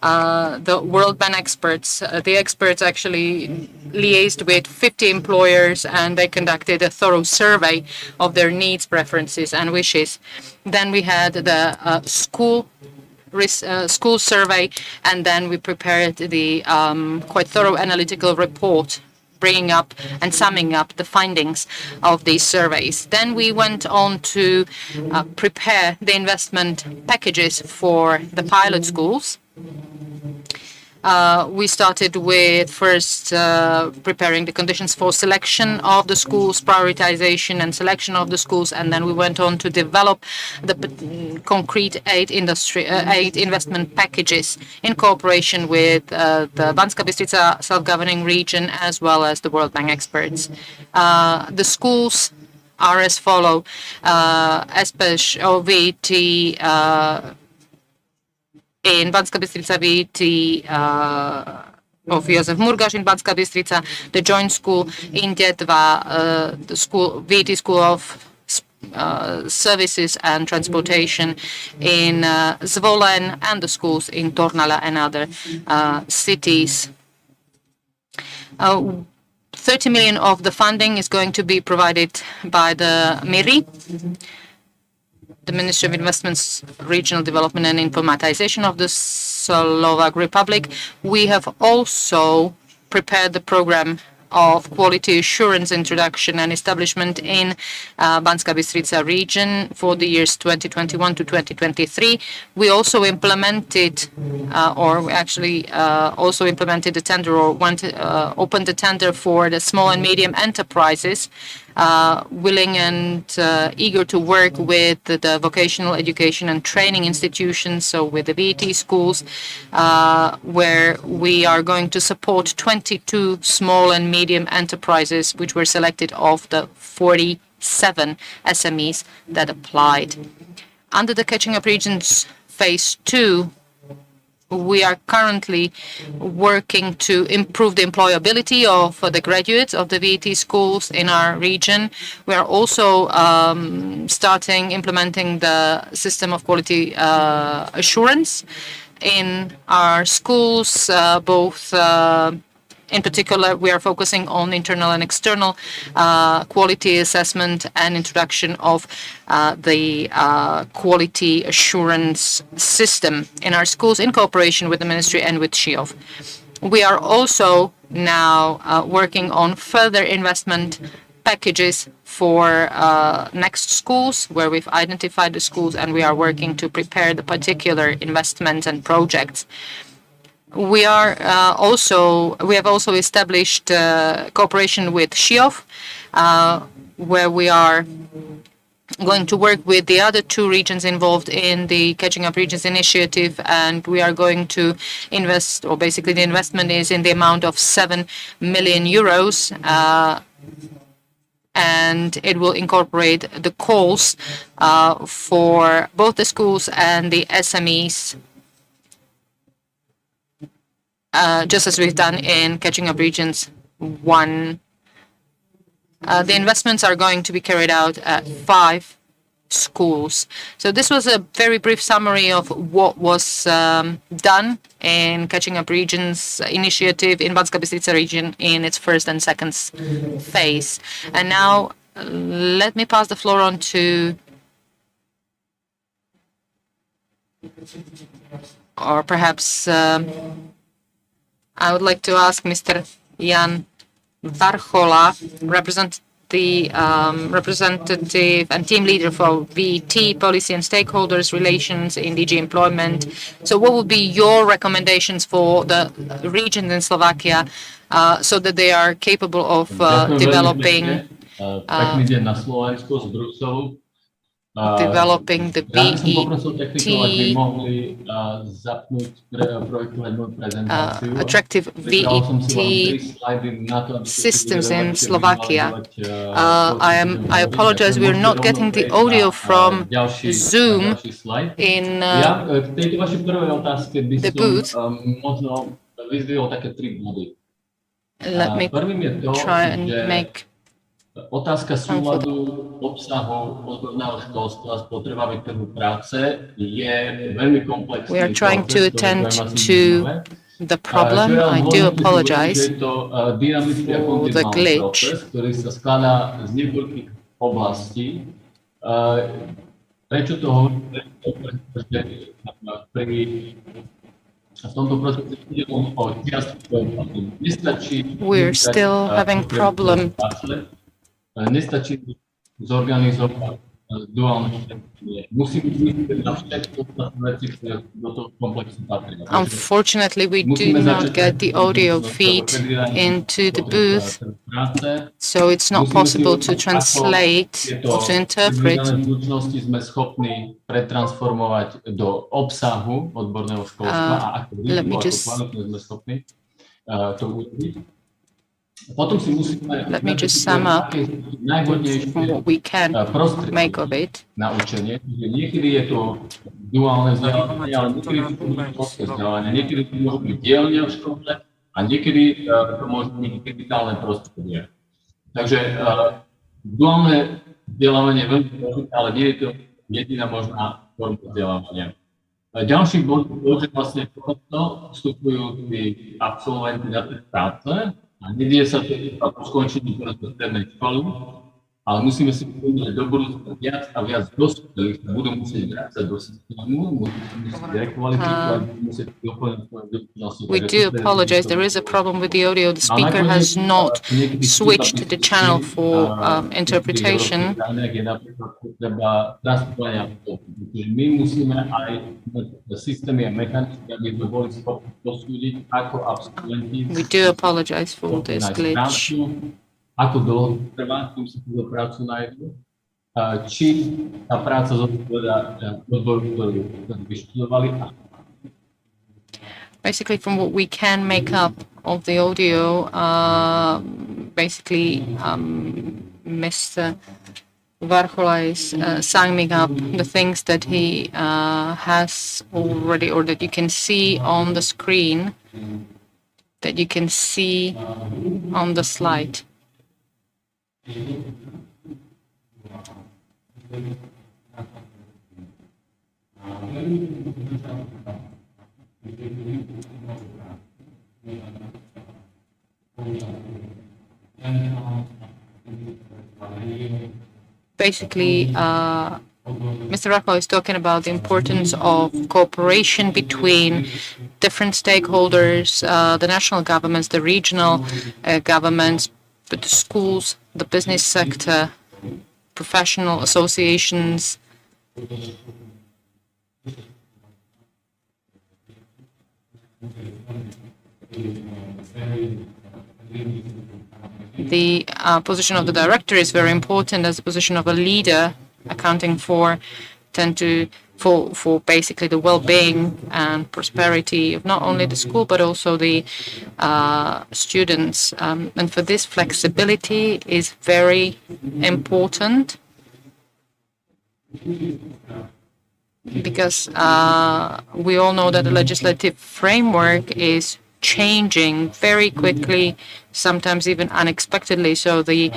the World Bank experts. The experts actually liaised with 50 employers and they conducted a thorough survey of their needs, preferences, and wishes. Then we had the school survey, and then we prepared the quite thorough analytical report, bringing up and summing up the findings of these surveys. Then we went on to prepare the investment packages for the pilot schools. We started with first preparing the conditions for selection of the schools, prioritization and selection of the schools, and then we went on to develop the concrete aid investment packages in cooperation with the Banská Bystrica self-governing region as well as the World Bank experts. The schools are as follow: VET in Banská Bystrica, VET of Josef Murgáš in Banská Bystrica, the joint school in Dětva, the school VET School of Services and Transportation in Zvolen, and the schools in Tornala and other cities. 30 million of the funding is going to be provided by the MIRI, the Ministry of Investments, Regional Development and Informatization of the Slovak Republic. We have also prepared the program of quality assurance introduction and establishment in Banská Bystrica region for the years 2021 to 2023. We also implemented, also implemented the tender, or opened the tender for the small and medium enterprises, willing and eager to work with the vocational education and training institutions, so with the VET schools, where we are going to support 22 small and medium enterprises, which were selected of the 47 SMEs that applied. Under the Catching Up Regions Phase 2, we are currently working to improve the employability of the graduates of the VET schools in our region. We are also implementing the system of quality assurance in our schools, both in particular, we are focusing on internal and external quality assessment and introduction of the quality assurance system in our schools in cooperation with the ministry and with SHIOV. We are also now working on further investment packages for next schools, where we've identified the schools and we are working to prepare the particular investments and projects. We have also established cooperation with SHIOV, where we are going to work with the other two regions involved in the Catching Up Regions initiative, and we are going to invest, or basically the investment is in the amount of 7 million euros, and it will incorporate the calls for both the schools and the SMEs, just as we've done in Catching Up Regions 1. The investments are going to be carried out at 5 schools. So this was a very brief summary of what was done in Catching Up Regions initiative in Banská Bystrica region in its first and second phase. And now let me pass the floor on to, or perhaps I would like to ask Mr. Jan Varchola, representative and team leader for VET Policy and Stakeholders Relations in DG Employment. So what would be your recommendations for the regions in Slovakia so that they are capable of developing the VET attractive VET systems in Slovakia. I apologize, we're not getting the audio from Zoom in the booth. Let me try and make Otázka súladu obsahu odborného školstva s potrebami trhu práce je veľmi komplexný. We are trying to attend to the problem. I do apologize for the glitch. Ktorý sa skladá z niekoľkých oblastí. Prečo to hovorím? We're still having problem. Nestačí zorganizovať duálne školenie. Musíme myslieť na všetky ostatné veci, ktoré do toho komplexu patria. Unfortunately, we do not get the audio feed into the booth, so it's not possible to translate or to interpret. Zručnosti sme schopní pretransformovať do obsahu odborného školstva a ako kvalitne sme schopní to urobiť. Let me just sum up what we can make of it. Niekedy je to duálne vzdelávanie, ale niekedy to prosté vzdelávanie, niekedy to môže byť dielne v škole a niekedy to môže byť digitálne prostredie. Takže duálne vzdelávanie je veľmi dôležité, ale nie je to jediná možná forma vzdelávania. Ďalší bod je, že vlastne vstupujú tí absolventi na trh práce. A nedieje sa to iba po skončení strednej školy, ale musíme si uvedomiť, že do budúcna viac a viac dospelých sa budú musieť vrácať do systému, musieť rekvalifikovať, musieť doplniť svoje dovednosti. We do apologize. There is a problem with the audio. The speaker has not switched the channel for interpretation. My musíme aj systémy a mechanizmy, aby sme boli schopní posúdiť, ako absolventi. We do apologize for this glitch. Ako dlho trvá, kým si túto prácu nájdu, či tá práca zodpovedá odboru, ktorú vyštudovali. Basically, from what we can make up of the audio, Mr. Varchola is summing up the things that he has already, or that you can see on the screen, that you can see on the slide. Basically, Mr. Rockwell is talking about the importance of cooperation between different stakeholders, the national governments, the regional governments, but the schools, the business sector, professional associations. The position of the director is very important as the position of a leader, accounting for basically the well-being and prosperity of not only the school but also the students. And for this, flexibility is very important because we all know that the legislative framework is changing very quickly, sometimes even unexpectedly. So the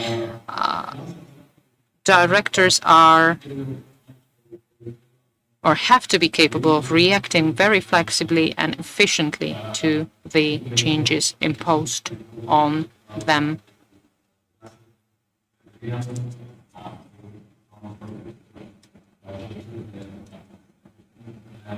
directors are or have to be capable of reacting very flexibly and efficiently to the changes imposed on them.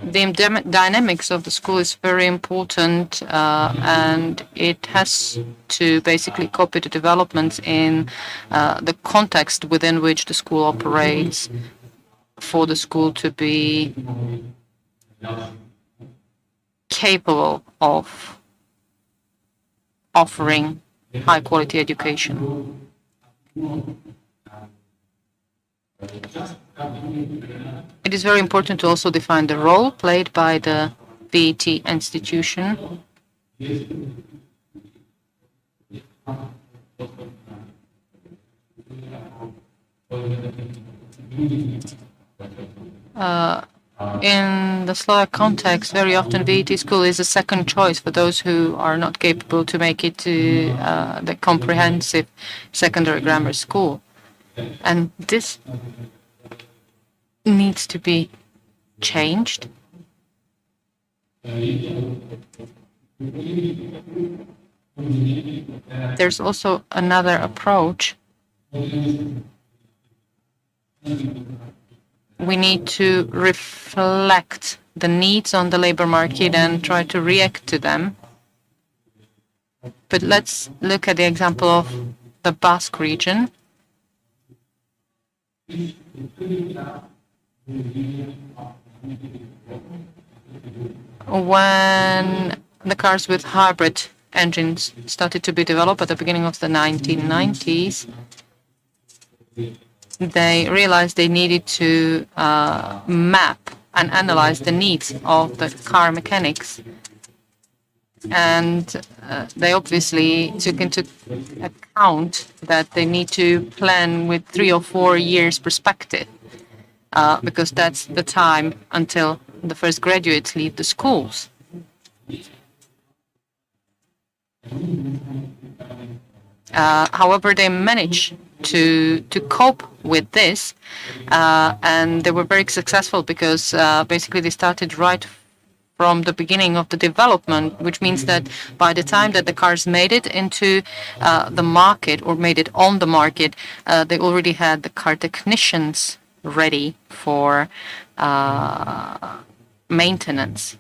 The dynamics of the school is very important, and it has to basically copy the developments in the context within which the school operates, for the school to be capable of offering high quality education. It is very important to also define the role played by the VET institution. In the Slovak context, very often VET school is a second choice for those who are not capable to make it to the comprehensive secondary grammar school. And this needs to be changed. There's also another approach. We need to reflect the needs on the labor market and try to react to them. But let's look at the example of the Basque region. When the cars with hybrid engines started to be developed at the beginning of the 1990s, they realized they needed to map and analyze the needs of the car mechanics. And they obviously took into account that they need to plan with 3 or 4 years perspective, because that's the time until the first graduates leave the schools. However, they managed to cope with this, and they were very successful because basically they started right from the beginning of the development, which means that by the time that the cars made it into the market or made it on the market, they already had the car technicians ready for maintenance.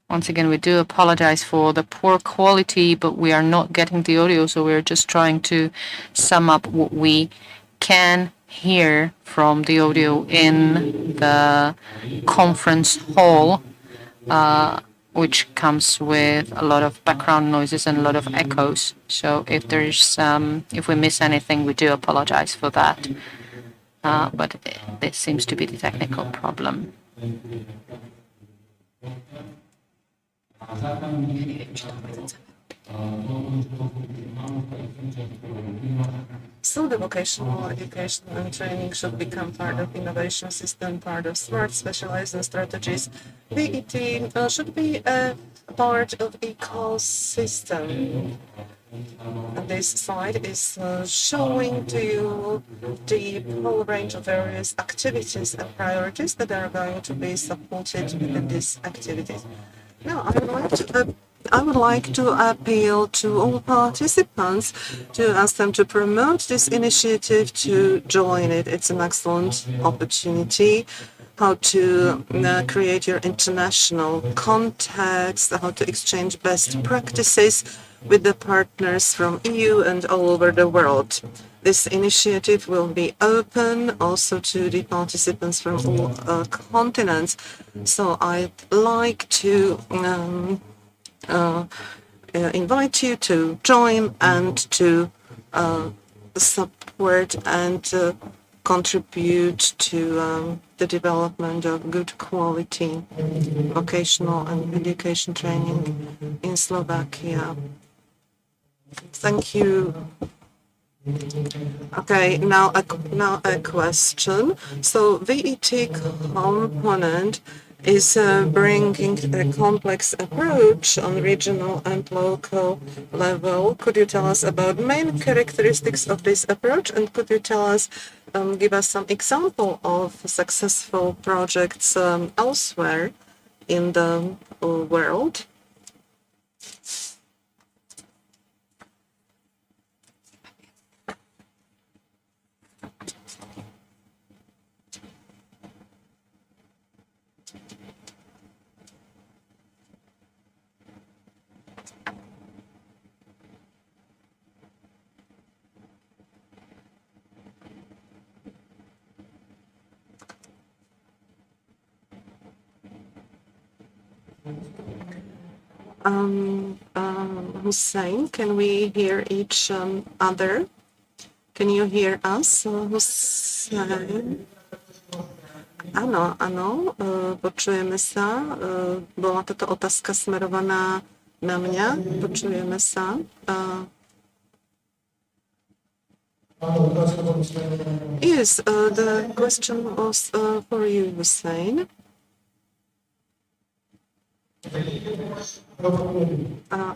Once again, we do apologize for the poor quality, but we are not getting the audio, so we're just trying to sum up what we can hear from the audio in the conference hall, which comes with a lot of background noises and a lot of echoes. So if we miss anything, we do apologize for that. But this seems to be the technical problem. So the vocational education and training should become part of innovation system, part of smart specializing strategies. VET should be a part of ecosystem. And this slide is showing to you the whole range of various activities and priorities that are going to be supported within these activities. Now, I would like to appeal to all participants to ask them to promote this initiative, to join it. It's an excellent opportunity. How to create your international context, how to exchange best practices with the partners from EU and all over the world. This initiative will be open also to the participants from all continents. So I'd like to invite you to join and to support and contribute to the development of good quality vocational and education training in Slovakia. Thank you. Okay, now a question. So VET component is bringing a complex approach on regional and local level. Could you tell us about main characteristics of this approach, and could you tell us, give us some example of successful projects elsewhere in the world? Hussein, can we hear each other? Can you hear us, Hussein? Áno, počujeme sa. Bola toto otázka smerovaná na mňa. Počujeme sa. Yes, the question was for you, Hussein.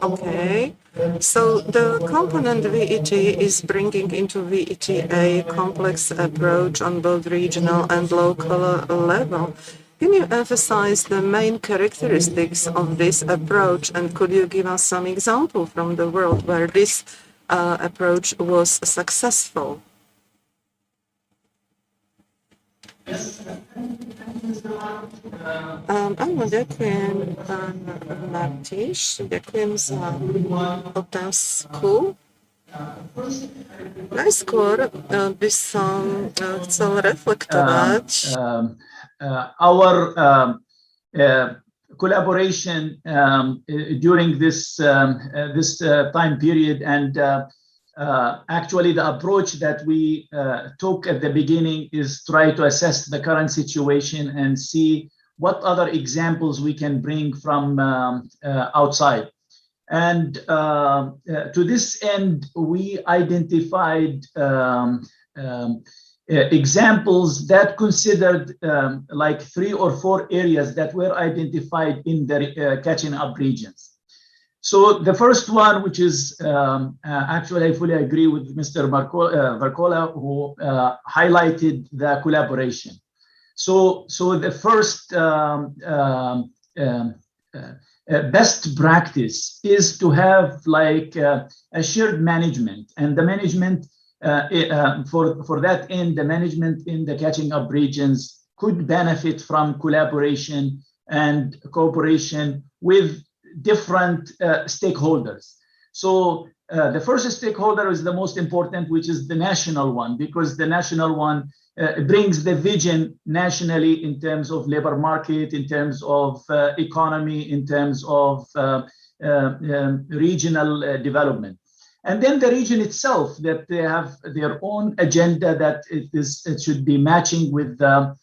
Okay, so the component VET is bringing into VET a complex approach on both regional and local level. Can you emphasize the main characteristics of this approach, and could you give us some example from the world where this approach was successful? Áno, ďakujem, pán Martiš, ďakujem za otázku. Najskôr by som chcel reflektovať our collaboration during this time period, and actually the approach that we took at the beginning is try to assess the current situation and see what other examples we can bring from outside. And to this end, we identified examples that considered like 3 or 4 areas that were identified in the catching up regions. So the first one, which is actually I fully agree with Mr. Varcola, who highlighted the collaboration. So the first best practice is to have like a shared management, and the management for that end, the management in the catching up regions could benefit from collaboration and cooperation with different stakeholders. So the first stakeholder is the most important, which is the national one, because the national one brings the vision nationally in terms of labor market, in terms of economy, in terms of regional development. And then the region itself, that they have their own agenda that it should be matching with the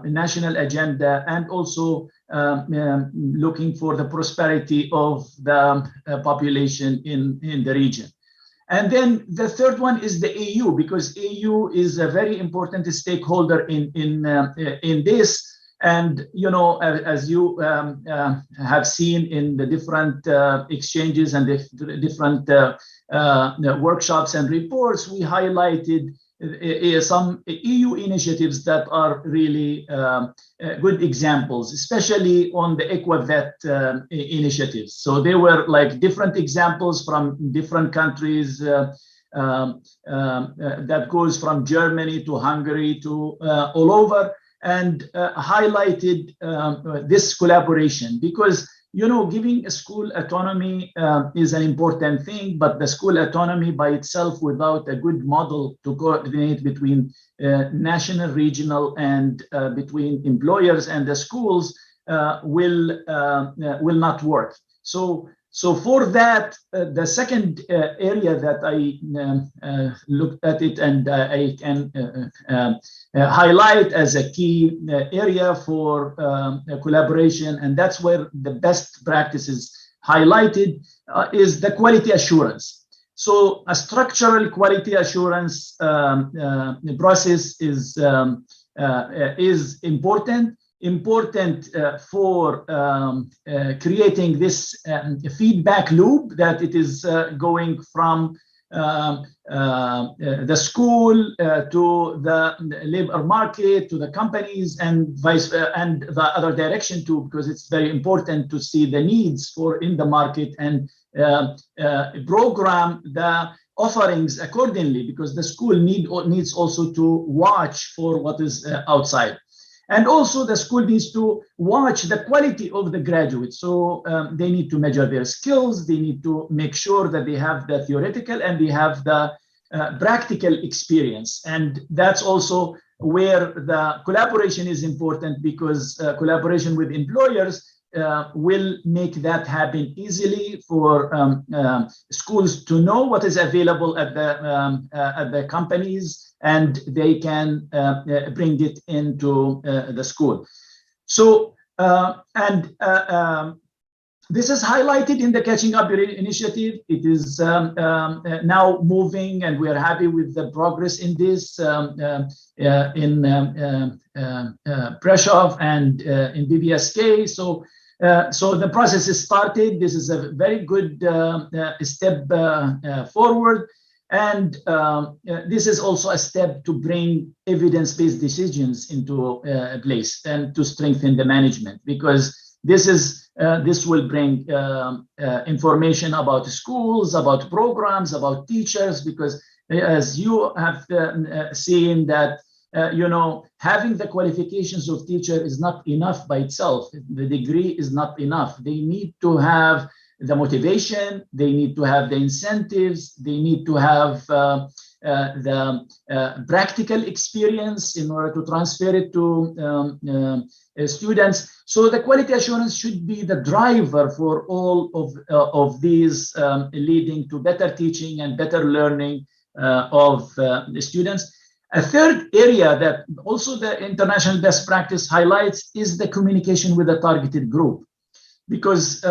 national agenda, and also looking for the prosperity of the population in the region. And then the third one is the EU, because EU is a very important stakeholder in this. And you know, as you have seen in the different exchanges and the different workshops and reports, we highlighted some EU initiatives that are really good examples, especially on the EquiVet initiatives. So they were like different examples from different countries that goes from Germany to Hungary to all over, and highlighted this collaboration, because you know, giving a school autonomy is an important thing, but the school autonomy by itself, without a good model to coordinate between national, regional, and between employers and the schools, will not work. So for that, the second area that I looked at it, and I can highlight as a key area for collaboration, and that's where the best practices highlighted, is the quality assurance. So a structural quality assurance process is important for creating this feedback loop, that it is going from the school to the labor market, to the companies, and and the other direction too, because it's very important to see the needs for in the market and program the offerings accordingly, because the school needs also to watch for what is outside. And also the school needs to watch the quality of the graduates. So they need to measure their skills. They need to make sure that they have the theoretical and they have the practical experience. And that's also where the collaboration is important, because collaboration with employers will make that happen easily for schools to know what is available at the companies, and they can bring it into the school. So This is highlighted in the Catching Up initiative. It is now moving, and we are happy with the progress in this in Preshov and in BBSK. So the process is started. This is a very good step forward. And this is also a step to bring evidence-based decisions into place and to strengthen the management, because this will bring information about schools, about programs, about teachers, because as you have seen that, having the qualifications of teacher is not enough by itself. The degree is not enough. They need to have the motivation, they need to have the incentives, they need to have the practical experience in order to transfer it to students. So the quality assurance should be the driver for all of these, leading to better teaching and better learning of the students. A third area that also the international best practice highlights is the communication with the targeted group, because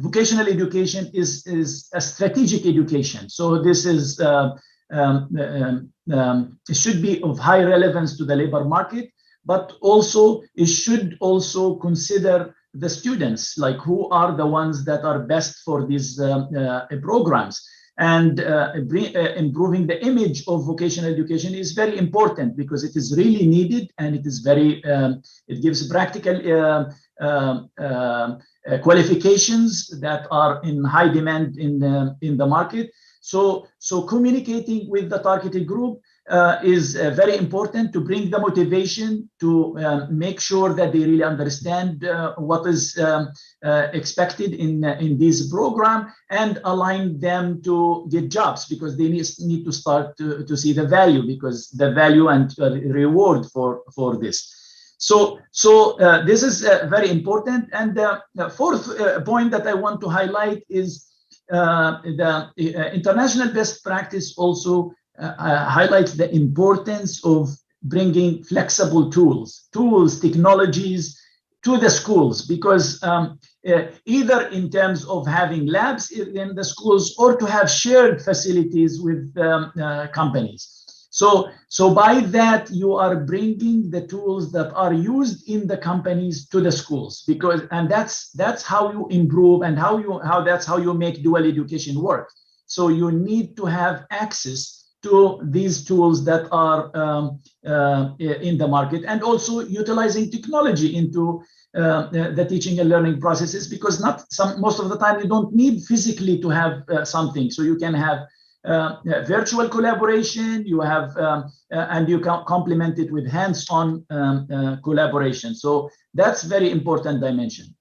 vocational education is a strategic education. So this is it should be of high relevance to the labor market, but also it should also consider the students, like who are the ones that are best for these programs. And improving the image of vocational education is very important, because it is really needed, and it is very it gives practical qualifications that are in high demand in the market. So communicating with the targeted group is very important to bring the motivation, to make sure that they really understand what is expected in this program, and align them to get jobs, because they need to start to see the value, because the value and reward for this. So this is very important. And the fourth point that I want to highlight is the international best practice also highlights the importance of bringing flexible tools, technologies to the schools, because either in terms of having labs in the schools, or to have shared facilities with companies. So by that, you are bringing the tools that are used in the companies to the schools, and that's how you improve, and that's how you make dual education work. So you need to have access to these tools that are in the market, and also utilizing technology into the teaching and learning processes, because most of the time you don't need physically to have something. So you can have virtual collaboration, you have and you can complement it with hands-on collaboration. So that's very important dimension.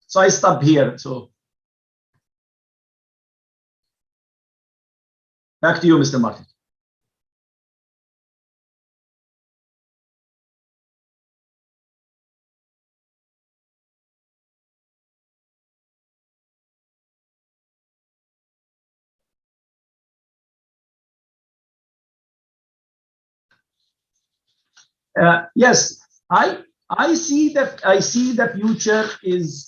So I stop here. So back to you, Mr. Martin. Yes, I see the future is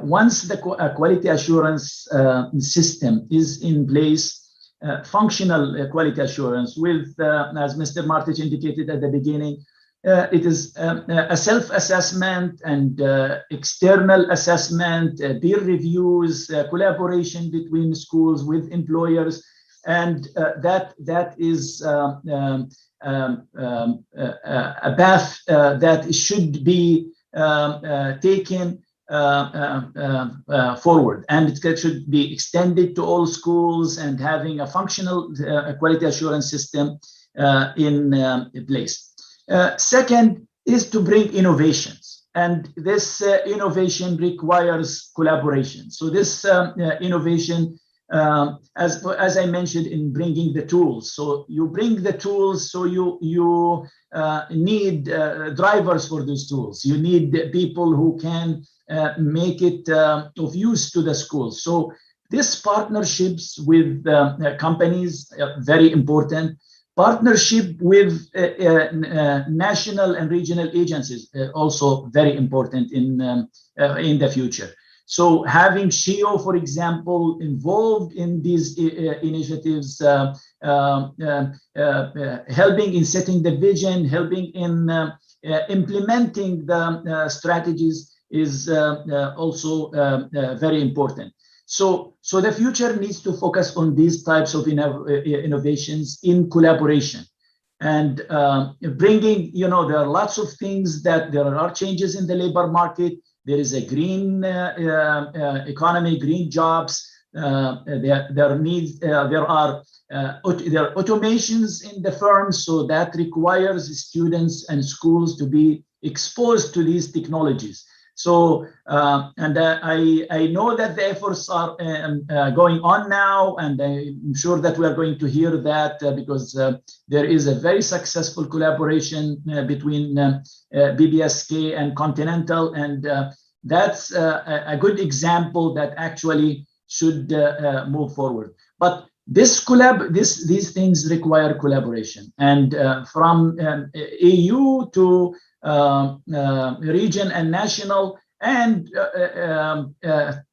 once the quality assurance system is in place, functional quality assurance with, as Mr. Martic indicated at the beginning, it is a self-assessment and external assessment, peer reviews, collaboration between schools with employers, and that is a path that should be taken forward, and it should be extended to all schools, and having a functional quality assurance system in place. Second is to bring innovations, and this innovation requires collaboration. So this innovation, as I mentioned, in bringing the tools. So you bring the tools, so you need drivers for these tools. You need people who can make it of use to the schools. So these partnerships with companies are very important. Partnership with national and regional agencies also very important in the future. So having SHIO, for example, involved in these initiatives, helping in setting the vision, helping in implementing the strategies is also very important. So the future needs to focus on these types of innovations in collaboration and bringing, there are lots of things that there are changes in the labor market. There is a green economy, green jobs. There are automations in the firms, so that requires students and schools to be exposed to these technologies. So, I know that the efforts are going on now, and I'm sure that we are going to hear that because there is a very successful collaboration between BBSK and Continental, and that's a good example that actually should move forward. But these things require collaboration, and from EU to region and national, and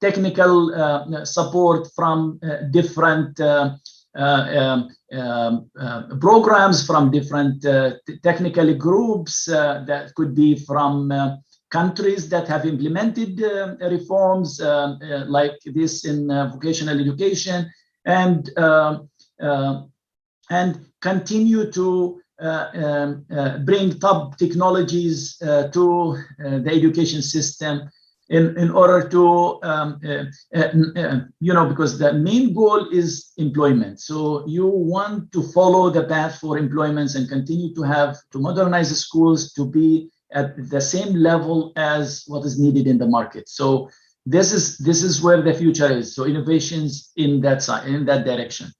technical support from different programs, from different technical groups that could be from countries that have implemented reforms like this in vocational education, and continue to bring top technologies to the education system in order to, because the main goal is employment. So you want to follow the path for employments and continue to modernize the schools to be at the same level as what is needed in the market. So this is where the future is. So innovations in that side, in that direction.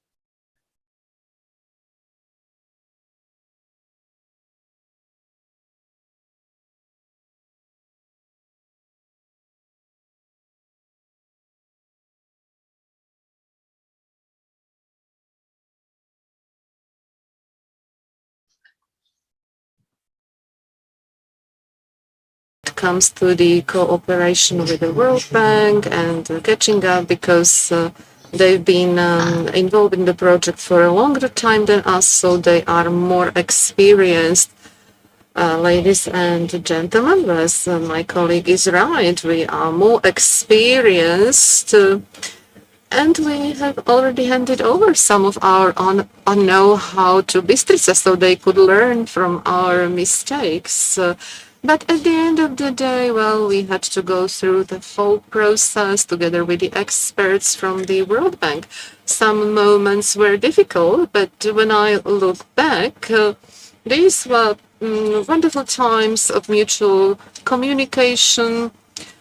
Comes to the cooperation with the World Bank and Cathing-up, because they've been involved in the project for a longer time than us, so they are more experienced. Ladies and gentlemen, as my colleague is right, we are more experienced, and we have already handed over some of our know-how to Bystrá, so they could learn from our mistakes. But at the end of the day, well, we had to go through the whole process together with the experts from the World Bank. Some moments were difficult, but when I look back, these were wonderful times of mutual communication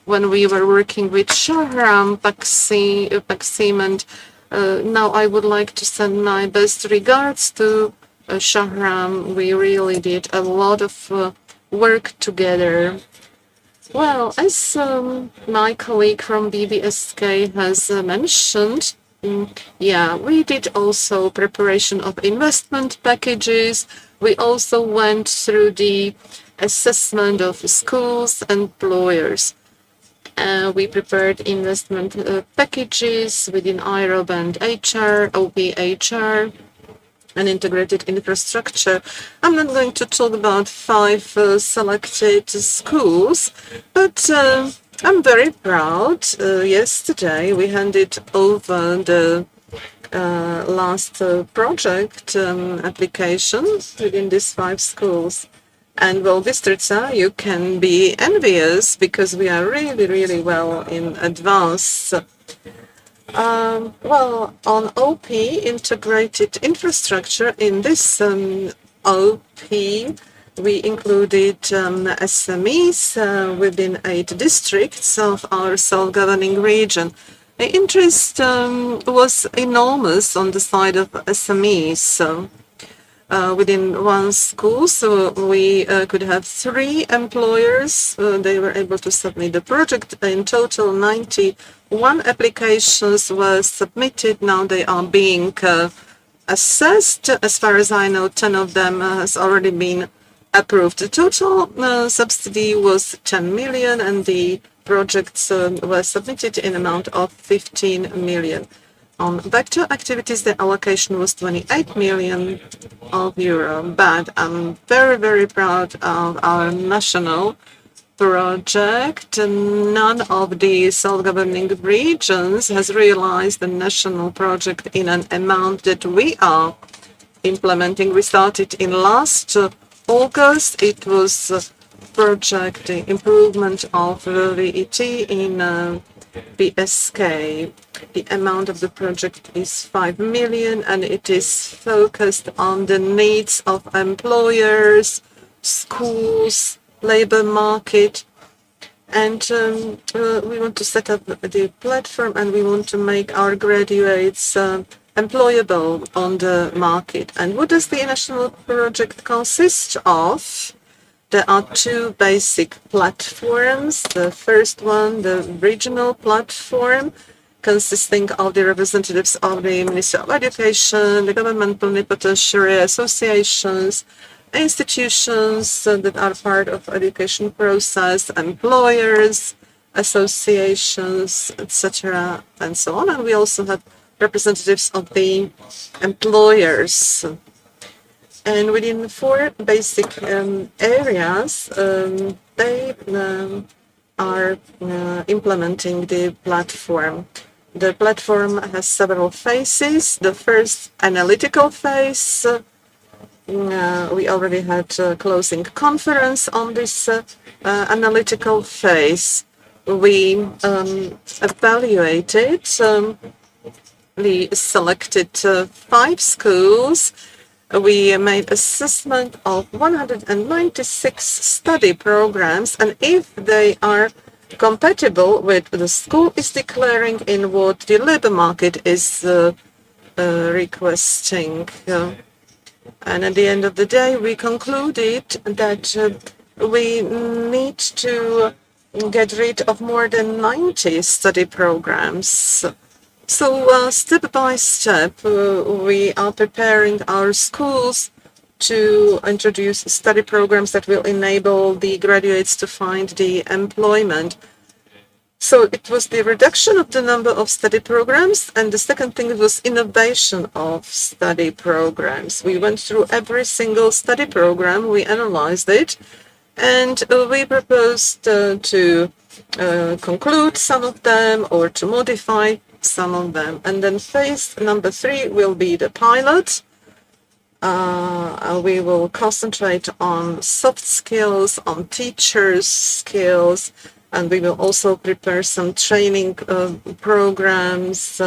when we were working with Shahram, Paksim, and now I would like to send my best regards to Shahram. We really did a lot of work together. Well, as my colleague from BBSK has mentioned, we did also preparation of investment packages. We also went through the assessment of schools and employers. We prepared investment packages within IROB and HR, OPHR, and integrated infrastructure. I'm not going to talk about 5 selected schools, but I'm very proud. Yesterday we handed over the last project application within these 5 schools. And well, Bystrá, you can be envious because we are really, really well in advance. Well, on OP, integrated infrastructure, in this OP, we included SMEs within 8 districts of our self-governing region. The interest was enormous on the side of SMEs. Within one school, so we could have 3 employers. They were able to submit the project. In total, 91 applications were submitted. Now they are being assessed. As far as I know, 10 of them has already been approved. The total subsidy was 10 million, and the projects were submitted in amount of 15 million. On vector activities, the allocation was 28 million of euro, but I'm very, very proud of our national project. None of the self-governing regions has realized the national project in an amount that we are implementing. We started in last August. It was project improvement of VET in BSK. The amount of the project is 5 million, and it is focused on the needs of employers, schools, labor market, and we want to set up the platform, and we want to make our graduates employable on the market. And what does the national project consist of? There are two basic platforms. The first one, the regional platform, consisting of the representatives of the Ministry of Education, the government plenipotentiary associations, institutions that are part of education process, employers, associations, etc., and so on. And we also have representatives of the employers. And within four basic areas, they are implementing the platform. The platform has several phases. The first, analytical phase. We already had a closing conference on this analytical phase. We evaluated the selected 5 schools. We made assessment of 196 study programs, and if they are compatible with the school is declaring in what the labor market is requesting. And at the end of the day, we concluded that we need to get rid of more than 90 study programs. So step by step, we are preparing our schools to introduce study programs that will enable the graduates to find the employment. So it was the reduction of the number of study programs, and the second thing was innovation of study programs. We went through every single study program, we analyzed it, and we proposed to conclude some of them or to modify some of them. And then phase number 3 will be the pilot. We will concentrate on soft skills, on teachers' skills, and we will also prepare some training programs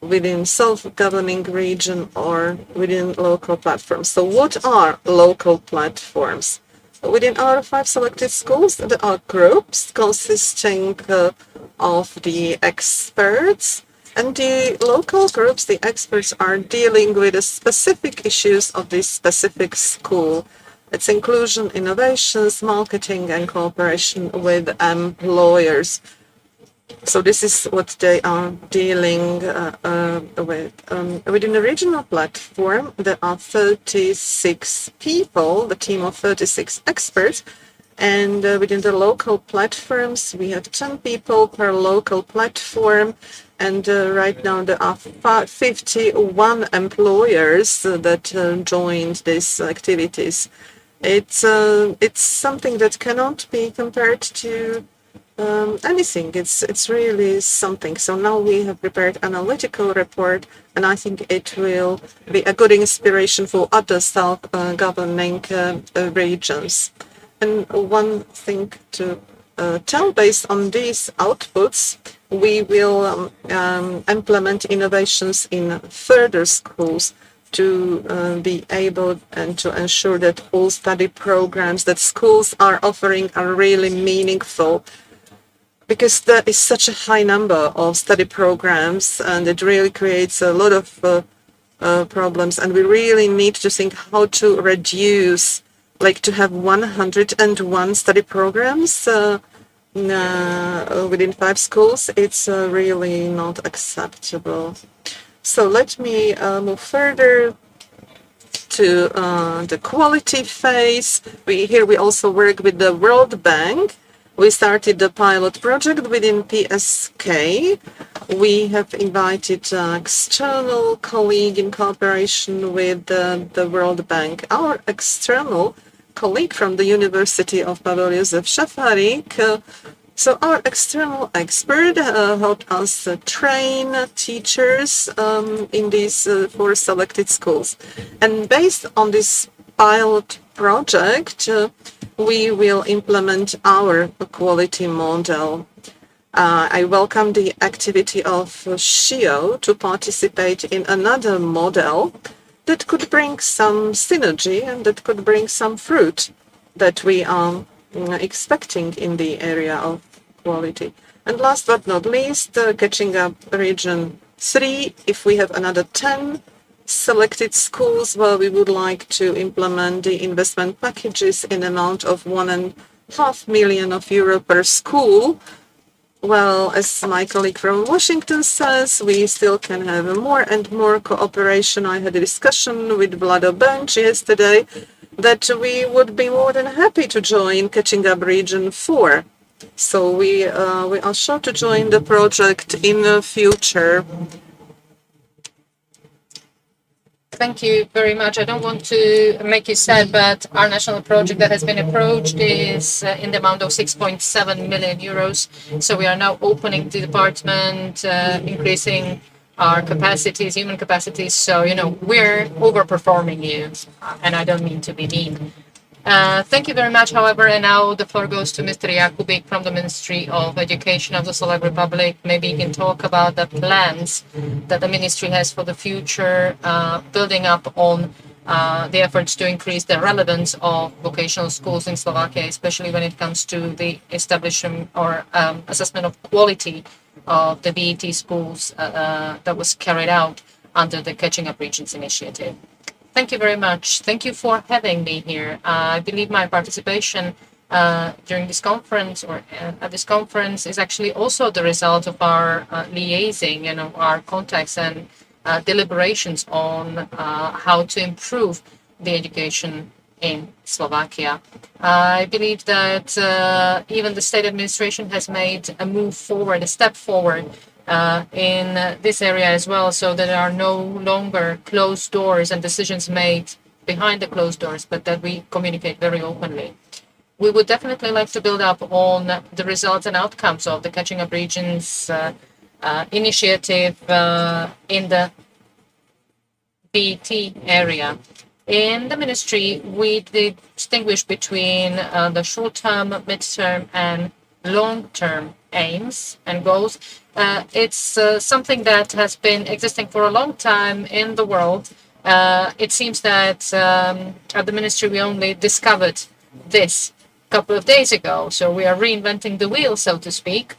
within self-governing region or within local platforms. So what are local platforms? Within our 5 selected schools, there are groups consisting of the experts, and the local groups, the experts, are dealing with the specific issues of this specific school. It's inclusion, innovations, marketing, and cooperation with employers. So this is what they are dealing with. Within the regional platform, there are 36 people, the team of 36 experts. And within the local platforms, we have 10 people per local platform. And right now there are 51 employers that joined these activities. It's something that cannot be compared to anything. It's really something. So now we have prepared an analytical report, and I think it will be a good inspiration for other self-governing regions. And one thing to tell, based on these outputs, we will implement innovations in further schools to be able and to ensure that all study programs that schools are offering are really meaningful. Because there is such a high number of study programs, and it really creates a lot of problems, and we really need to think how to reduce, like to have 101 study programs within 5 schools. It's really not acceptable. So let me move further to the quality phase. We also work with the World Bank. We started the pilot project within PSK. We have invited external colleague in cooperation with the World Bank. Our external colleague from the University of Pavel Josef Šafarík. So our external expert helped us train teachers in these 4 selected schools. And based on this pilot project, we will implement our quality model. I welcome the activity of SHIO to participate in another model that could bring some synergy and that could bring some fruit that we are expecting in the area of quality. And last but not least, catching up region 3, if we have another 10 selected schools where we would like to implement the investment packages in amount of €1.5 million per school. Well, as my colleague from Washington says, we still can have more and more cooperation. I had a discussion with Vlado Bench yesterday that we would be more than happy to join Catching Up Region 4. So we are sure to join the project in the future. Thank you very much. I don't want to make you sad, but our national project that has been approached is in the amount of 6.7 million euros. So we are now opening the department, increasing our capacities, human capacities. So, we're overperforming you, and I don't mean to be mean. Thank you very much, however, and now the floor goes to Mr. Jakubik from the Ministry of Education of the Slovak Republic. Maybe you can talk about the plans that the ministry has for the future, building up on the efforts to increase the relevance of vocational schools in Slovakia, especially when it comes to the establishment or assessment of quality of the VET schools that was carried out under the Catching Up Regions initiative. Thank you very much. Thank you for having me here. I believe my participation during this conference or at this conference is actually also the result of our liaising and of our contacts and deliberations on how to improve the education in Slovakia. I believe that even the state administration has made a move forward, a step forward in this area as well, so that there are no longer closed doors and decisions made behind the closed doors, but that we communicate very openly. We would definitely like to build up on the results and outcomes of the Catching Up Regions initiative in the VET area. In the ministry, we distinguish between the short-term, mid-term, and long-term aims and goals. It's something that has been existing for a long time in the world. It seems that at the ministry we only discovered this a couple of days ago, so we are reinventing the wheel, so to speak.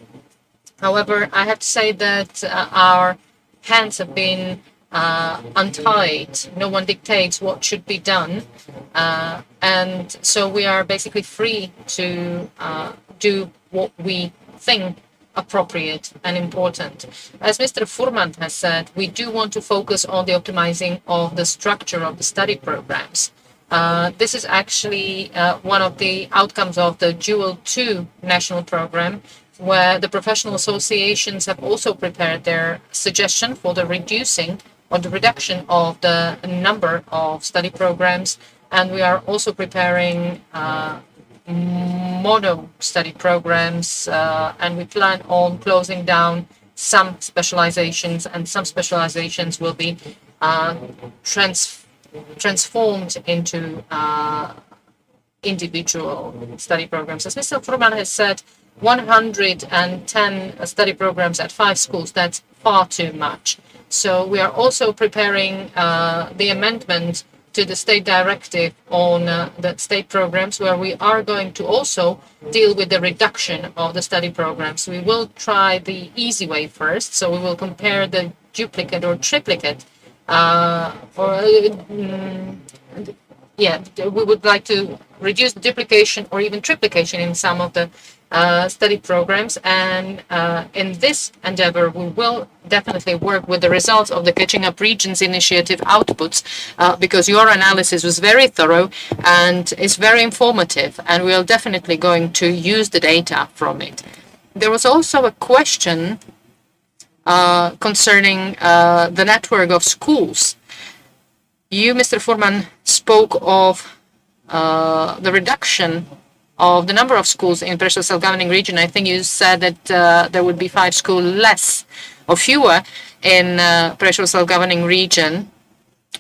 However, I have to say that our hands have been untied. No one dictates what should be done, and so we are basically free to do what we think appropriate and important. As Mr. Furman has said, we do want to focus on the optimizing of the structure of the study programs. This is actually one of the outcomes of the Dual 2 national program, where the professional associations have also prepared their suggestion for the reducing or the reduction of the number of study programs. And we are also preparing mono study programs, and we plan on closing down some specializations, and some specializations will be transformed into individual study programs. As Mr. Furman has said, 110 study programs at 5 schools, that's far too much. So we are also preparing the amendment to the state directive on the state programs, where we are going to also deal with the reduction of the study programs. We will try the easy way first, so we will compare the duplicate or triplicate, we would like to reduce the duplication or even triplication in some of the study programs, and in this endeavor we will definitely work with the results of the Catching Up Regions initiative outputs, because your analysis was very thorough and is very informative, and we are definitely going to use the data from it. There was also a question concerning the network of schools. You, Mr. Furman, spoke of the reduction of the number of schools in Prešov self-governing region. I think you said that there would be 5 schools less or fewer in Prešov self-governing region.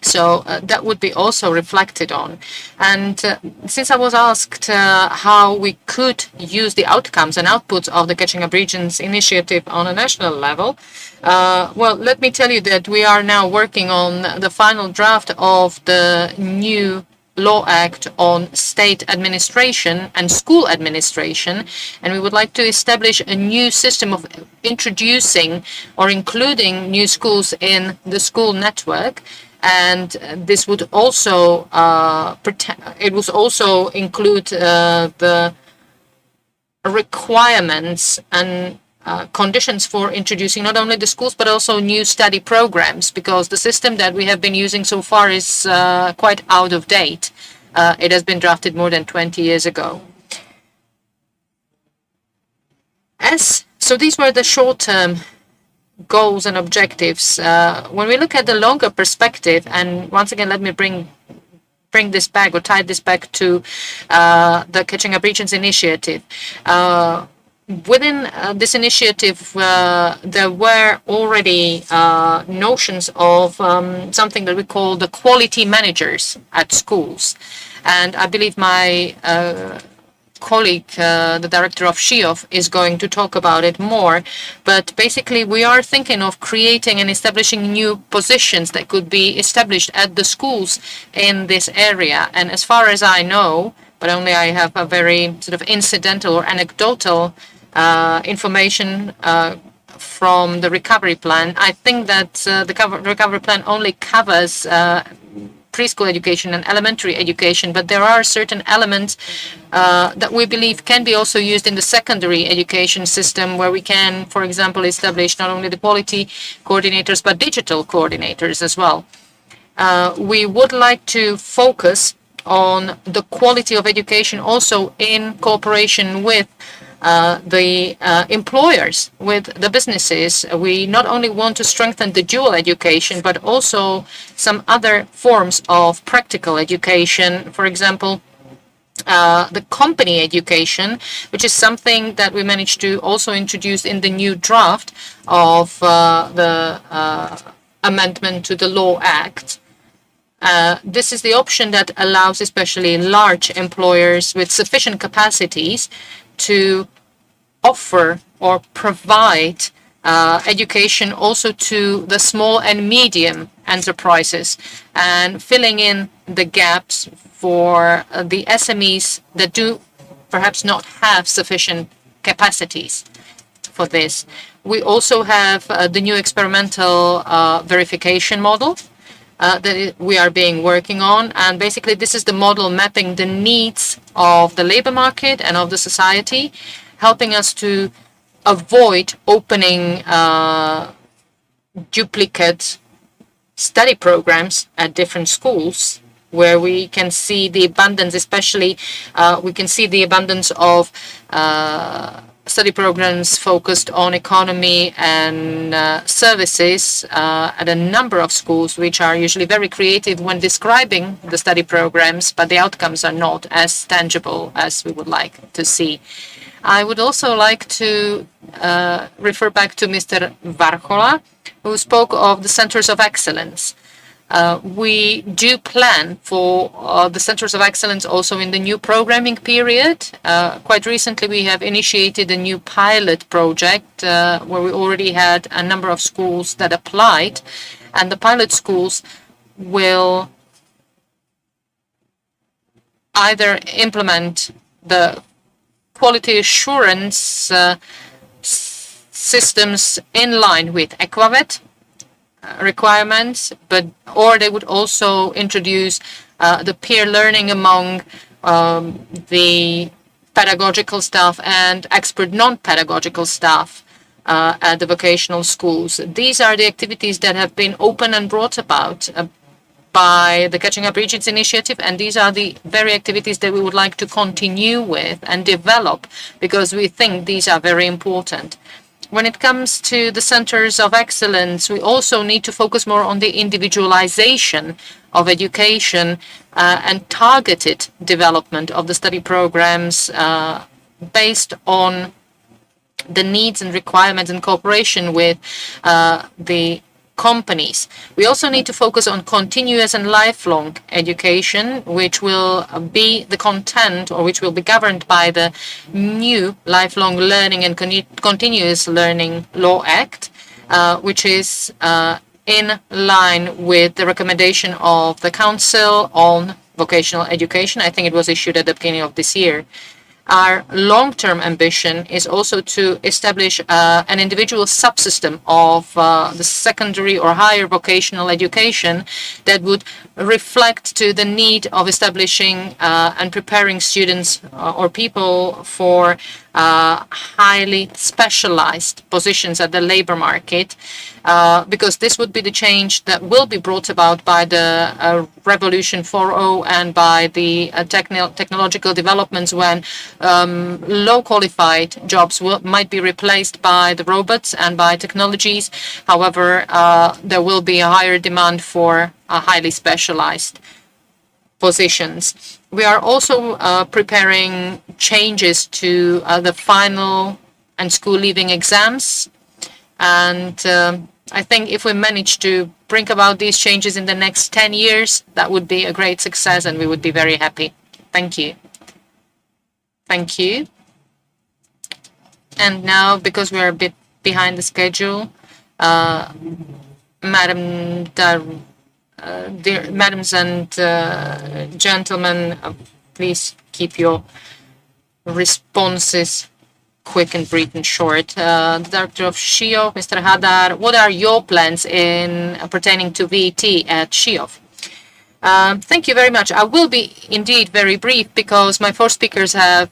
So that would be also reflected on. And since I was asked how we could use the outcomes and outputs of the Catching Up Regions initiative on a national level, well, let me tell you that we are now working on the final draft of the new Law Act on State Administration and School Administration, and we would like to establish a new system of introducing or including new schools in the school network. And this would also include the requirements and conditions for introducing not only the schools but also new study programs, because the system that we have been using so far is quite out of date. It has been drafted more than 20 years ago. So these were the short-term goals and objectives. When we look at the longer perspective, and once again, let me bring this back or tie this back to the Catching Up Regions initiative. Within this initiative, there were already notions of something that we call the quality managers at schools. And I believe my colleague, the director of SHIOF, is going to talk about it more. But basically, we are thinking of creating and establishing new positions that could be established at the schools in this area. And as far as I know, but only I have a very sort of incidental or anecdotal information from the recovery plan. I think that the recovery plan only covers preschool education and elementary education, but there are certain elements that we believe can be also used in the secondary education system, where we can, for example, establish not only the quality coordinators, but digital coordinators as well. We would like to focus on the quality of education also in cooperation with the employers, with the businesses. We not only want to strengthen the dual education, but also some other forms of practical education. For example, the company education, which is something that we managed to also introduce in the new draft of the amendment to the Law Act. This is the option that allows especially large employers with sufficient capacities to offer or provide education also to the small and medium enterprises, and filling in the gaps for the SMEs that do perhaps not have sufficient capacities for this. We also have the new experimental verification model that we are working on, and basically this is the model mapping the needs of the labor market and of the society, helping us to avoid opening duplicate study programs at different schools, where we can see the abundance, especially we can see the abundance of study programs focused on economy and services at a number of schools, which are usually very creative when describing the study programs, but the outcomes are not as tangible as we would like to see. I would also like to refer back to Mr. Varchola, who spoke of the centers of excellence. We do plan for the centers of excellence also in the new programming period. Quite recently, we have initiated a new pilot project where we already had a number of schools that applied, and the pilot schools will either implement the quality assurance systems in line with EQUAVET requirements, or they would also introduce the peer learning among the pedagogical staff and expert non-pedagogical staff at the vocational schools. These are the activities that have been open and brought about by the Catching Up Regions initiative, and these are the very activities that we would like to continue with and develop because we think these are very important. When it comes to the centers of excellence, we also need to focus more on the individualization of education and targeted development of the study programs based on the needs and requirements in cooperation with the companies. We also need to focus on continuous and lifelong education, which will be the content or which will be governed by the new Lifelong Learning and Continuous Learning Law Act, which is in line with the recommendation of the Council on Vocational Education. I think it was issued at the beginning of this year. Our long-term ambition is also to establish an individual subsystem of the secondary or higher vocational education that would reflect to the need of establishing and preparing students or people for highly specialized positions at the labor market, because this would be the change that will be brought about by the Revolution 4.0 and by the technological developments when low qualified jobs might be replaced by the robots and by technologies. However, there will be a higher demand for highly specialized positions. We are also preparing changes to the final and school leaving exams. And I think if we manage to bring about these changes in the next 10 years, that would be a great success and we would be very happy. Thank you. Thank you. And now, because we're a bit behind the schedule, dear madams and gentlemen, please keep your responses quick and brief and short. The Director of SHIOF, Mr. Hadar, what are your plans in pertaining to VET at SHIOF? Thank you very much. I will be indeed very brief because my four speakers have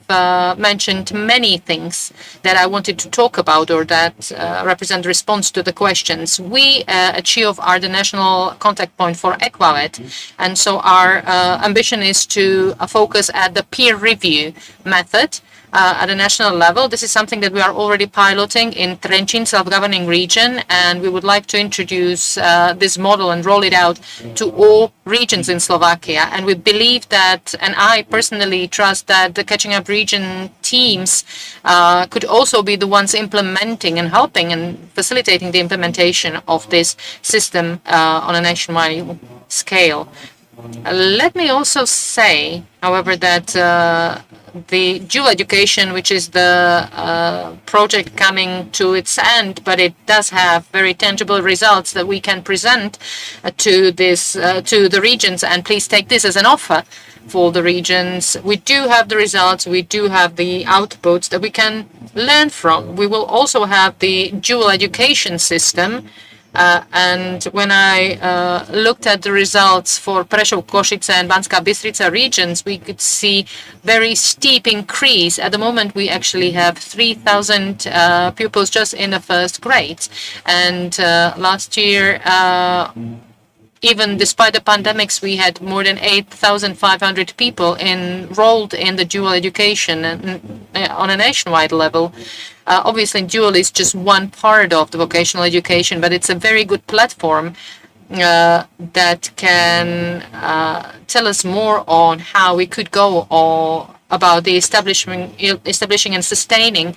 mentioned many things that I wanted to talk about or that represent response to the questions. We at SHIOF are the national contact point for EQUAVET, and so our ambition is to focus at the peer review method at a national level. This is something that we are already piloting in Trenčín self-governing region, and we would like to introduce this model and roll it out to all regions in Slovakia. And we believe that, and I personally trust that the Catching Up region teams could also be the ones implementing and helping and facilitating the implementation of this system on a nationwide scale. Let me also say, however, that the dual education, which is the project coming to its end, but it does have very tangible results that we can present to the regions. And please take this as an offer for the regions. We do have the results, we do have the outputs that we can learn from. We will also have the dual education system. And when I looked at the results for Prešov, Košice, and Banská Bystrica regions, we could see very steep increase. At the moment, we actually have 3,000 pupils just in the first grades. And last year, even despite the pandemics, we had more than 8,500 people enrolled in the dual education on a nationwide level. Obviously, dual is just one part of the vocational education, but it's a very good platform that can tell us more on how we could go about the establishing and sustaining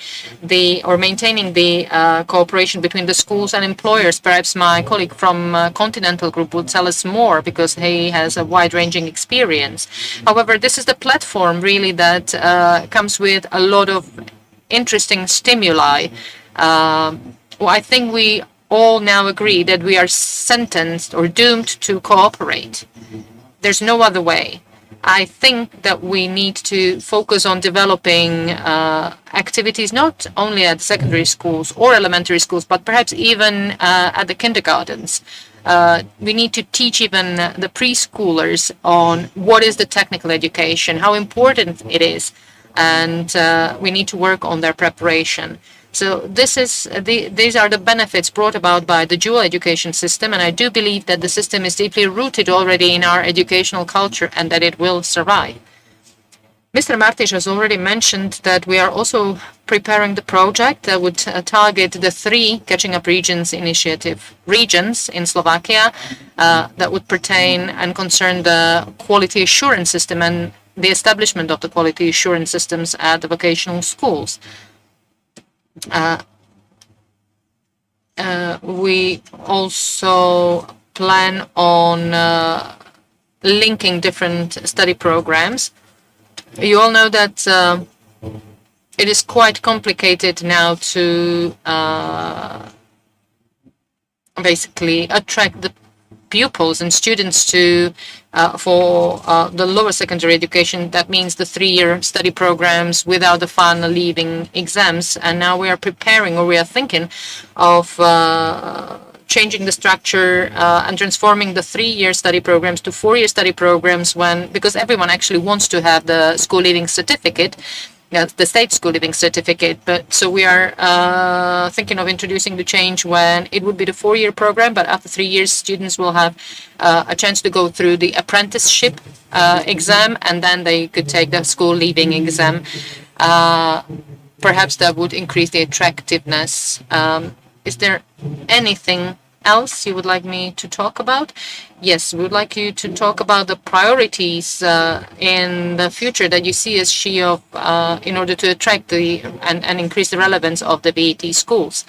or maintaining the cooperation between the schools and employers. Perhaps my colleague from Continental Group will tell us more because he has a wide-ranging experience. However, this is the platform really that comes with a lot of interesting stimuli. I think we all now agree that we are sentenced or doomed to cooperate. There's no other way. I think that we need to focus on developing activities not only at secondary schools or elementary schools, but perhaps even at the kindergartens. We need to teach even the preschoolers on what is the technical education, how important it is, and we need to work on their preparation. So these are the benefits brought about by the dual education system, and I do believe that the system is deeply rooted already in our educational culture and that it will survive. Mr. Martins has already mentioned that we are also preparing the project that would target the 3 catching-up regions in Slovakia that would pertain and concern the quality assurance system and the establishment of the quality assurance systems at the vocational schools. We also plan on linking different study programs. You all know that it is quite complicated now to basically attract the pupils and students to for the lower secondary education. That means the 3-year study programs without the final leaving exams. And now we are preparing, or we are thinking of changing the structure and transforming the 3-year study programs to 4-year study programs because everyone actually wants to have the school leaving certificate, the state school leaving certificate. But so we are thinking of introducing the change when it would be the 4-year program, but after 3 years, students will have a chance to go through the apprenticeship exam, and then they could take the school leaving exam. Perhaps that would increase the attractiveness. Is there anything else you would like me to talk about? Yes, we would like you to talk about the priorities in the future that you see as SHIOF in order to attract and increase the relevance of the VET schools.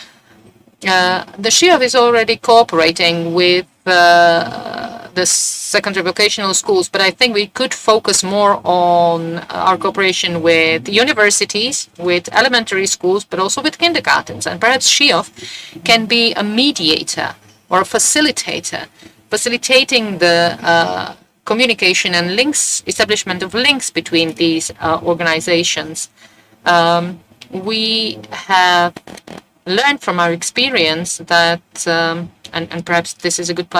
The SHIOF is already cooperating with the secondary vocational schools, but I think we could focus more on our cooperation with universities, with elementary schools, but also with kindergartens. And perhaps SHIOF can be a mediator or a facilitator, facilitating the communication and establishment of links between these organizations. We have learned from our experience that and perhaps this is a good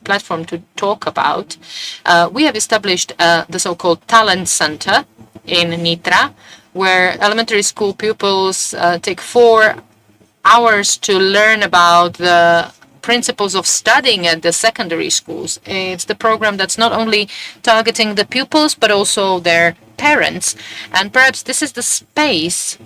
platform to talk about. We have established the so-called talent center in Nitra, where elementary school pupils take 4 hours to learn about the principles of studying at the secondary schools. It's the program that's not only targeting the pupils, but also their parents. And perhaps this is the space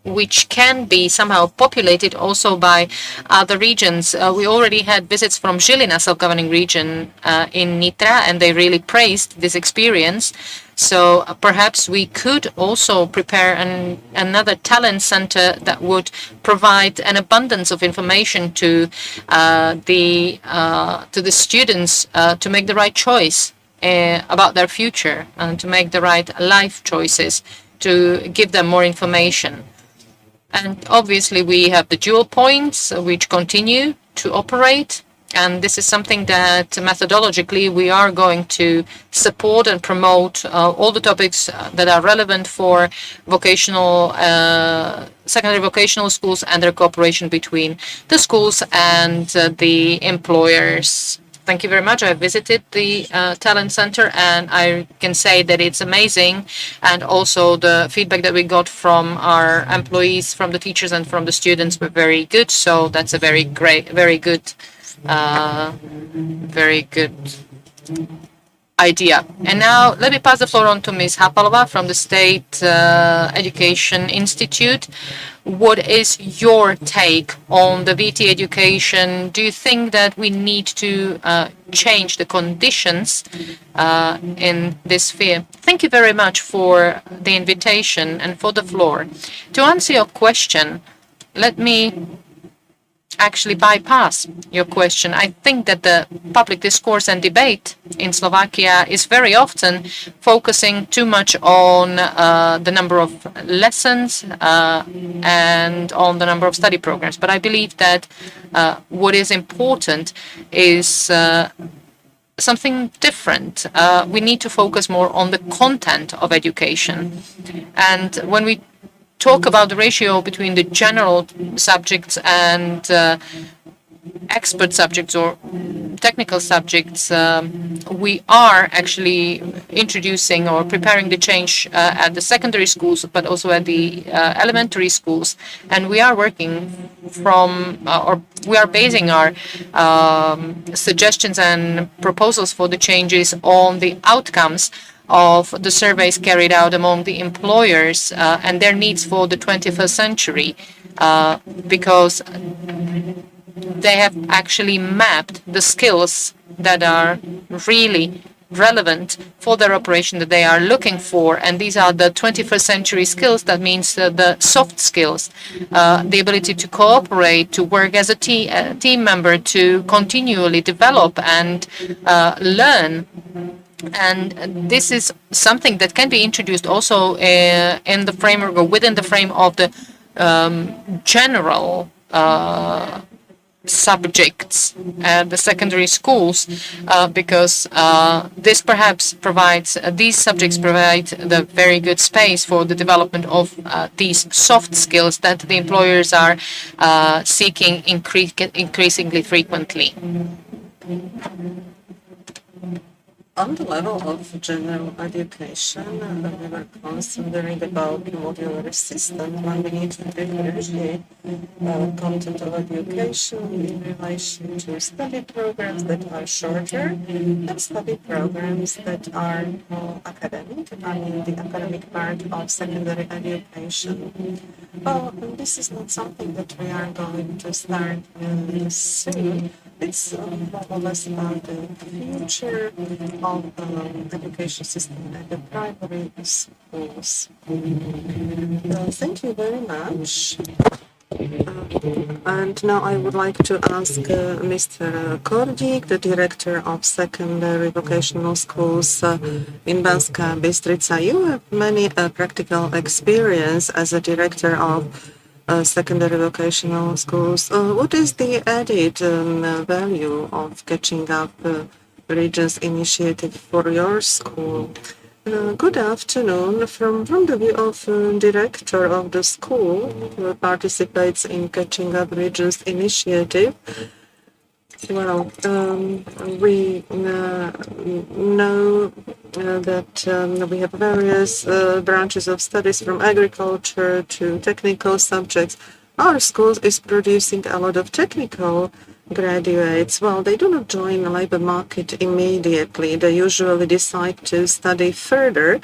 which can be somehow populated also by other regions. We already had visits from Žilina self-governing region in Nitra, and they really praised this experience. So perhaps we could also prepare another talent center that would provide an abundance of information to the students to make the right choice about their future and to make the right life choices, to give them more information. And obviously we have the dual points which continue to operate. And this is something that methodologically we are going to support and promote all the topics that are relevant for vocational, secondary vocational schools and their cooperation between the schools and the employers. Thank you very much. I visited the talent center, and I can say that it's amazing. And also the feedback that we got from our employees, from the teachers and from the students were very good. So that's a very good idea. And now let me pass the floor on to Ms. Hapalova from the State Education Institute. What is your take on the VT education? Do you think that we need to change the conditions in this sphere? Thank you very much for the invitation and for the floor. To answer your question, let me actually bypass your question. I think that the public discourse and debate in Slovakia is very often focusing too much on the number of lessons and on the number of study programs. But I believe that what is important is something different. We need to focus more on the content of education. And when we talk about the ratio between the general subjects and expert subjects or technical subjects, we are actually introducing or preparing the change at the secondary schools, but also at the elementary schools. And we are working or we are basing our suggestions and proposals for the changes on the outcomes of the surveys carried out among the employers and their needs for the 21st century, because they have actually mapped the skills that are really relevant for their operation that they are looking for. And these are the 21st century skills. That means the soft skills, the ability to cooperate, to work as a team member, to continually develop and learn. And this is something that can be introduced also in the framework or within the frame of the general subjects at the secondary schools, because this perhaps provides, these subjects provide the very good space for the development of these soft skills that the employers are seeking increasingly frequently. On the level of general education, we were considering about modular system, and we need to differentiate content of education in relation to study programs that are shorter and study programs that are more academic, I mean the academic part of secondary education. Well, this is not something that we are going to start soon. It's more or less about the future of the education system at the primary schools. Thank you very much. And now I would like to ask Mr. Kordik, the director of secondary vocational schools in Banska Bystrica. You have many practical experience as a director of secondary vocational schools. What is the added value of catching up regions initiative for your school? Good afternoon. From the view of director of the school who participates in Catching Up Regions initiative, well, we know that we have various branches of studies from agriculture to technical subjects. Our school is producing a lot of technical graduates. Well, they do not join the labor market immediately. They usually decide to study further.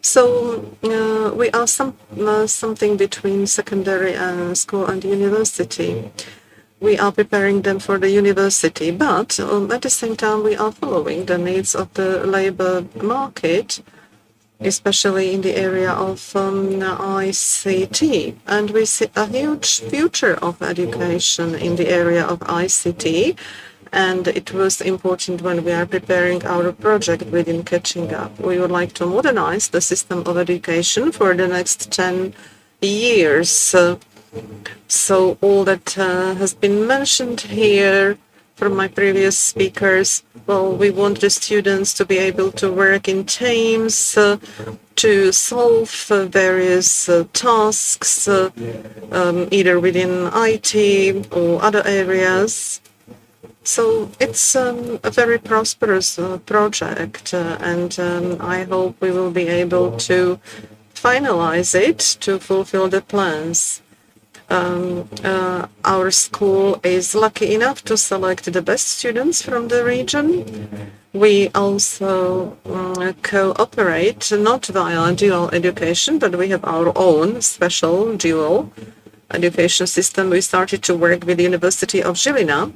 So we are something between secondary school and university. We are preparing them for the university, but at the same time, we are following the needs of the labor market, especially in the area of ICT. And we see a huge future of education in the area of ICT. And it was important when we are preparing our project within Catching Up. We would like to modernize the system of education for the next 10 years. So all that has been mentioned here from my previous speakers, well, we want the students to be able to work in teams, to solve various tasks, either within IT or other areas. So it's a very prosperous project, and I hope we will be able to finalize it to fulfill the plans. Our school is lucky enough to select the best students from the region. We also cooperate not via dual education, but we have our own special dual education system. We started to work with the University of Žilina.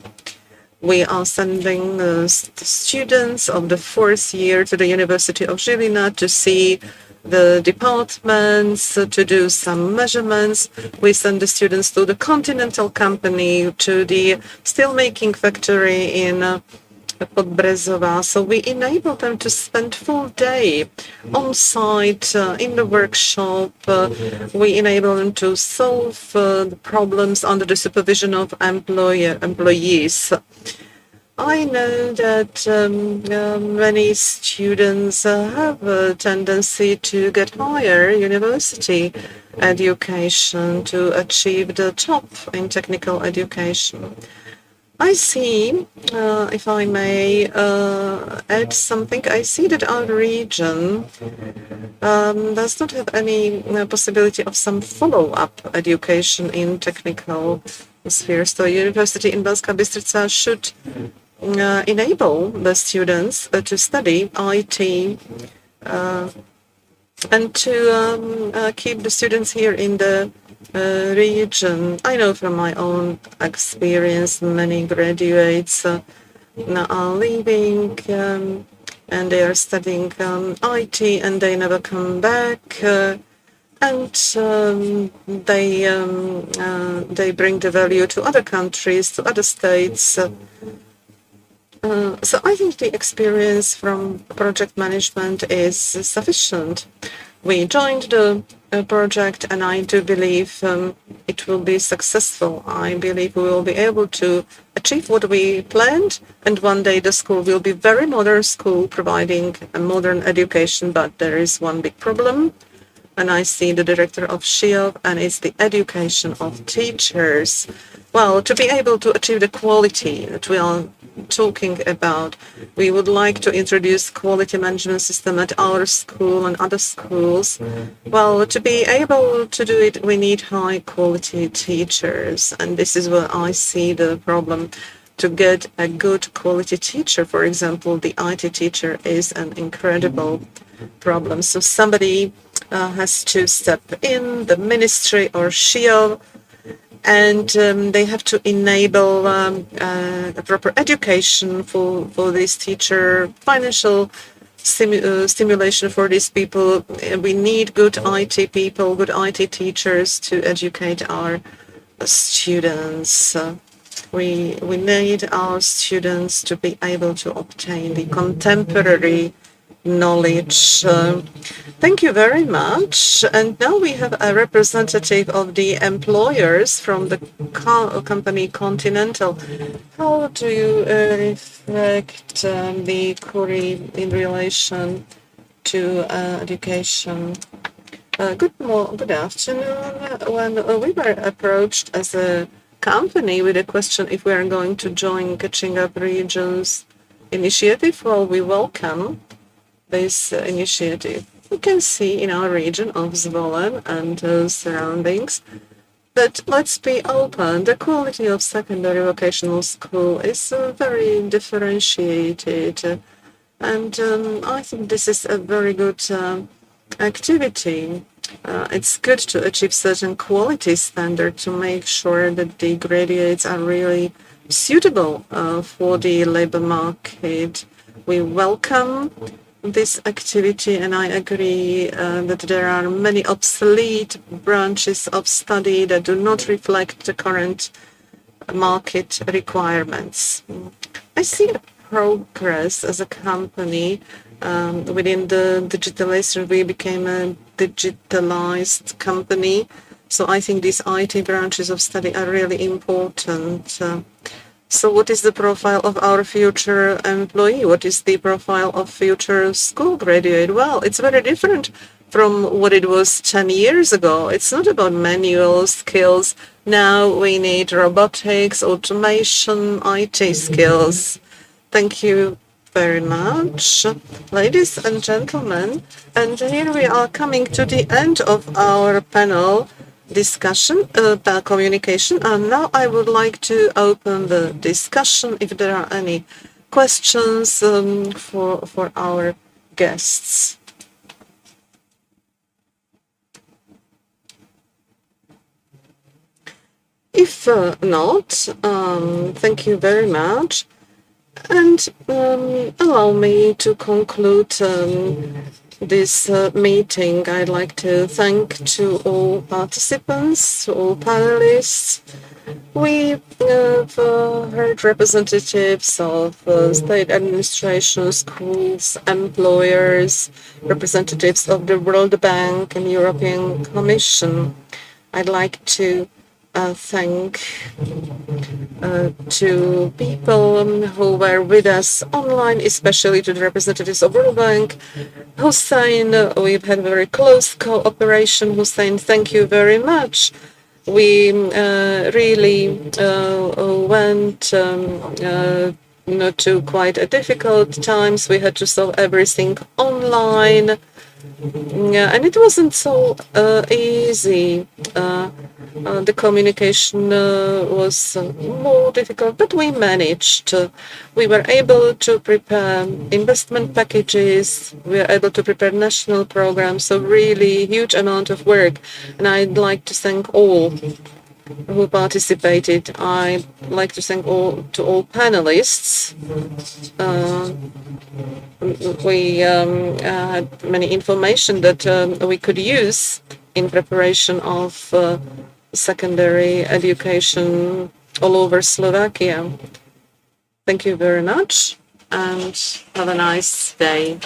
We are sending students of the fourth year to the University of Žilina to see the departments, to do some measurements. We send the students to the Continental Company, to the steelmaking factory in Podbrezova. So we enable them to spend full day on site in the workshop. We enable them to solve the problems under the supervision of employees. I know that many students have a tendency to get higher university education, to achieve the top in technical education. I see, if I may add something, I see that our region does not have any possibility of some follow-up education in technical spheres. The university in Bystrá should enable the students to study IT and to keep the students here in the region. I know from my own experience, many graduates now are leaving and they are studying IT and they never come back. And they bring the value to other countries, to other states. So I think the experience from project management is sufficient. We joined the project, and I do believe it will be successful. I believe we will be able to achieve what we planned, and one day the school will be very modern school, providing a modern education. But there is one big problem, and I see the director of SHIOV, and it's the education of teachers. Well, to be able to achieve the quality that we are talking about, we would like to introduce quality management system at our school and other schools. Well, to be able to do it, we need high quality teachers. And this is where I see the problem. To get a good quality teacher, for example, the IT teacher is an incredible problem. So somebody has to step in, the ministry or SHIOV, and they have to enable a proper education for this teacher, financial stimulation for these people. We need good IT people, good IT teachers to educate our students. We need our students to be able to obtain the contemporary knowledge. Thank you very much. And now we have a representative of the employers from the company Continental. How do you reflect the query in relation to education? Good afternoon. When we were approached as a company with a question if we are going to join Catching-up Regions initiative, well, we welcome this initiative. We can see in our region of Zvolen and surroundings that, let's be open, the quality of secondary vocational school is very differentiated. And I think this is a very good activity. It's good to achieve certain quality standard to make sure that the graduates are really suitable for the labor market. We welcome this activity, and I agree that there are many obsolete branches of study that do not reflect the current market requirements. I see a progress as a company within the digitalization. We became a digitalized company. So I think these IT branches of study are really important. So what is the profile of our future employee? What is the profile of future school graduate? Well, it's very different from what it was 10 years ago. It's not about manual skills. Now we need robotics, automation, IT skills. Thank you very much, ladies and gentlemen. And here we are coming to the end of our panel discussion about communication. And now I would like to open the discussion if there are any questions for our guests. If not, thank you very much. And allow me to conclude this meeting. I'd like to thank to all participants, to all panelists. We have heard representatives of state administration, schools, employers, representatives of the World Bank and European Commission. I'd like to thank to people who were with us online, especially to the representatives of World Bank. Hussein, we've had very close cooperation. Hussein, thank you very much. we really went to quite a difficult times. We had to solve everything online. Yeah, and it wasn't so easy. The communication was more difficult, but we managed. We were able to prepare investment packages. We were able to prepare national programs. So really huge amount of work. And I'd like to thank all who participated. I'd like to thank all panelists. We had many information that we could use in preparation of secondary education all over Slovakia. Thank you very much and have a nice day.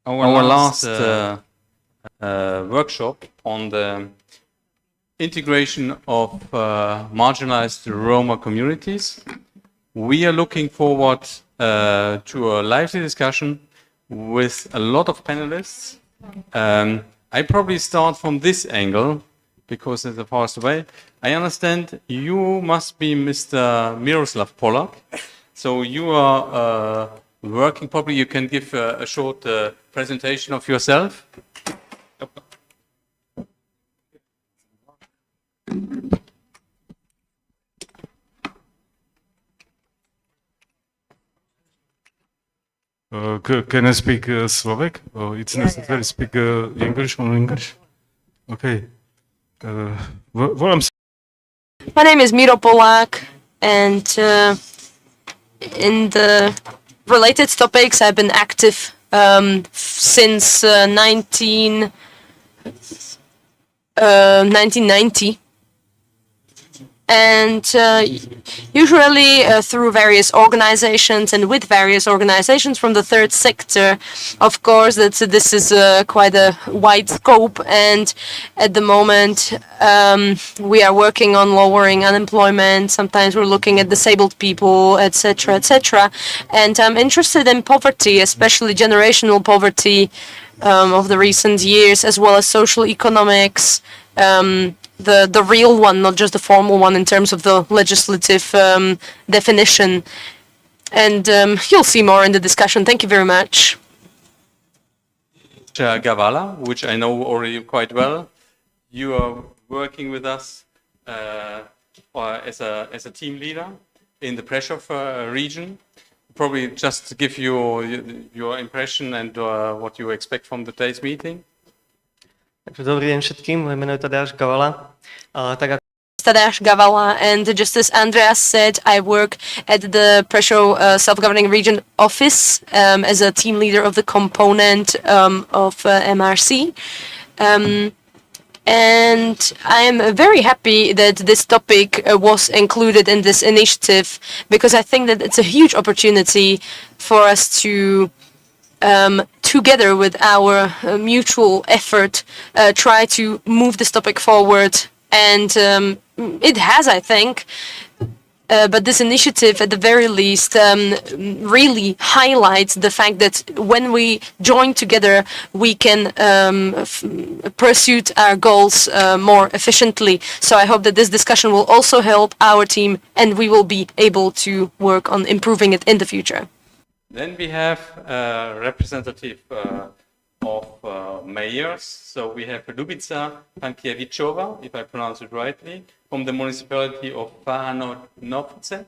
our last workshop on the integration of marginalized Roma communities. We are looking forward to a lively discussion with a lot of panelists. I probably start from this angle because it's the farthest away. I understand you must be Mr. Miroslav Polak. So you are working, probably you can give a short presentation of yourself. Can I speak Slovak? Or it's necessary to speak English or English? Okay. What I'm My name is Miro Polák, and in the related topics, I've been active since 1990. And usually through various organizations and with various organizations from the third sector. Of course, this is quite a wide scope, and at the moment we are working on lowering unemployment. Sometimes we're looking at disabled people, etc., etc. And I'm interested in poverty, especially generational poverty of the recent years, as well as social economics. The real one, not just the formal one in terms of the legislative definition. And you'll see more in the discussion. Thank you very much. Gavala, which I know already quite well. You are working with us as a team leader in the Prešov region. Probably just to give you your impression and what you expect from today's meeting. Takže dobrý den všetkým, moje jméno je Tadeáš Gavala. Tadeáš Gavala, and just as Andreas said, I work at the Prešov Self-Governing Region Office as a team leader of the component of MRC. And I am very happy that this topic was included in this initiative, because I think that it's a huge opportunity for us to together with our mutual effort, try to move this topic forward. And it has, I think, but this initiative, at the very least, really highlights the fact that when we join together, we can pursue our goals more efficiently. So I hope that this discussion will also help our team, and we will be able to work on improving it in the future. Then we have a representative of mayors. So we have Ljubica Pankievičova, if I pronounce it rightly, from the municipality of Váhanovce.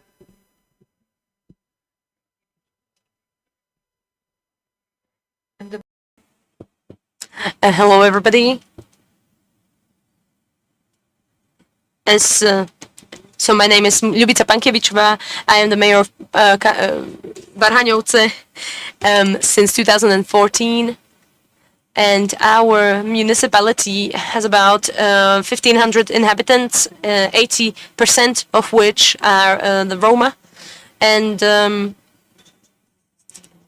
Hello, everybody. So my name is Ljubica Pankievičova. I am the mayor of Varhaňovce since 2014. And our municipality has about 1,500 inhabitants, 80% of which are the Roma. And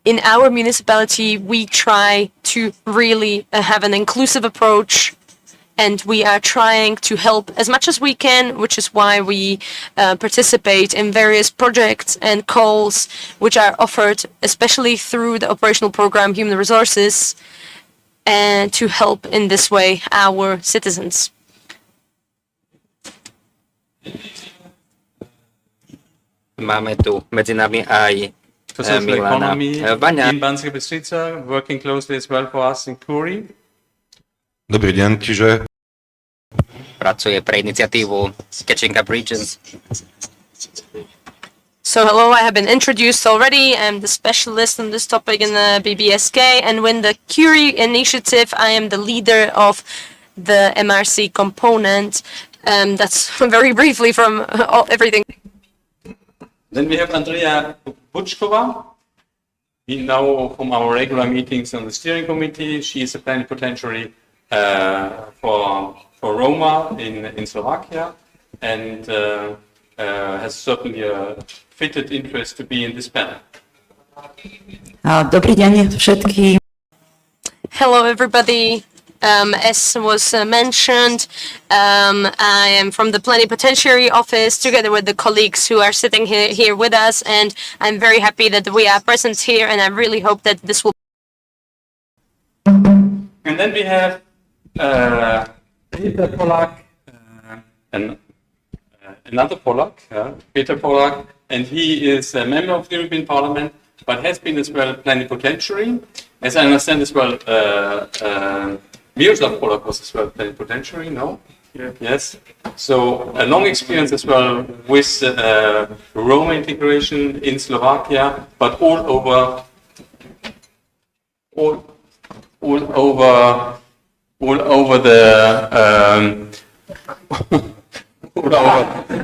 in our municipality, we try to really have an inclusive approach, and we are trying to help as much as we can, which is why we participate in various projects and calls which are offered, especially through the operational program Human Resources, and to help in this way our citizens. Máme tu medzi nami aj Milana Vaňa. In Banska Bystrica, working closely as well for us in Kuri. Dobrý deň, čiže Pracuje pre iniciatívu Cathing-up regions. So hello, I have been introduced already. I'm the specialist on this topic in the BBSK, and when the Curie initiative, I am the leader of the MRC component. That's very briefly from everything. Then we have Andrea Bučkova. We know from our regular meetings on the steering committee, she is a plenipotentiary for Roma in Slovakia, and has certainly a fitted interest to be in this panel. Dobrý deň všetkým. Hello, everybody. As was mentioned, I am from the Plenipotentiary Office together with the colleagues who are sitting here with us, and I'm very happy that we are present here, and I really hope that this will. And then we have Peter Polak and another Polak, Peter Polak, and he is a member of the European Parliament, but has been as well plenipotentiary. As I understand as well, Miroslav Polak was as well plenipotentiary, no? Yeah. Yes. So a long experience as well with Roma integration in Slovakia, but all over the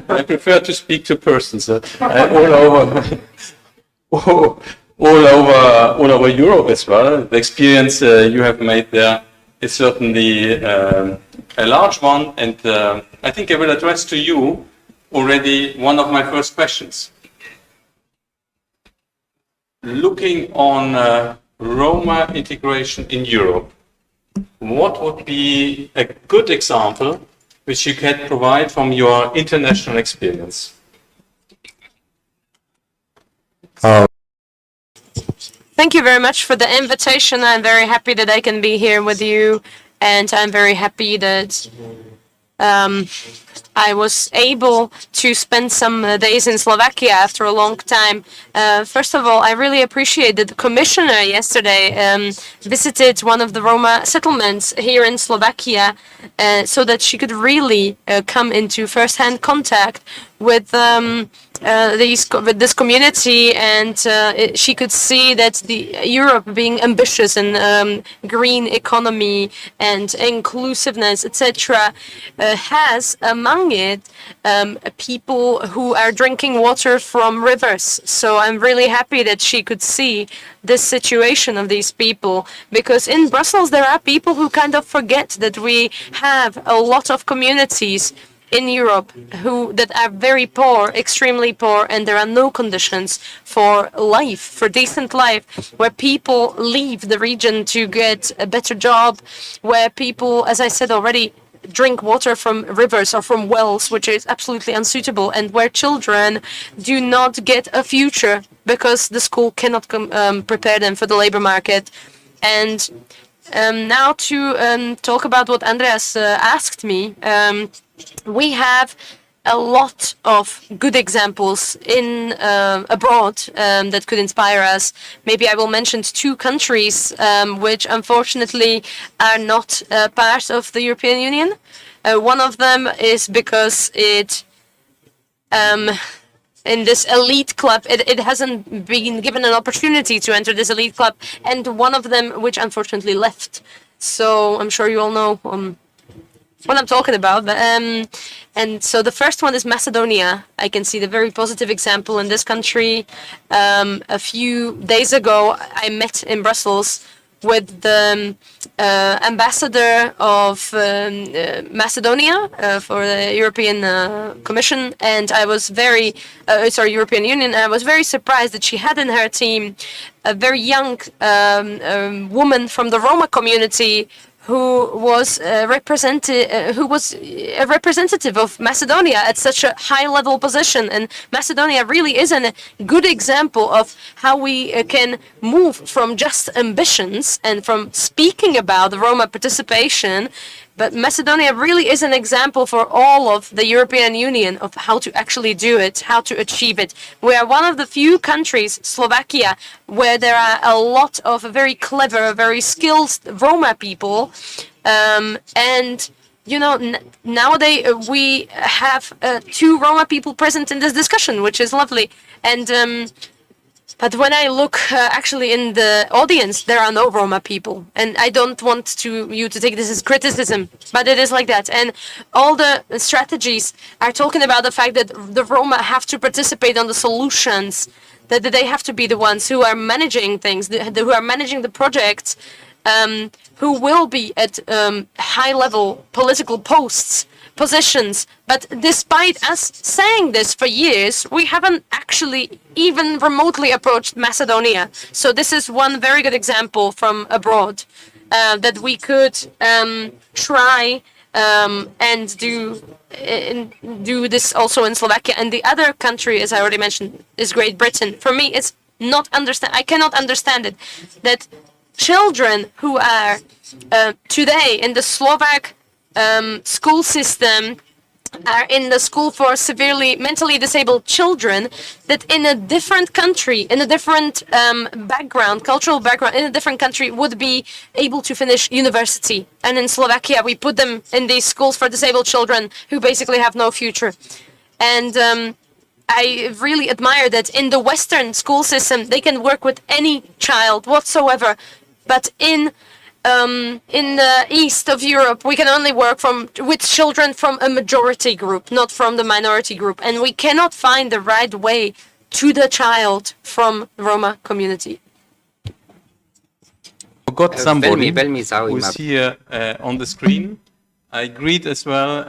I prefer to speak to persons. All over Europe as well. The experience you have made there is certainly a large one, and I think I will address to you already one of my first questions. Looking on Roma integration in Europe, what would be a good example which you can provide from your international experience? Thank you very much for the invitation. I'm very happy that I can be here with you, and I'm very happy that I was able to spend some days in Slovakia after a long time. First of all, I really appreciate that the commissioner yesterday visited one of the Roma settlements here in Slovakia so that she could really come into first-hand contact with this community, and she could see that Europe being ambitious in green economy and inclusiveness, etc., has among it people who are drinking water from rivers. So I'm really happy that she could see this situation of these people, because in Brussels there are people who kind of forget that we have a lot of communities in Europe that are very poor, extremely poor, and there are no conditions for life, for decent life, where people leave the region to get a better job, where people, as I said already, drink water from rivers or from wells, which is absolutely unsuitable, and where children do not get a future because the school cannot prepare them for the labor market. And now to talk about what Andreas asked me, we have a lot of good examples in abroad that could inspire us. Maybe I will mention two countries which unfortunately are not part of the European Union. One of them is because it in this elite club, it hasn't been given an opportunity to enter this elite club, and one of them which unfortunately left. So I'm sure you all know what I'm talking about. And so the first one is Macedonia. I can see the very positive example in this country. A few days ago, I met in Brussels with the ambassador of Macedonia for the European Commission, and I was European Union. And I was very surprised that she had in her team a very young woman from the Roma community who was a representative of Macedonia at such a high-level position. And Macedonia really is a good example of how we can move from just ambitions and from speaking about the Roma participation. But Macedonia really is an example for all of the European Union of how to actually do it, how to achieve it. We are one of the few countries, Slovakia, where there are a lot of very clever, very skilled Roma people. And, you know, nowadays we have 2 Roma people present in this discussion, which is lovely. And but when I look actually in the audience, there are no Roma people. And I don't want you to take this as criticism, but it is like that. And all the strategies are talking about the fact that the Roma have to participate on the solutions, that they have to be the ones who are managing things, who are managing the projects, who will be at high-level political positions. But despite us saying this for years, we haven't actually even remotely approached Macedonia. So this is one very good example from abroad. that we could try and do this also in Slovakia. And the other country, as I already mentioned, is Great Britain. For me, it's not I cannot understand it, that children who are today in the Slovak school system are in the school for severely mentally disabled children, that in a different country, in a different background, cultural background, in a different country would be able to finish university. And in Slovakia, we put them in these schools for disabled children who basically have no future. And I really admire that in the Western school system, they can work with any child whatsoever. But in the east of Europe, we can only work with children from a majority group, not from the minority group. And we cannot find the right way to the child from Roma community. Forgot somebody Veľmi who's zaujímavé. here on the screen. I greet as well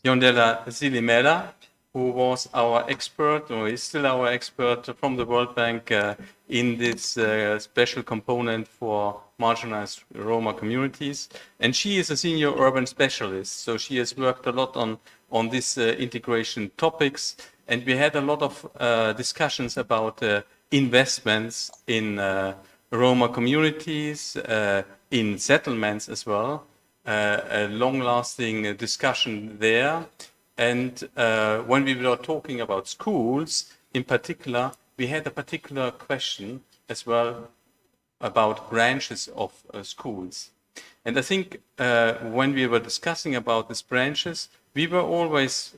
Yondela Zilimera, who was our expert, or is still our expert from the World Bank in this special component for marginalized Roma communities. And she is a senior urban specialist, so she has worked a lot on these integration topics. And we had a lot of discussions about investments in Roma communities, in settlements as well, a long-lasting discussion there. And when we were talking about schools, in particular, we had a particular question as well about branches of schools. And I think when we were discussing about these branches, we were always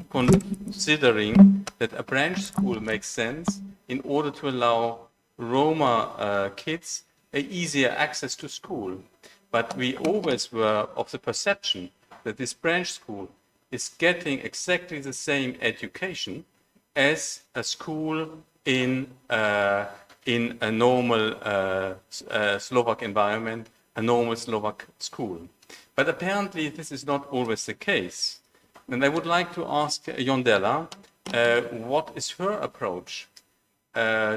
considering that a branch school makes sense in order to allow Roma kids easier access to school. But we always were of the perception that this branch school is getting exactly the same education as a school in a normal Slovak environment, a normal Slovak school. But apparently this is not always the case. And I would like to ask Yondela, what is her approach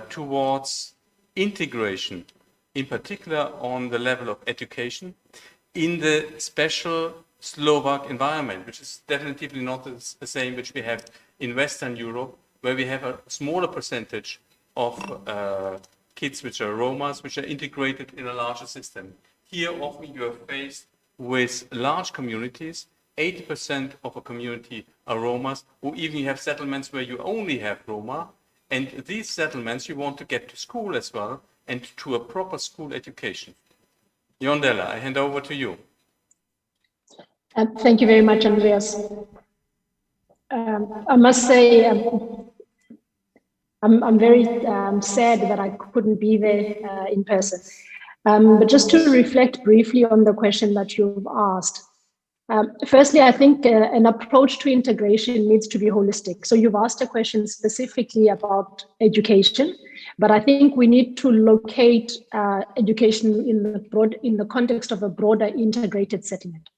towards integration, in particular on the level of education, in the special Slovak environment, which is definitely not the same which we have in Western Europe, where we have a smaller percentage of kids which are Romas, which are integrated in a larger system. Here often you are faced with large communities. 80% of a community are Romas, or even you have settlements where you only have Roma, and these settlements you want to get to school as well, and to a proper school education. Yondela, I hand over to you. Thank you very much, Andreas. I must say, I'm very sad that I couldn't be there in person. But just to reflect briefly on the question that you've asked. Firstly, I think an approach to integration needs to be holistic. So you've asked a question specifically about education, but I think we need to locate education in the context of a broader integrated settlement.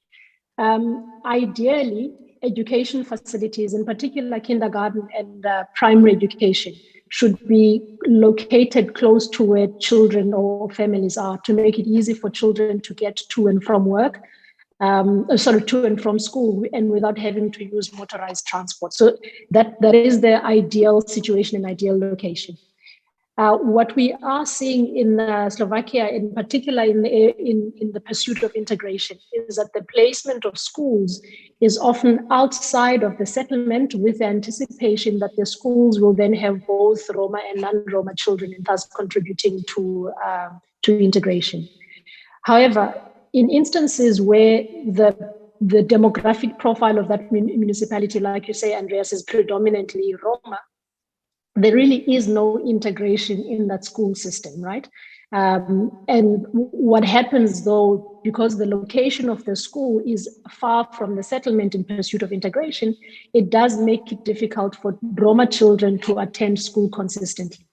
Ideally, education facilities, in particular kindergarten and primary education, should be located close to where children or families are, to make it easy for children to get to and from work, to and from school, and without having to use motorized transport. So that is the ideal situation and ideal location. What we are seeing in Slovakia, in particular in the pursuit of integration, is that the placement of schools is often outside of the settlement, with the anticipation that the schools will then have both Roma and non-Roma children, and thus contributing to integration. However, in instances where the demographic profile of that municipality, like you say, Andreas, is predominantly Roma, there really is no integration in that school system, right? And what happens though, because the location of the school is far from the settlement in pursuit of integration, it does make it difficult for Roma children to attend school consistently.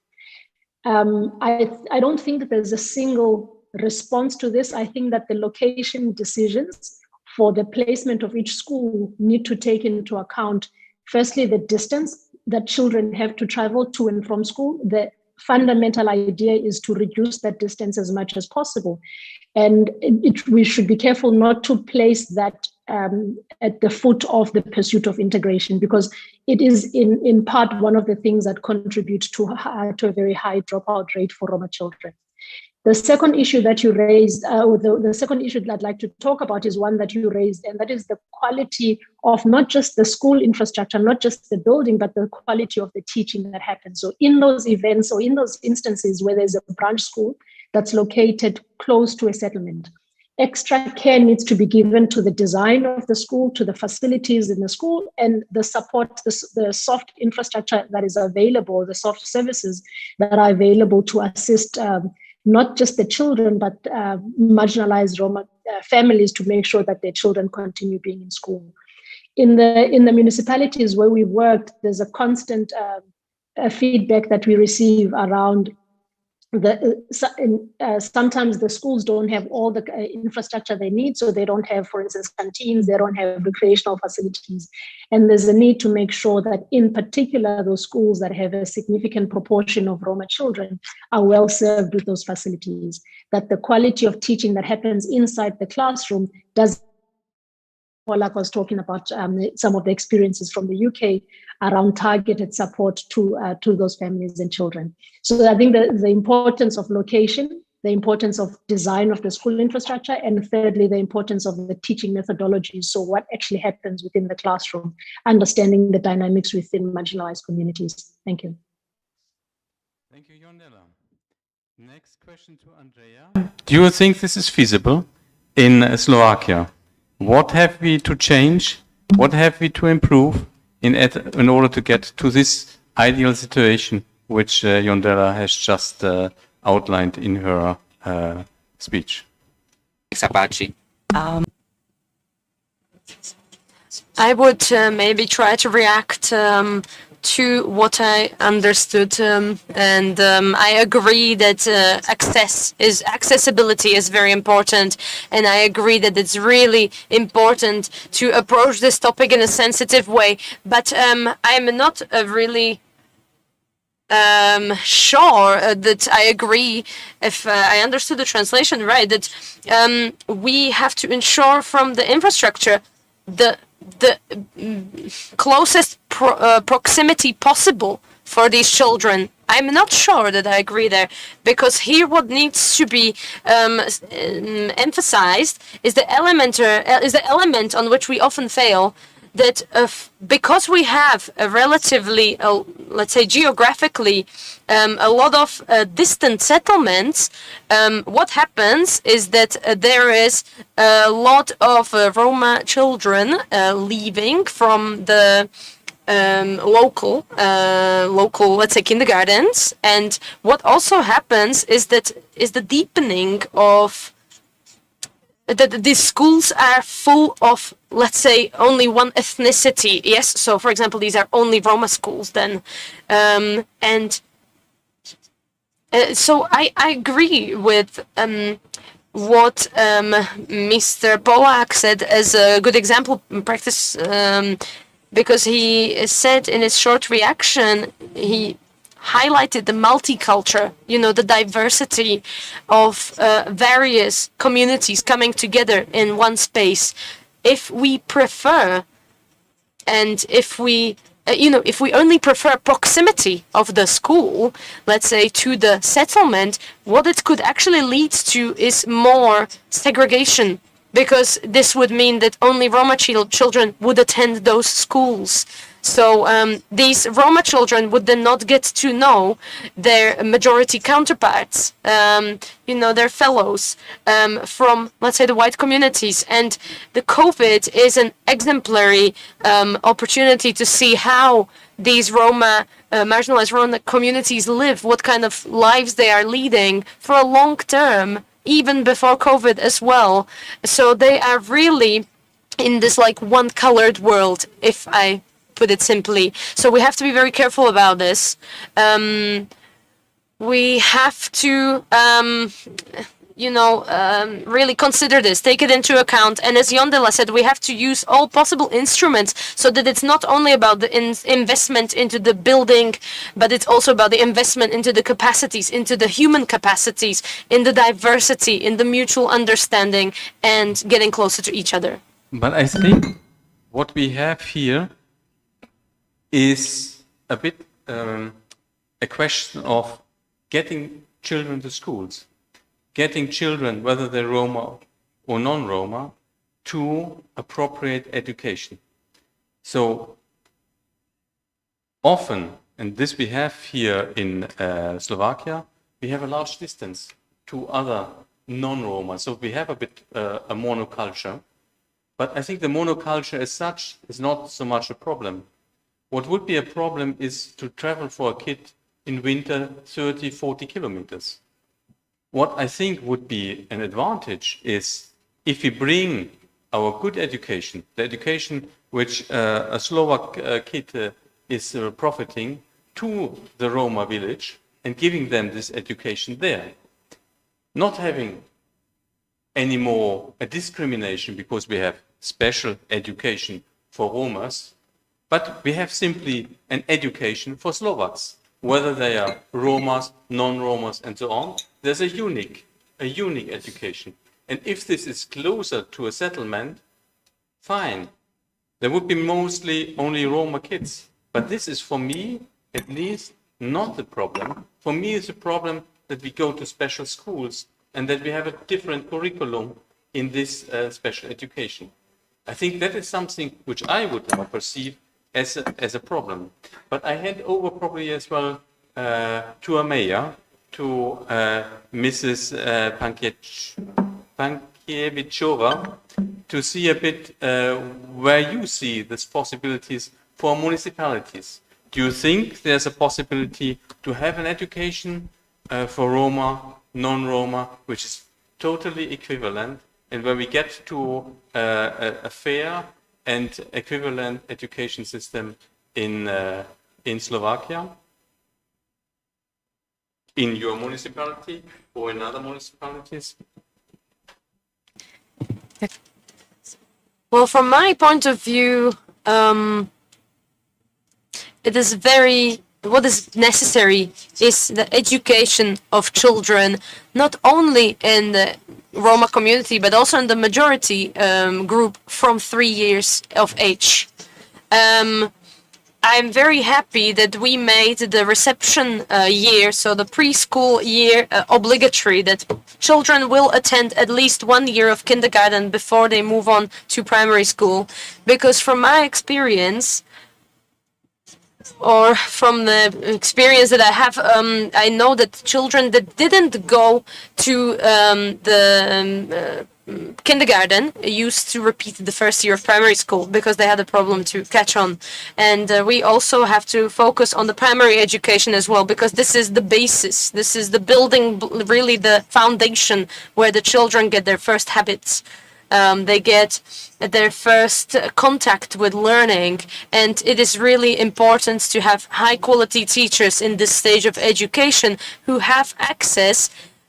I don't think that there's a single response to this. I think that the location decisions for the placement of each school need to take into account, firstly, the distance that children have to travel to and from school, the fundamental idea is to reduce that distance as much as possible. And we should be careful not to place that at the foot of the pursuit of integration, because it is in part one of the things that contribute to a very high dropout rate for Roma children. The second issue that you raised, or the second issue that I'd like to talk about is one that you raised, and that is the quality of not just the school infrastructure, not just the building, but the quality of the teaching that happens. So in those events or in those instances where there's a branch school that's located close to a settlement, extra care needs to be given to the design of the school, to the facilities in the school, and the support, the soft infrastructure that is available, the soft services that are available to assist not just the children, but marginalized Roma families, to make sure that their children continue being in school. In the municipalities where we worked, there's a constant feedback that we receive around sometimes the schools don't have all the infrastructure they need, so they don't have, for instance, canteens, they don't have recreational facilities. And there's a need to make sure that in particular, those schools that have a significant proportion of Roma children are well served with those facilities, that the quality of teaching that happens inside the classroom does. Polak was talking about some of the experiences from the UK around targeted support to those families and children. So I think the importance of location, the importance of design of the school infrastructure, and thirdly, the importance of the teaching methodologies. So what actually happens within the classroom, understanding the dynamics within marginalized communities. Thank you. Thank you, Yondela. Next question to Andrea. Do you think this is feasible in Slovakia? What have we to change? What have we to improve in order to get to this ideal situation which Yondela has just outlined in her speech? I would maybe try to react to what I understood, and I agree that accessibility is very important, and I agree that it's really important to approach this topic in a sensitive way. But I'm not really sure that I agree, if I understood the translation right, that we have to ensure from the infrastructure the closest proximity possible for these children. I'm not sure that I agree there, because here what needs to be emphasized is the element on which we often fail, that because we have a relatively, let's say geographically, a lot of distant settlements, what happens is that there is a lot of Roma children leaving from the local, let's say, kindergartens, and what also happens is that the deepening of that these schools are full of, let's say, only one ethnicity. Yes, so for example, these are only Roma schools then, so I agree with what Mr. Polak said as a good example in practice, because he said in his short reaction, he highlighted the multiculture, the diversity of various communities coming together in one space. If we prefer, and if we only prefer proximity of the school, let's say, to the settlement, what it could actually lead to is more segregation, because this would mean that only Roma children would attend those schools. So these Roma children would then not get to know their majority counterparts, their fellows from, let's say, the white communities. And the COVID is an exemplary opportunity to see how these Roma, marginalized Roma communities live, what kind of lives they are leading for a long term, even before COVID as well. So they are really in this like one colored world, if I put it simply. So we have to be very careful about this. We have to really consider this, take it into account. And as Yondela said, we have to use all possible instruments so that it's not only about the investment into the building, but it's also about the investment into the capacities, into the human capacities, in the diversity, in the mutual understanding, and getting closer to each other. But I think what we have here is a bit a question of getting children to schools, getting children, whether they're Roma or non-Roma, to appropriate education. So often, and this we have here in Slovakia, we have a large distance to other non-Roma. So we have a bit a monoculture. But I think the monoculture as such is not so much a problem. What would be a problem is to travel for a kid in winter 30, 40 kilometers. What I think would be an advantage is if we bring our good education, the education which a Slovak kid is profiting, to the Roma village and giving them this education there. Not having anymore a discrimination because we have special education for Romas, but we have simply an education for Slovaks, whether they are Romas, non-Romas, and so on. There's a unique education. And if this is closer to a settlement, fine. There would be mostly only Roma kids. But this is, for me, at least, not the problem. For me, it's a problem that we go to special schools and that we have a different curriculum in this special education. I think that is something which I would now perceive as a problem. But I hand over probably as well to a mayor, to Mrs. Pankiewiczova, to see a bit where you see these possibilities for municipalities. Do you think there's a possibility to have an education for Roma, non-Roma, which is totally equivalent, and where we get to a fair and equivalent education system in Slovakia, in your municipality or in other municipalities? Well, from my point of view, it is what is necessary is the education of children, not only in the Roma community, but also in the majority group from 3 years of age. I'm very happy that we made the reception year, so the preschool year, obligatory, that children will attend at least 1 year of kindergarten before they move on to primary school. Because from my experience, or from the experience that I have, I know that children that didn't go to the kindergarten used to repeat the first year of primary school because they had a problem to catch on. And we also have to focus on the primary education as well, because this is the basis, this is the building, really the foundation where the children get their first habits. They get their first contact with learning, and it is really important to have high quality teachers in this stage of education who have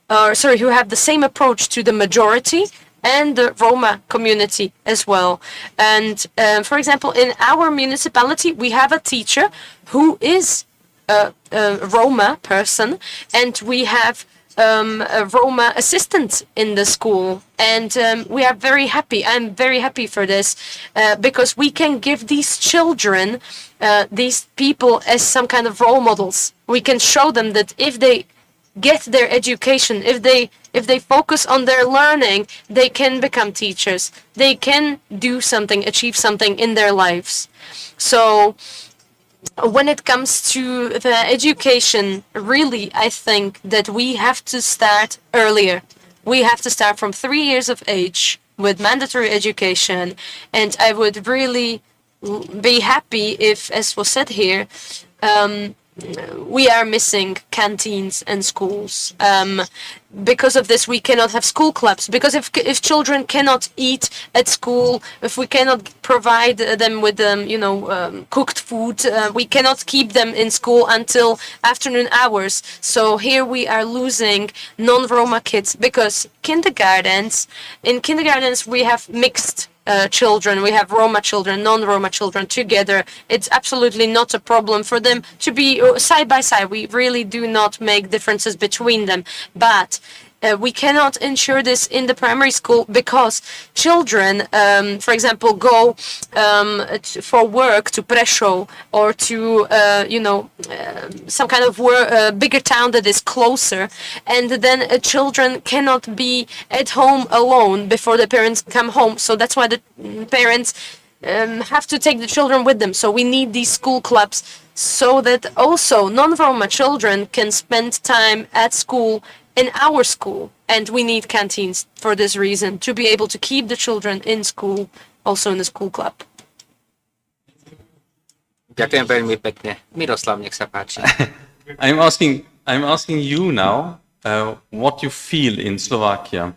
who have the same approach to the majority and the Roma community as well. And for example, in our municipality, we have a teacher who is a Roma person, and we have a Roma assistant in the school, and we are very happy. I'm very happy for this because we can give these children, these people, as some kind of role models. We can show them that if they get their education, if they focus on their learning, they can become teachers. They can do something, achieve something in their lives. So when it comes to the education, really, I think that we have to start earlier. We have to start from 3 years of age with mandatory education. And I would really be happy if, as was said here, we are missing canteens and schools. Because of this, we cannot have school clubs. Because if children cannot eat at school, if we cannot provide them with cooked food, we cannot keep them in school until afternoon hours. So here we are losing non-Roma kids because in kindergartens we have mixed children. We have Roma children, non-Roma children together. It's absolutely not a problem for them to be side by side. We really do not make differences between them. But we cannot ensure this in the primary school because children, for example, go for work to Prešov or to, some kind of bigger town that is closer. And then children cannot be at home alone before the parents come home. So that's why the parents have to take the children with them. So we need these school clubs so that also non-Roma children can spend time at school in our school, and we need canteens for this reason, to be able to keep the children in school, also in the school club. Ďakujem veľmi pekne. Miroslav, nech sa páči. I'm asking you now what you feel in Slovakia,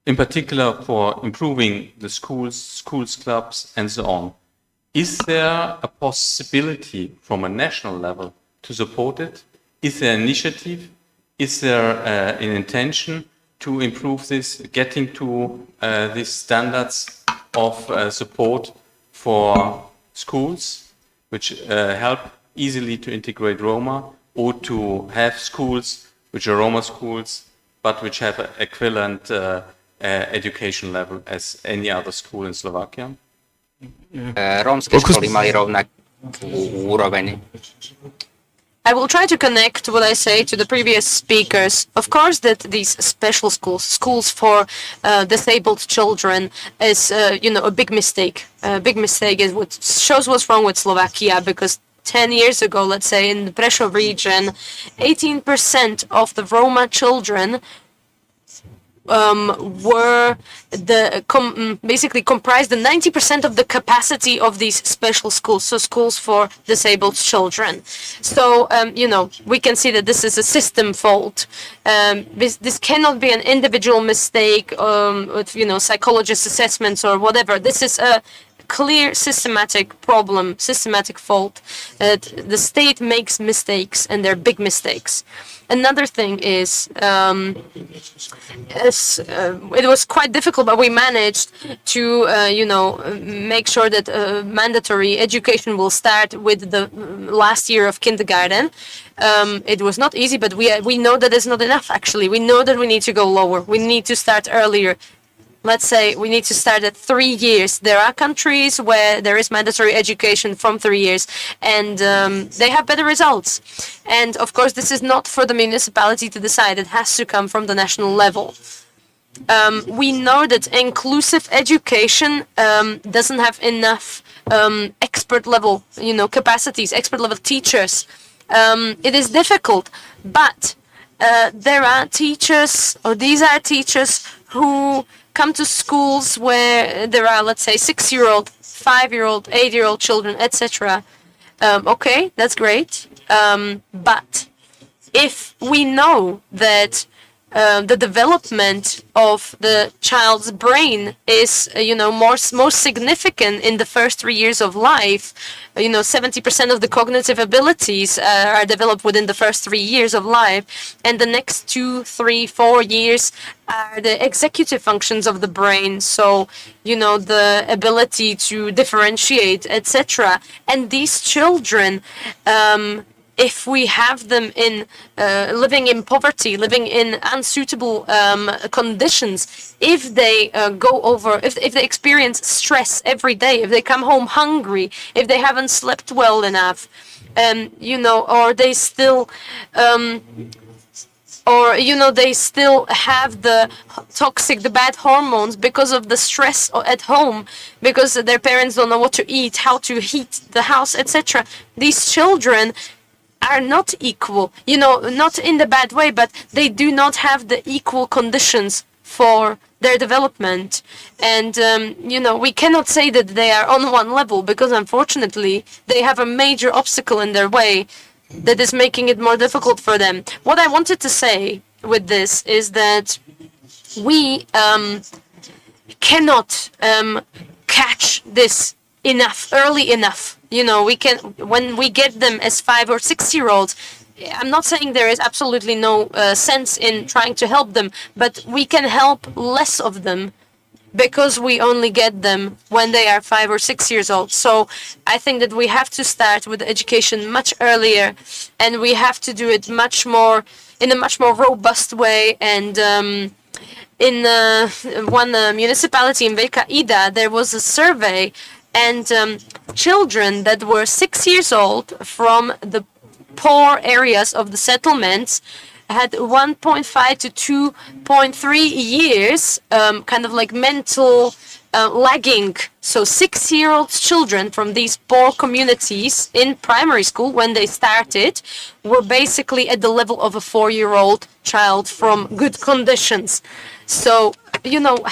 in particular for improving the schools, clubs, and so on. Is there a possibility from a national level to support it? Is there an initiative? Is there an intention to improve this, getting to these standards of support for schools, which help easily to integrate Roma, or to have schools which are Roma schools, but which have an equivalent education level as any other school in Slovakia? Rómske školy mali rovnakú úroveň. I will try to connect what I say to the previous speakers. Of course, that these special schools for disabled children is, a big mistake. A big mistake is what shows what's wrong with Slovakia, because 10 years ago, let's say, in the Prešov region, 18% of the Roma children were basically comprised the 90% of the capacity of these special schools, so schools for disabled children. So, we can see that this is a system fault. This cannot be an individual mistake with, psychologist assessments or whatever. This is a clear systematic problem, systematic fault. The state makes mistakes, and they're big mistakes. Another thing is, it was quite difficult, but we managed to, make sure that mandatory education will start with the last year of kindergarten. It was not easy, but we know that it's not enough, actually. We know that we need to go lower. We need to start earlier. Let's say we need to start at 3 years. There are countries where there is mandatory education from 3 years, and they have better results. And of course, this is not for the municipality to decide. It has to come from the national level. We know that inclusive education doesn't have enough expert level, capacities, expert level teachers. It is difficult, but there are teachers, or these are teachers who come to schools where there are, let's say, 6-year-old, 5-year-old, 8-year-old children, etc. Okay, that's great. But if we know that the development of the child's brain is, most significant in the first 3 years of life, 70% of the cognitive abilities are developed within the first 3 years of life, and the next 2, 3, 4 years are the executive functions of the brain. So, the ability to differentiate, etc. And these children, if we have them in living in poverty, living in unsuitable conditions, if they if they experience stress every day, if they come home hungry, if they haven't slept well enough, or they still they still have the bad hormones because of the stress at home, because their parents don't know what to eat, how to heat the house, etc. These children are not equal, not in the bad way, but they do not have the equal conditions for their development. And, we cannot say that they are on one level because unfortunately they have a major obstacle in their way that is making it more difficult for them. What I wanted to say with this is that we cannot catch this early enough. We can, when we get them as 5 or 6 year olds, I'm not saying there is absolutely no sense in trying to help them, but we can help less of them because we only get them when they are 5 or 6 years old. So I think that we have to start with education much earlier, and we have to do it in a much more robust way. And in one municipality in Veľká Ida, there was a survey, and children that were 6 years old from the poor areas of the settlements had 1.5 to 2.3 years kind of like mental lagging. So 6-year-old children from these poor communities in primary school, when they started, were basically at the level of a 4-year-old child from good conditions. So,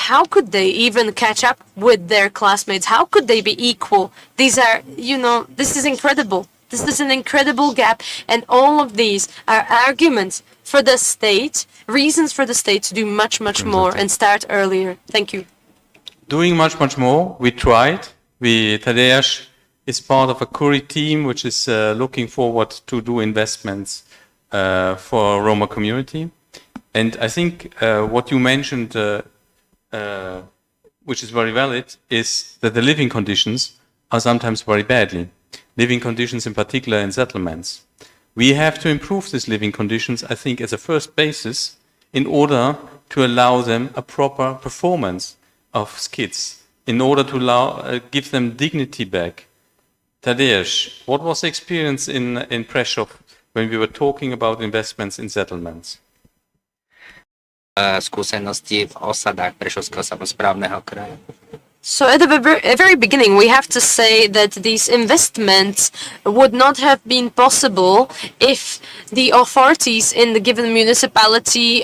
how could they even catch up with their classmates? How could they be equal? These are, this is incredible. This is an incredible gap, and all of these are arguments for the state, reasons for the state to do much, much more and start earlier. Thank you. Doing much, much more. We tried. Tadeusz is part of a Curie team, which is looking forward to do investments for Roma community. And I think what you mentioned, which is very valid, is that the living conditions are sometimes very badly. Living conditions in particular in settlements. We have to improve these living conditions, I think, as a first basis in order to allow them a proper performance of kids, in order to give them dignity back. Tadeusz, what was the experience in Prešov when we were talking about investments in settlements? Skúsenosti v osadách Prešovského samosprávneho kraja. So at the very beginning, we have to say that these investments would not have been possible if the authorities in the given municipality,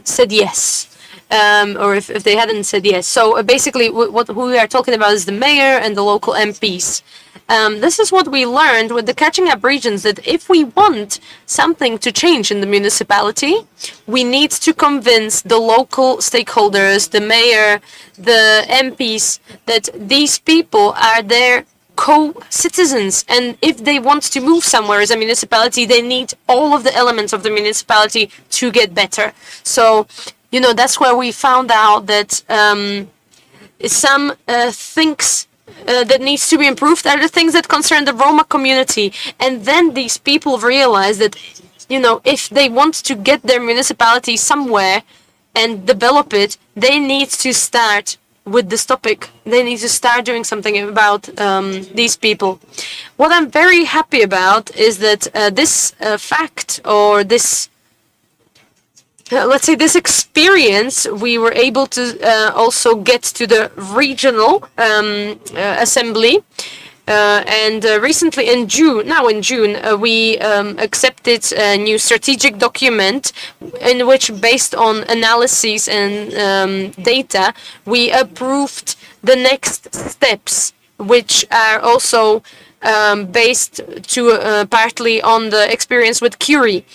said yes. Or if they hadn't said yes. So basically, who we are talking about is the mayor and the local MPs. This is what we learned with the Catching-up regions, that if we want something to change in the municipality, we need to convince the local stakeholders, the mayor, the MPs, that these people are their co-citizens, and if they want to move somewhere as a municipality, they need all of the elements of the municipality to get better. So, that's where we found out that some things that needs to be improved are the things that concern the Roma community. And then these people realize that, if they want to get their municipality somewhere and develop it, they need to start with this topic. They need to start doing something about these people. What I'm very happy about is that this fact, or this let's say this experience, we were able to also get to the regional assembly, and recently in June, we accepted a new strategic document in which, based on analyses and data, we approved the next steps, which are also based partly on the experience with Curie.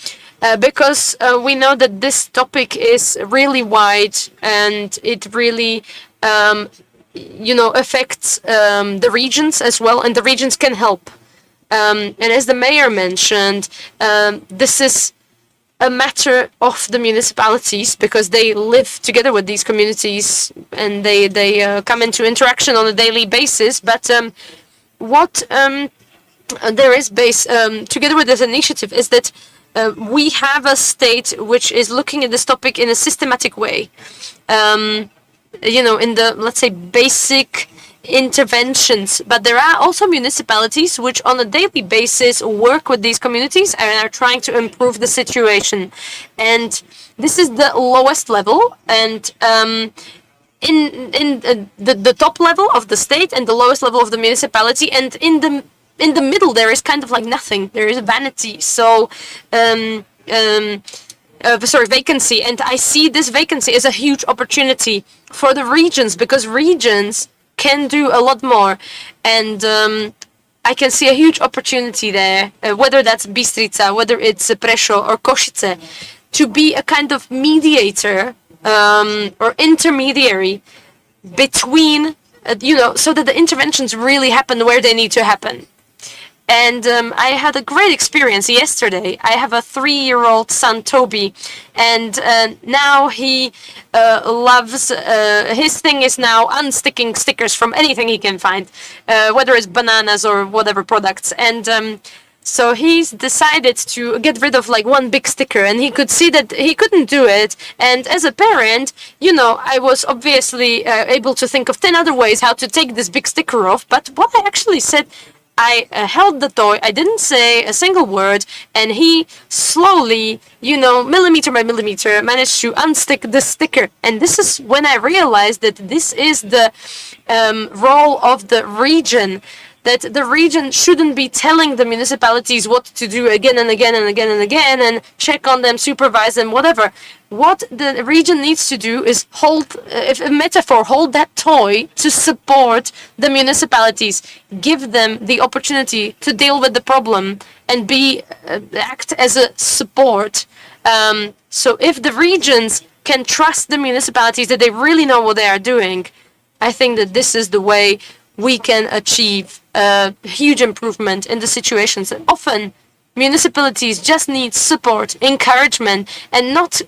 Because we know that this topic is really wide, and it really, affects the regions as well, and the regions can help. And as the mayor mentioned, this is a matter of the municipalities, because they live together with these communities and they come into interaction on a daily basis. But what there is together with this initiative is that we have a state which is looking at this topic in a systematic way. In the, let's say, basic interventions, but there are also municipalities which on a daily basis work with these communities and are trying to improve the situation. And this is the lowest level, and in the top level of the state and the lowest level of the municipality, and in the middle there is kind of like nothing. There is vanity. So vacancy, and I see this vacancy as a huge opportunity for the regions, because regions can do a lot more, and I can see a huge opportunity there, whether that's Bystrica, whether it's Prešov or Košice, to be a kind of mediator or intermediary between, so that the interventions really happen where they need to happen. And I had a great experience yesterday. I have a 3-year-old son, Toby, and now he loves, his thing is now unsticking stickers from anything he can find, whether it's bananas or whatever products. And so he's decided to get rid of like one big sticker, and he could see that he couldn't do it. And as a parent, I was obviously able to think of 10 other ways how to take this big sticker off. But what I actually said, I held the toy, I didn't say a single word, and he slowly, millimeter by millimeter, managed to unstick the sticker. And this is when I realized that this is the role of the region, that the region shouldn't be telling the municipalities what to do again and again and again and again, and check on them, supervise them, whatever. What the region needs to do is hold that toy to support the municipalities, give them the opportunity to deal with the problem and act as a support. So if the regions can trust the municipalities that they really know what they are doing, I think that this is the way we can achieve a huge improvement in the situations that often municipalities just need support, encouragement, and not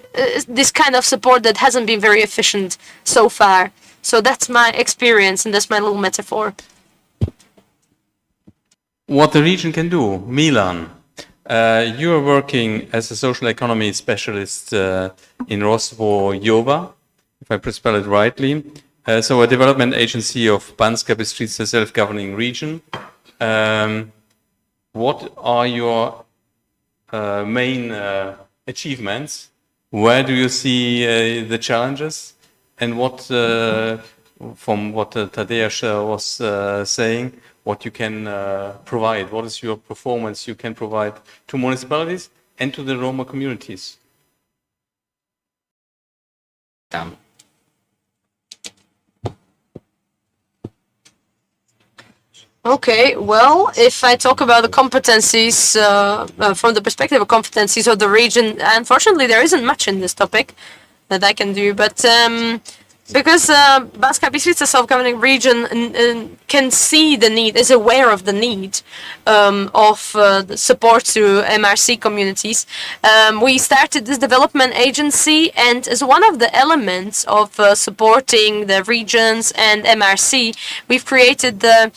this kind of support that hasn't been very efficient so far. So that's my experience, and that's my little metaphor. What the region can do, Milan. You are working as a social economy specialist in Rosvo-Jova, if I spell it rightly. So a development agency of Banská Bystrica self-governing region. What are your main achievements? Where do you see the challenges? And what, from what Tadeusz was saying, what you can provide? What is your performance you can provide to municipalities and to the Roma communities? Okay, well, if I talk about the competencies from the perspective of competencies of the region, unfortunately, there isn't much in this topic that I can do, but because Banská Bystrica self-governing region can see the need, is aware of the need of the support to MRC communities, we started this development agency, and as one of the elements of supporting the regions and MRC, we've created the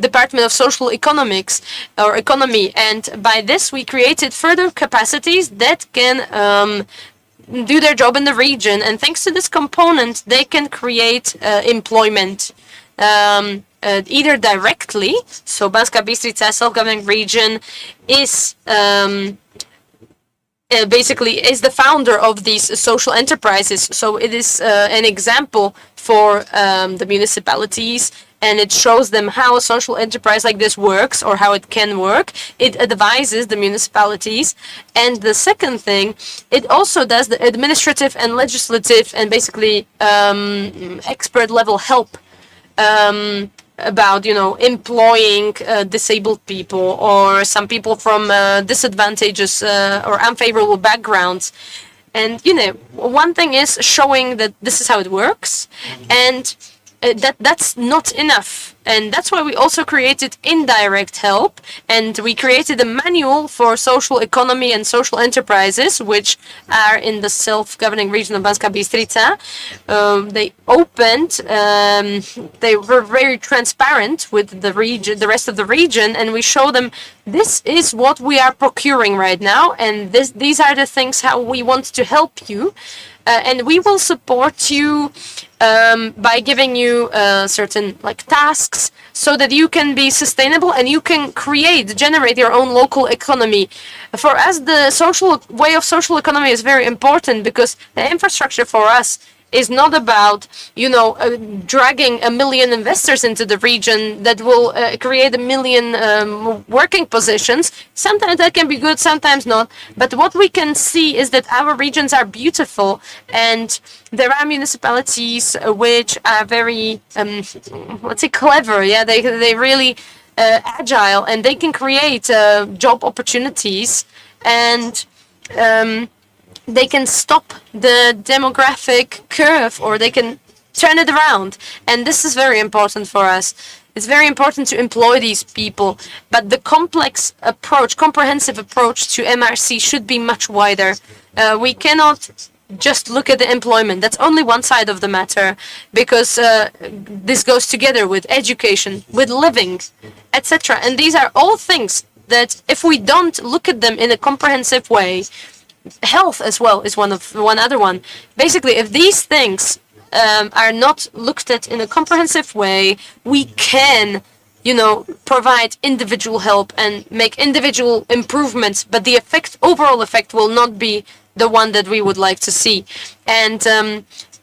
Department of Social Economics or Economy, and by this we created further capacities that can do their job in the region, and thanks to this component they can create employment either directly. So Banská Bystrica self-governing region is basically is the founder of these social enterprises, so it is an example for the municipalities, and it shows them how a social enterprise like this works, or how it can work. It advises the municipalities. And the second thing, it also does the administrative and legislative and basically expert level help about, employing disabled people or some people from disadvantageous or unfavorable backgrounds. And, one thing is showing that this is how it works, and that's not enough. And that's why we also created indirect help, and we created a manual for social economy and social enterprises, which are in the self-governing region of Banská Bystrica. They opened, they were very transparent with the region, the rest of the region, and we show them this is what we are procuring right now, and these are the things how we want to help you. And we will support you by giving you certain tasks so that you can be sustainable and you can generate your own local economy. For us, the way of social economy is very important, because the infrastructure for us is not about, dragging 1 million investors into the region that will create 1 million working positions. Sometimes that can be good, sometimes not. But what we can see is that our regions are beautiful, and there are municipalities which are very, let's say, clever. Yeah, they really agile, and they can create job opportunities, and they can stop the demographic curve, or they can turn it around. And this is very important for us. It's very important to employ these people, but the comprehensive approach to MRC should be much wider. We cannot just look at the employment. That's only one side of the matter, because this goes together with education, with living, etc. And these are all things that if we don't look at them in a comprehensive way, health as well is one other one. Basically, if these things are not looked at in a comprehensive way, we can, provide individual help and make individual improvements, but the overall effect will not be the one that we would like to see. And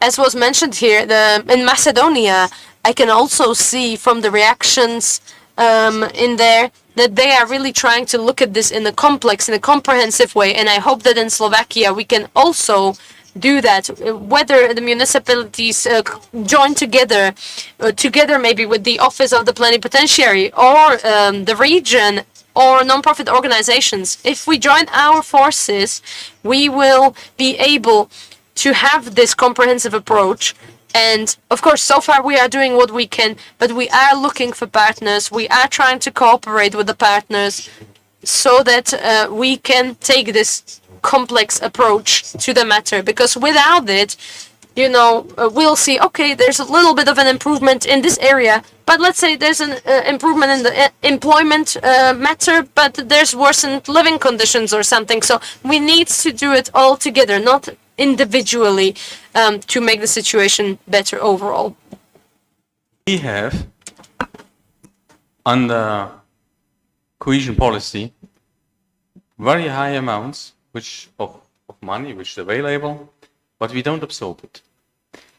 as was mentioned here, in Macedonia, I can also see from the reactions in there that they are really trying to look at this in a comprehensive way. And I hope that in Slovakia we can also do that, whether the municipalities join together maybe with the office of the plenipotentiary, or the region, or non-profit organizations. If we join our forces, we will be able to have this comprehensive approach. And of course, so far we are doing what we can, but we are looking for partners. We are trying to cooperate with the partners so that we can take this complex approach to the matter. Because without it, we'll see, okay, there's a little bit of an improvement in this area, but let's say there's an improvement in the employment matter, but there's worsened living conditions or something. So we need to do it all together, not individually, to make the situation better overall. We have, under cohesion policy, very high amounts of money which is available, but we don't absorb it.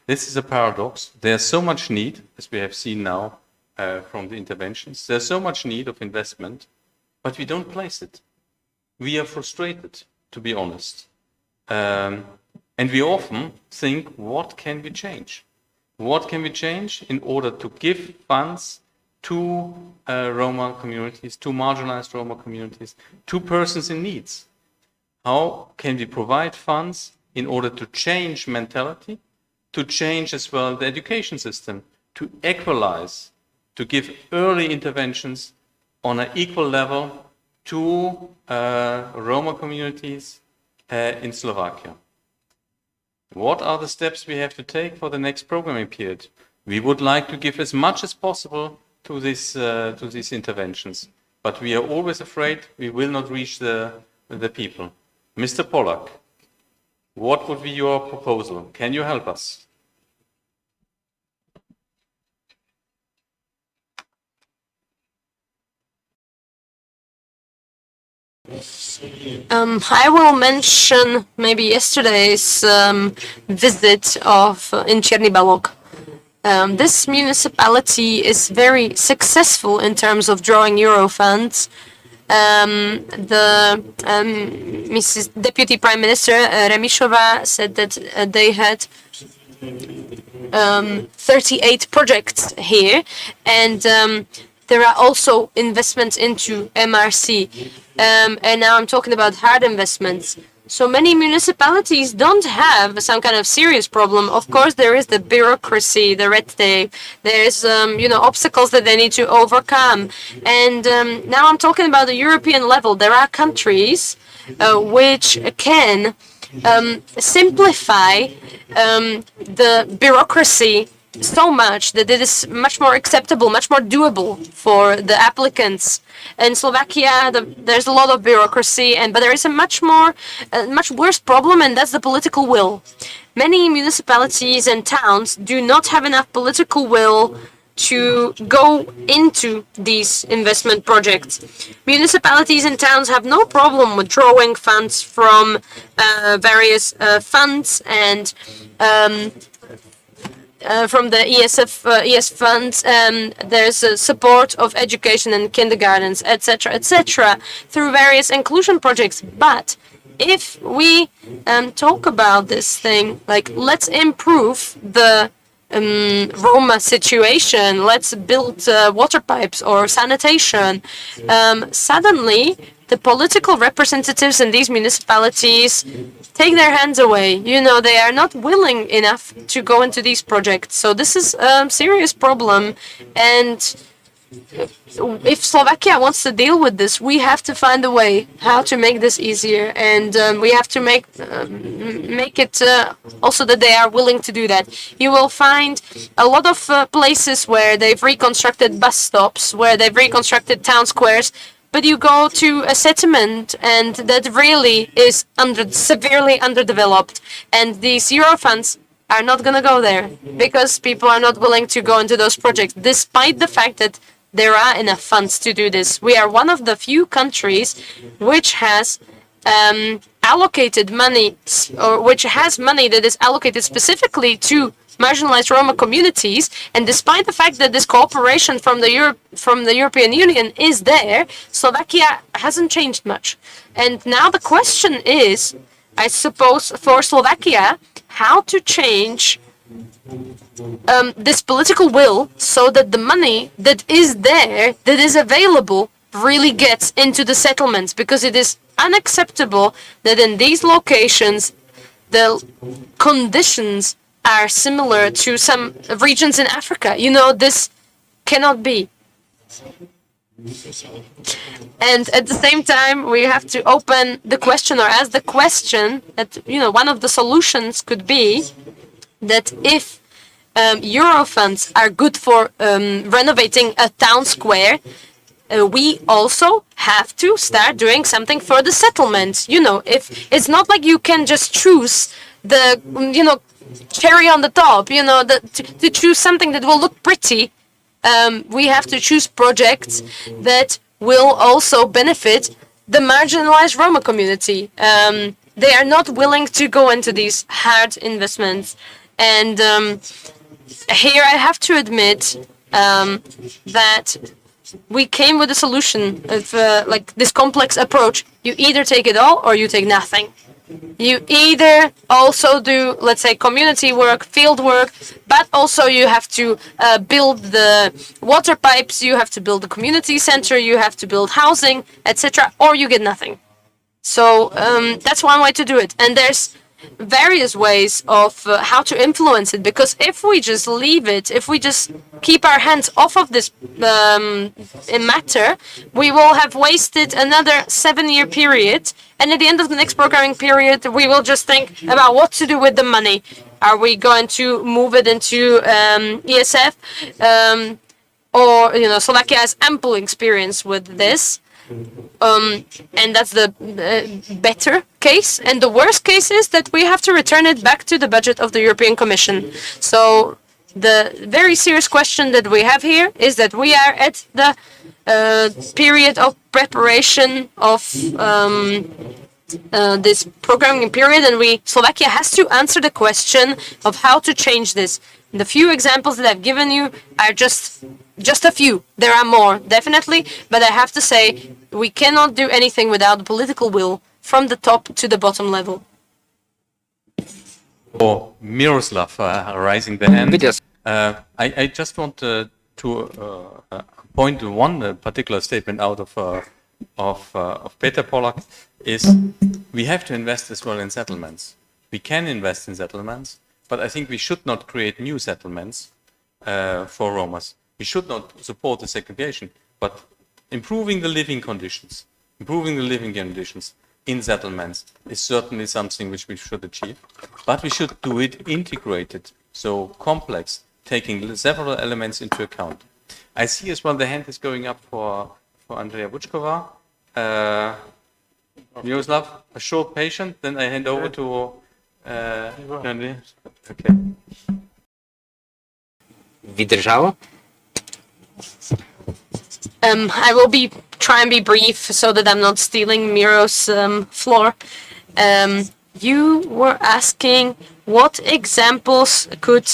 This is a paradox. There's so much need, as we have seen now from the interventions, there's so much need of investment, but we don't place it. We are frustrated, to be honest. And we often think, what can we change? What can we change in order to give funds to Roma communities, to marginalized Roma communities, to persons in needs? How can we provide funds in order to change mentality, to change as well the education system, to equalize, to give early interventions on an equal level to Roma communities in Slovakia? What are the steps we have to take for the next programming period? We would like to give as much as possible to these interventions, but we are always afraid we will not reach the people. Mr. Pollack, what would be your proposal? Can you help us? I will mention maybe yesterday's visit in Černý Balog. This municipality is very successful in terms of drawing Euro funds. Mrs. Deputy Prime Minister Remišová said that they had 38 projects here, and there are also investments into MRC. And now I'm talking about hard investments. So many municipalities don't have some kind of serious problem. Of course, there is the bureaucracy, the red tape. There's, obstacles that they need to overcome. And now I'm talking about the European level. There are countries which can simplify the bureaucracy so much that it is much more acceptable, much more doable for the applicants. In Slovakia, there's a lot of bureaucracy, but there is a much worse problem, and that's the political will. Many municipalities and towns do not have enough political will to go into these investment projects. Municipalities and towns have no problem with drawing funds from various funds and from the ES funds. There's support of education in kindergartens, etc., through various inclusion projects. But if we talk about this thing, like let's improve the Roma situation, let's build water pipes or sanitation, suddenly the political representatives in these municipalities take their hands away. You know, they are not willing enough to go into these projects. So this is a serious problem. And if Slovakia wants to deal with this, we have to find a way how to make this easier, and we have to make it also that they are willing to do that. You will find a lot of places where they've reconstructed bus stops, where they've reconstructed town squares, but you go to a settlement and that really is severely underdeveloped, and these Euro funds are not going to go there because people are not willing to go into those projects, despite the fact that there are enough funds to do this. We are one of the few countries which has allocated money, or which has money that is allocated specifically to marginalized Roma communities, and despite the fact that this cooperation from the European Union is there, Slovakia hasn't changed much. And now the question is, I suppose, for Slovakia, how to change this political will so that the money that is there, that is available, really gets into the settlements, because it is unacceptable that in these locations the conditions are similar to some regions in Africa. You know, this cannot be. And at the same time, we have to open the question, or ask the question, that, you know, one of the solutions could be that if Euro funds are good for renovating a town square, we also have to start doing something for the settlements. You know, if it's not like you can just choose the, you know, cherry on the top, you know, to choose something that will look pretty. We have to choose projects that will also benefit the marginalized Roma community. They are not willing to go into these hard investments. And here I have to admit that we came with a solution of like this complex approach. You either take it all or you take nothing. You either also do, let's say, community work, field work, but also you have to build the water pipes, you have to build the community center, you have to build housing, etc., or you get nothing. So that's one way to do it. And there's various ways of how to influence it, because if we just leave it, if we just keep our hands off of this matter, we will have wasted another 7-year period, and at the end of the next programming period we will just think about what to do with the money. Are we going to move it into ESF, or, you know, Slovakia has ample experience with this. And that's the better case. And the worst case is that we have to return it back to the budget of the European Commission. So the very serious question that we have here is that we are at the period of preparation of this programming period, and Slovakia has to answer the question of how to change this. The few examples that I've given you are just a few. There are more, definitely, but I have to say we cannot do anything without the political will from the top to the bottom level. For Miroslav raising the hand, I just want to point to one particular statement out of Peter Polak, is we have to invest as well in settlements. We can invest in settlements, but I think we should not create new settlements for Romas. We should not support the segregation, but improving the living conditions in settlements is certainly something which we should achieve. But we should do it integrated, so complex, taking several elements into account. I see as well the hand is going up for Andrea Vučková. Miroslav, a short patient, then I hand over to Andrea. Okay. Vydržalo? I will try and be brief so that I'm not stealing Miro's floor. You were asking what examples could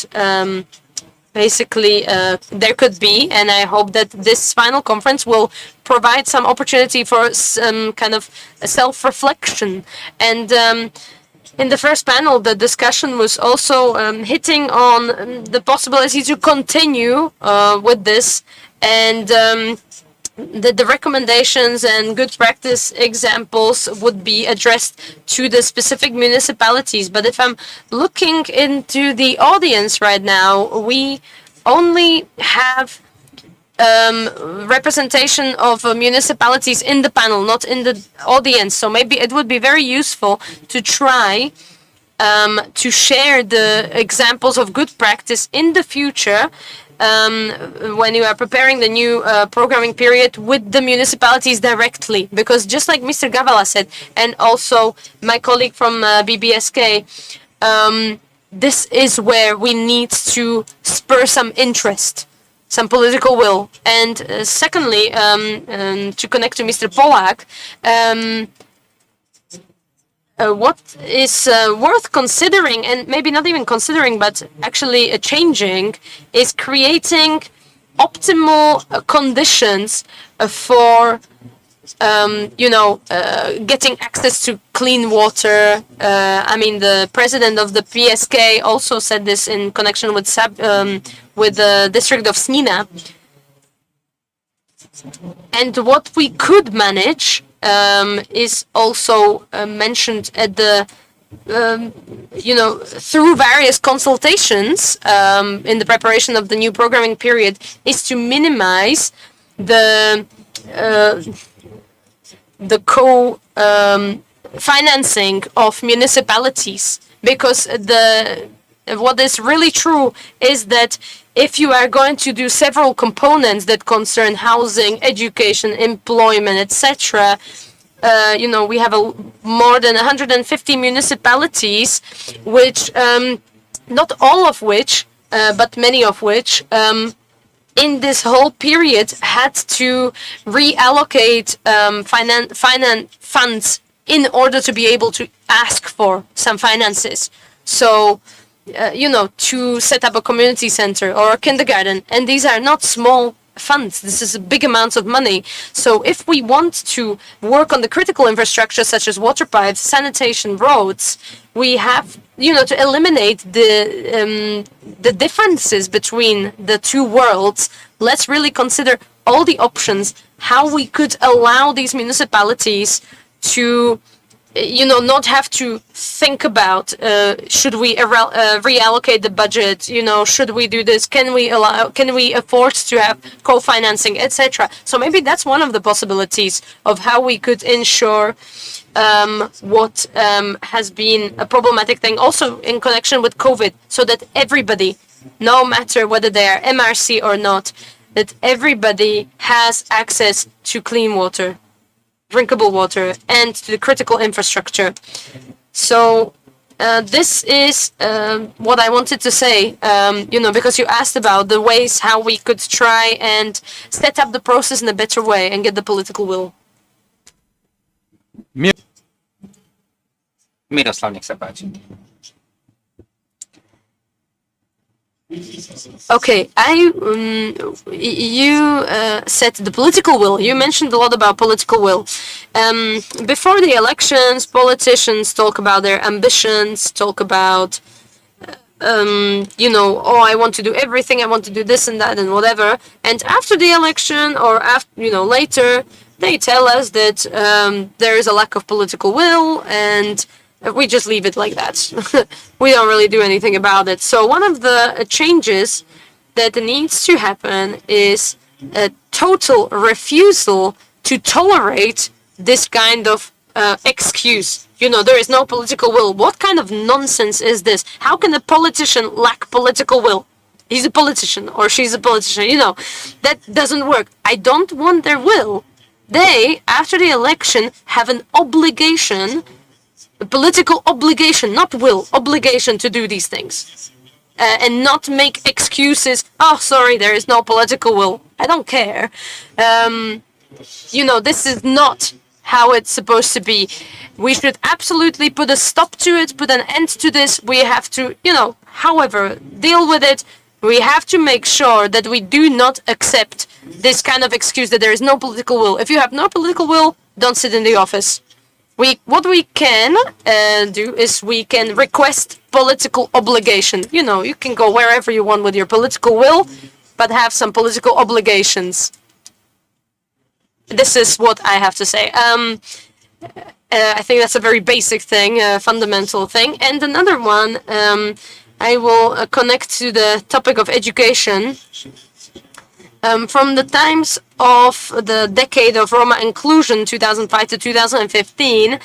basically there could be, and I hope that this final conference will provide some opportunity for some kind of self-reflection. And in the first panel, the discussion was also hitting on the possibility to continue with this, and the recommendations and good practice examples would be addressed to the specific municipalities. But if I'm looking into the audience right now, we only have representation of municipalities in the panel, not in the audience. So maybe it would be very useful to try to share the examples of good practice in the future when you are preparing the new programming period with the municipalities directly. Because just like Mr. Gavala said, and also my colleague from BBSK, this is where we need to spur some interest, some political will. And secondly, to connect to Mr. Polak, what is worth considering, and maybe not even considering, but actually changing, is creating optimal conditions for getting access to clean water. I mean, the president of the PSK also said this in connection with the district of Snina. And what we could manage is also mentioned at the, through various consultations in the preparation of the new programming period, is to minimize the co-financing of municipalities, because what is really true is that if you are going to do several components that concern housing, education, employment, etc., we have more than 150 municipalities, which, not all of which, but many of which, in this whole period had to reallocate funds in order to be able to ask for some finances. So, to set up a community center or a kindergarten, and these are not small funds. This is a big amounts of money. So if we want to work on the critical infrastructure such as water pipes, sanitation, roads, we have to eliminate the differences between the two worlds. Let's really consider all the options, how we could allow these municipalities to not have to think about should we reallocate the budget, should we do this, can we afford to have co-financing, etc. So maybe that's one of the possibilities of how we could ensure what has been a problematic thing also in connection with COVID, so that everybody, no matter whether they are MRC or not, that everybody has access to clean water, drinkable water, and to the critical infrastructure. So this is what I wanted to say, because you asked about the ways how we could try and set up the process in a better way and get the political will. Miroslav, nech sa páči. Okay, you said the political will. You mentioned a lot about political will. Before the elections, politicians talk about their ambitions, talk about, I want to do everything, I want to do this and that and whatever. And after the election, or after, later, they tell us that there is a lack of political will, and we just leave it like that. We don't really do anything about it. So one of the changes that needs to happen is a total refusal to tolerate this kind of excuse. There is no political will. What kind of nonsense is this? How can a politician lack political will? He's a politician or she's a politician. That doesn't work. I don't want their will. They, after the election, have an obligation, a political obligation, not will, obligation to do these things. And not make excuses. Oh, sorry, there is no political will. I don't care. This is not how it's supposed to be. We should absolutely put a stop to it, put an end to this. We have to, however, deal with it. We have to make sure that we do not accept this kind of excuse that there is no political will. If you have no political will, don't sit in the office. What we can do is we can request political obligation. You can go wherever you want with your political will, but have some political obligations. This is what I have to say. I think that's a very basic thing, a fundamental thing. And another one, I will connect to the topic of education. From the times of the decade of Roma inclusion, 2005 to 2015,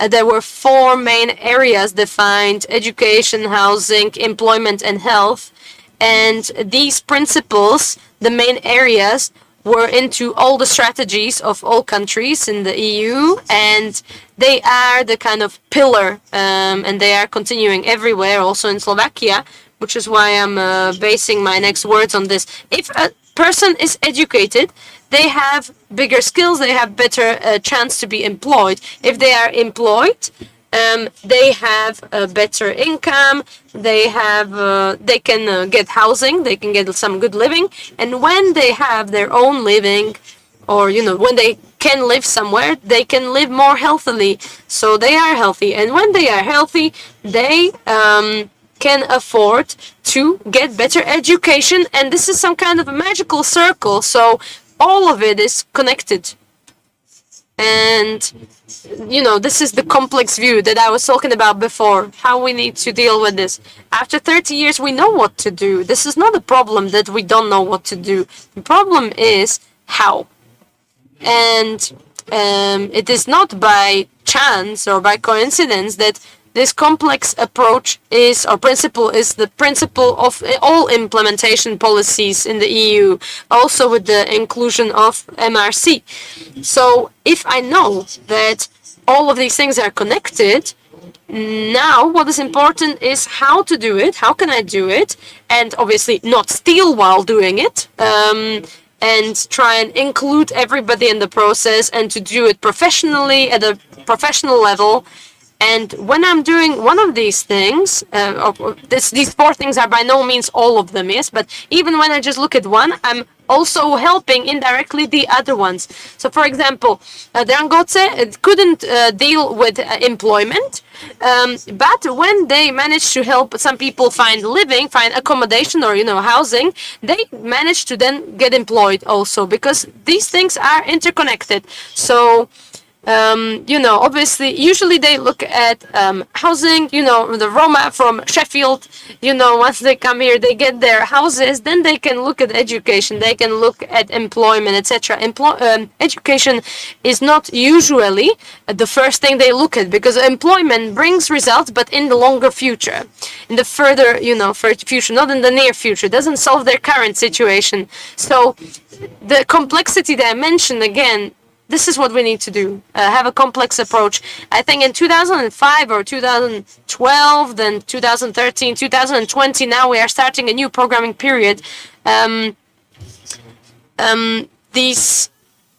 there were 4 main areas defined: education, housing, employment, and health. And these principles, the main areas, were into all the strategies of all countries in the EU, and they are the kind of pillar, and they are continuing everywhere, also in Slovakia, which is why I'm basing my next words on this. If a person is educated, they have bigger skills, they have better chance to be employed. If they are employed, they have a better income, they can get housing, they can get some good living, and when they have their own living, or when they can live somewhere, they can live more healthily, so they are healthy. And when they are healthy, they can afford to get better education, and this is some kind of a magical circle, so all of it is connected. And this is the complex view that I was talking about before, how we need to deal with this. After 30 years, we know what to do. This is not a problem that we don't know what to do. The problem is how. And it is not by chance or by coincidence that this complex approach principle is the principle of all implementation policies in the EU, also with the inclusion of MRC. So if I know that all of these things are connected, now what is important is how to do it, how can I do it, and obviously not steal while doing it, and try and include everybody in the process and to do it professionally at a professional level. And when I'm doing one of these things, these 4 things are by no means all of them, yes, but even when I just look at one, I'm also helping indirectly the other ones. So, for example, Drangotce couldn't deal with employment, but when they managed to help some people find living, find accommodation or, housing, they managed to then get employed also, because these things are interconnected. So, obviously, usually they look at housing, the Roma from Sheffield, once they come here, they get their houses, then they can look at education, they can look at employment, etc. Education is not usually the first thing they look at, because employment brings results, but in the longer future, in the further, future, not in the near future, it doesn't solve their current situation. So the complexity that I mentioned again, this is what we need to do, have a complex approach. I think in 2005 or 2012, then 2013, 2020, now we are starting a new programming period. These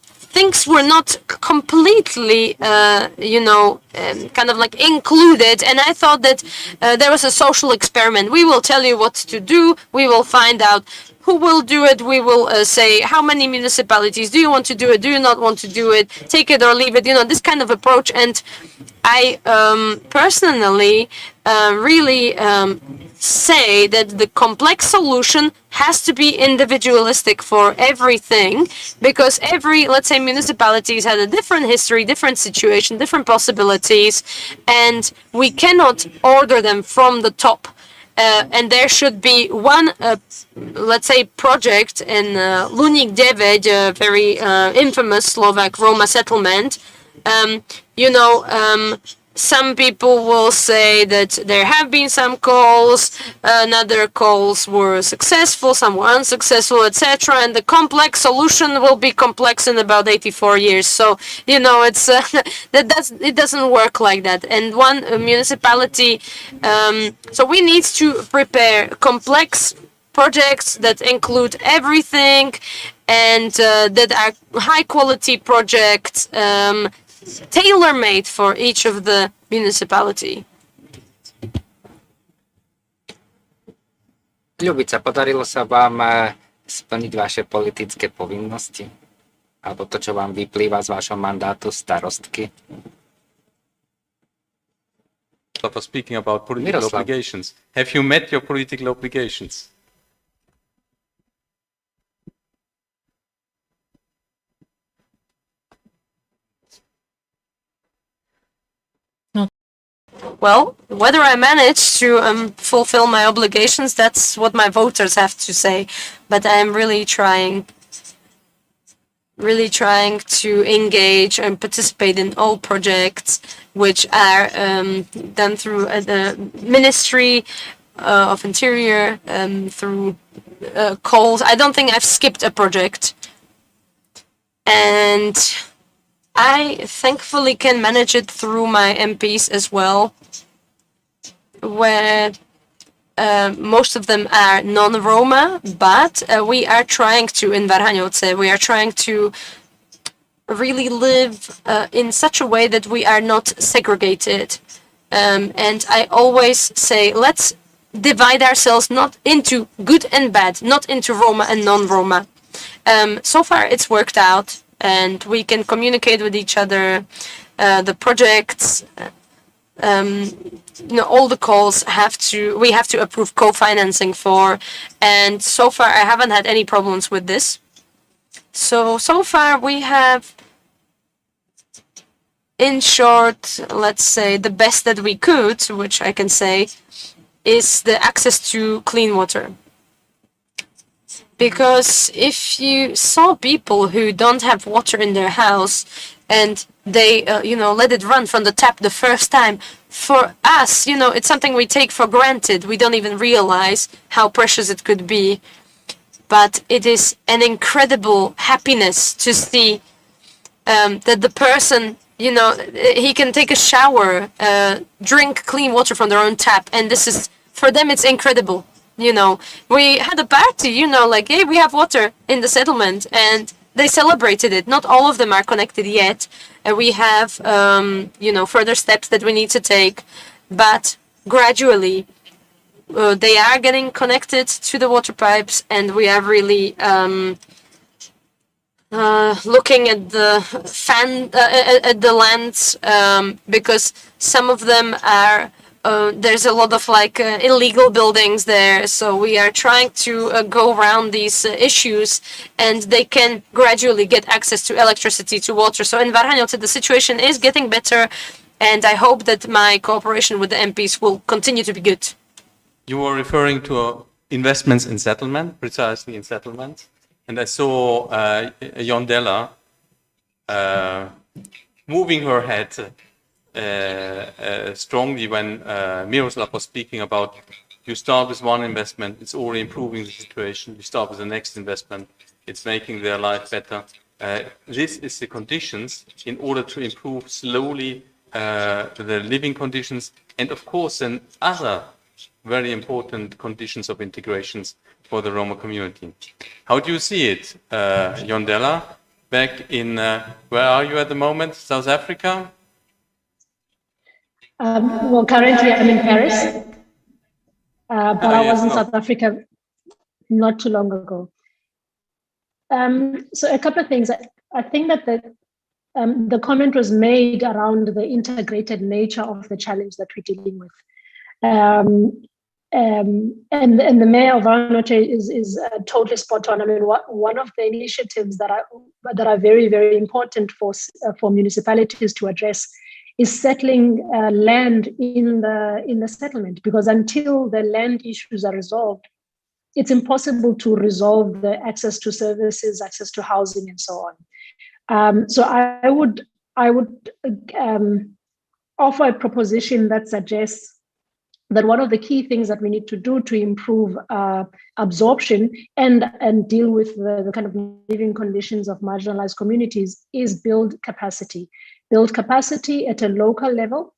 things were not completely, kind of like included. And I thought that there was a social experiment. We will tell you what to do. We will find out who will do it. We will say how many municipalities do you want to do it, do you not want to do it, take it or leave it, this kind of approach. And I personally really say that the complex solution has to be individualistic for everything, because every, let's say, municipalities had a different history, different situation, different possibilities, and we cannot order them from the top. And there should be one, let's say, project in Luník 9, a very infamous Slovak Roma settlement. Some people will say that there have been some calls, another calls were successful, some were unsuccessful, etc. And the complex solution will be complex in about 84 years. So, it's it doesn't work like that. And one municipality, so we need to prepare complex projects that include everything and that are high quality projects. tailor-made for each of the municipality. Ľubica, podarilo sa vám splniť vaše politické povinnosti? Alebo to, čo vám vyplýva z vášho mandátu starostky? For speaking about political obligations. Have you met your political obligations? Well, whether I manage to fulfill my obligations, that's what my voters have to say. But I'm really trying to engage and participate in all projects which are done through the Ministry of Interior, through calls. I don't think I've skipped a project. And I thankfully can manage it through my MPs as well, where most of them are non-Roma, but we are trying to, in Varhaňovce, we are trying to really live in such a way that we are not segregated. And I always say, let's divide ourselves not into good and bad, not into Roma and non-Roma. So far it's worked out, and we can communicate with each other. The projects, all the calls we have to approve co-financing for, and so far I haven't had any problems with this. So far we have, in short, let's say the best that we could, which I can say, is the access to clean water. Because if you saw people who don't have water in their house and they, let it run from the tap the first time, for us, it's something we take for granted. We don't even realize how precious it could be. But it is an incredible happiness to see that the person, he can take a shower, drink clean water from their own tap, and this is, for them, it's incredible. We had a party, hey, we have water in the settlement, and they celebrated it. Not all of them are connected yet. We have, further steps that we need to take, but gradually they are getting connected to the water pipes, and we are really looking at the lands, because some of them are. There's a lot of illegal buildings there, so we are trying to go around these issues, and they can gradually get access to electricity, to water. So in Varhaňovce, the situation is getting better, and I hope that my cooperation with the MPs will continue to be good. You were referring to investments in settlement, precisely in settlement, and I saw Jondela moving her head strongly when Miroslav was speaking about, you start with one investment, it's already improving the situation. You start with the next investment, it's making their life better. This is the conditions in order to improve slowly the living conditions, and of course then other very important conditions of integrations for the Roma community. How do you see it, Jondela? Back in, where are you at the moment? South Africa? Well, currently I'm in Paris, but I was in South Africa not too long ago. So a couple of things. I think that the comment was made around the integrated nature of the challenge that we're dealing with. And the mayor of Varhaňovce is totally spot on. I mean, one of the initiatives that are very, very important for municipalities to address is settling land in the settlement, because until the land issues are resolved, it's impossible to resolve the access to services, access to housing, and so on. So I would offer a proposition that suggests that one of the key things that we need to do to improve absorption and deal with the kind of living conditions of marginalized communities is build capacity. Build capacity at a local level.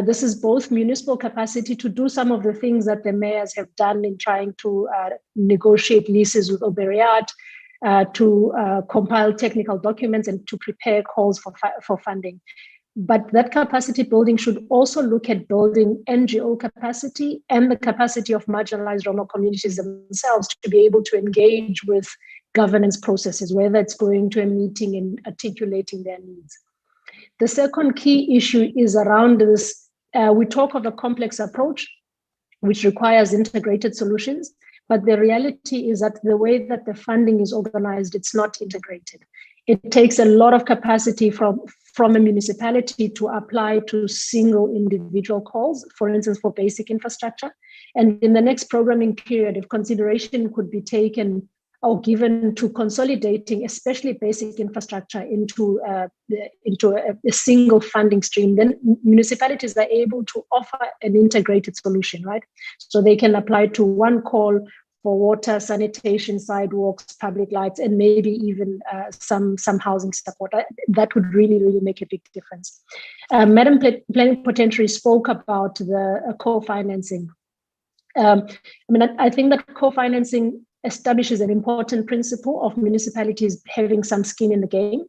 This is both municipal capacity to do some of the things that the mayors have done in trying to negotiate leases with Oberiat, to compile technical documents and to prepare calls for funding. But that capacity building should also look at building NGO capacity and the capacity of marginalized Roma communities themselves to be able to engage with governance processes, whether it's going to a meeting and articulating their needs. The second key issue is around this. We talk of a complex approach, which requires integrated solutions, but the reality is that the way that the funding is organized, it's not integrated. It takes a lot of capacity from a municipality to apply to single individual calls, for instance, for basic infrastructure. And in the next programming period, if consideration could be taken or given to consolidating, especially basic infrastructure, into a single funding stream, then municipalities are able to offer an integrated solution, right? So they can apply to one call for water, sanitation, sidewalks, public lights, and maybe even some housing support. That would really, really make a big difference. Madam Plenipotentiary spoke about the co-financing. I think that co-financing establishes an important principle of municipalities having some skin in the game.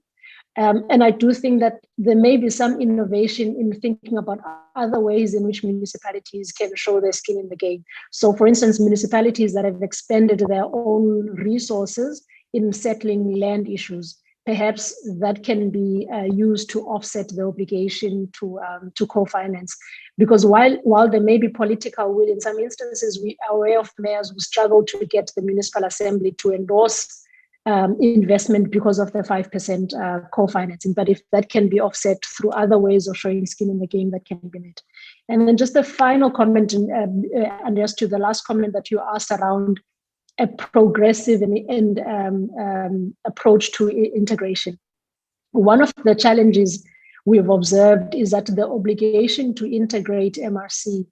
And I do think that there may be some innovation in thinking about other ways in which municipalities can show their skin in the game. So for instance, municipalities that have expended their own resources in settling land issues, perhaps that can be used to offset the obligation to co-finance. Because while there may be political will, in some instances, we are aware of mayors who struggle to get the municipal assembly to endorse investment because of the 5% co-financing. But if that can be offset through other ways of showing skin in the game, that can be made. And then just a final comment, Andreas, to the last comment that you asked around a progressive and approach to integration. One of the challenges we've observed is that the obligation to integrate MRC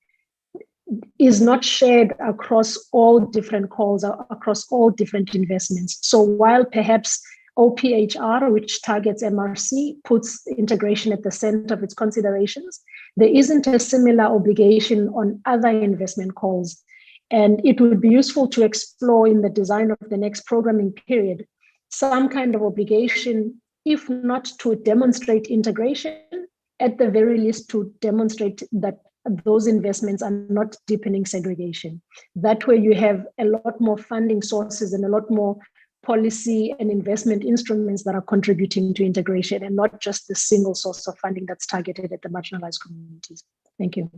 is not shared across all different calls, across all different investments. So while perhaps OPHR, which targets MRC, puts integration at the center of its considerations, there isn't a similar obligation on other investment calls. And it would be useful to explore in the design of the next programming period some kind of obligation, if not to demonstrate integration, at the very least to demonstrate that those investments are not deepening segregation. That way you have a lot more funding sources and a lot more policy and investment instruments that are contributing to integration, and not just the single source of funding that's targeted at the marginalized communities. Thank you.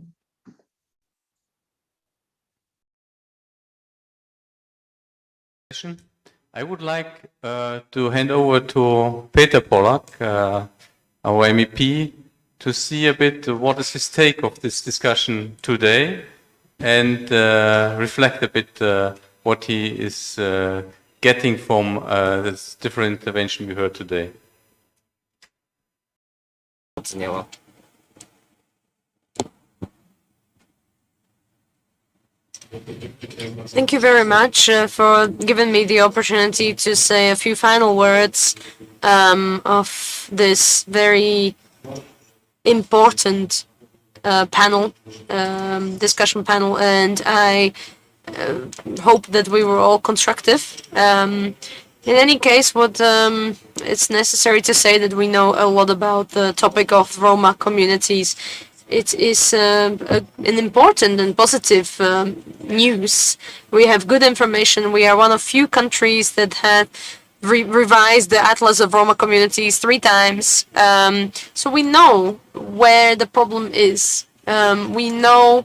I would like to hand over to Peter Pollack, our MEP, to see a bit what is his take of this discussion today, and reflect a bit what he is getting from this different intervention we heard today. Thank you very much for giving me the opportunity to say a few final words of this very important panel, discussion panel, and I hope that we were all constructive. In any case, what it's necessary to say that we know a lot about the topic of Roma communities. It is an important and positive news. We have good information. We are one of few countries that have revised the Atlas of Roma communities 3 times. So we know where the problem is. We know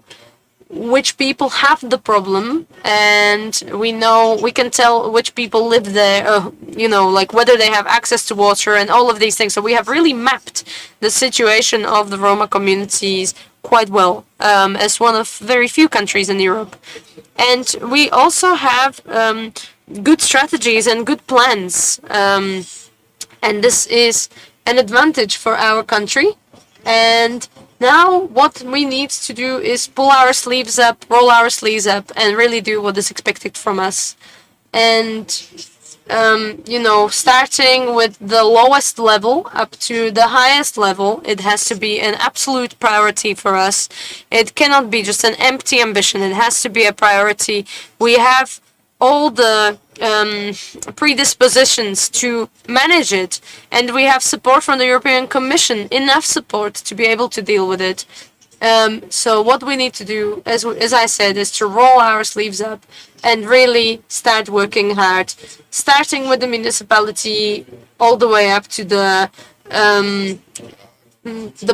which people have the problem, and we can tell which people live there, like whether they have access to water and all of these things. So we have really mapped the situation of the Roma communities quite well, as one of very few countries in Europe. And we also have good strategies and good plans. And this is an advantage for our country. And now what we need to do is pull our sleeves up, roll our sleeves up, and really do what is expected from us. And, starting with the lowest level up to the highest level, it has to be an absolute priority for us. It cannot be just an empty ambition. It has to be a priority. We have all the predispositions to manage it, and we have support from the European Commission, enough support to be able to deal with it. So what we need to do, as I said, is to roll our sleeves up and really start working hard, starting with the municipality all the way up to the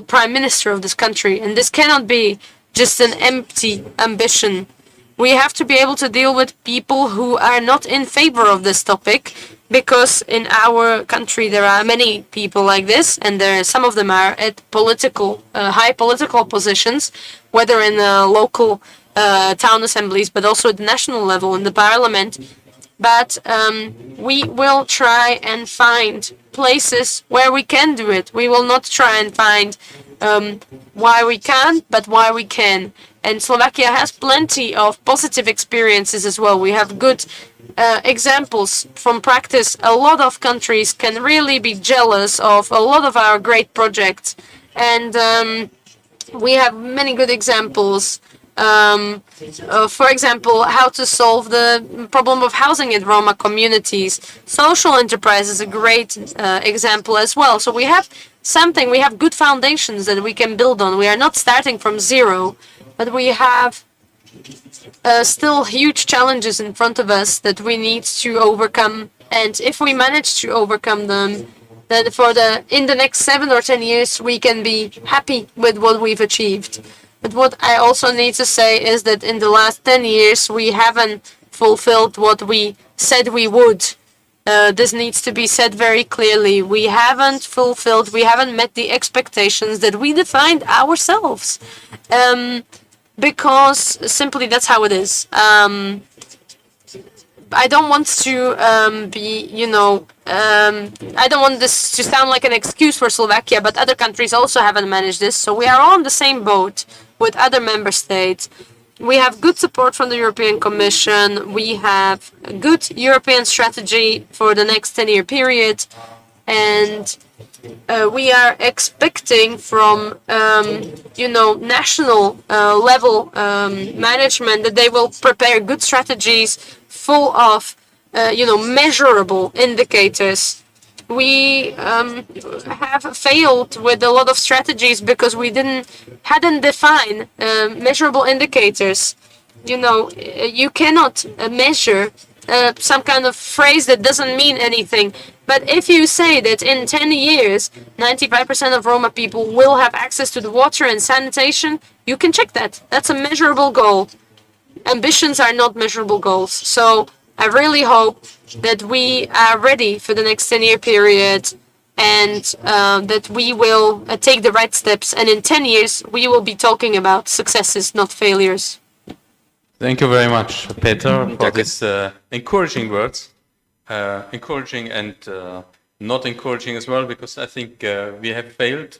prime minister of this country. And this cannot be just an empty ambition. We have to be able to deal with people who are not in favor of this topic, because in our country there are many people like this, and some of them are at high political positions, whether in local town assemblies, but also at the national level in the parliament. But we will try and find places where we can do it. We will not try and find why we can't, but why we can. And Slovakia has plenty of positive experiences as well. We have good examples from practice. A lot of countries can really be jealous of a lot of our great projects. And we have many good examples. For example, how to solve the problem of housing in Roma communities. Social enterprise is a great example as well. So we have good foundations that we can build on. We are not starting from zero, but we have still huge challenges in front of us that we need to overcome. And if we manage to overcome them, then in the next 7 or 10 years, we can be happy with what we've achieved. But what I also need to say is that in the last 10 years, we haven't fulfilled what we said we would. This needs to be said very clearly. We haven't met the expectations that we defined ourselves. Because simply that's how it is. I don't want to I don't want this to sound like an excuse for Slovakia, but other countries also haven't managed this. So we are all on the same boat with other member states. We have good support from the European Commission. We have a good European strategy for the next 10-year period. And we are expecting from, national level management that they will prepare good strategies full of, measurable indicators. We have failed with a lot of strategies because we hadn't defined measurable indicators. You cannot measure some kind of phrase that doesn't mean anything. But if you say that in 10 years, 95% of Roma people will have access to the water and sanitation, you can check that. That's a measurable goal. Ambitions are not measurable goals. So I really hope that we are ready for the next 10-year period, and that we will take the right steps. And in 10 years, we will be talking about successes, not failures. Thank you very much, Peter, for these encouraging words. Encouraging and not encouraging as well, because I think we have failed,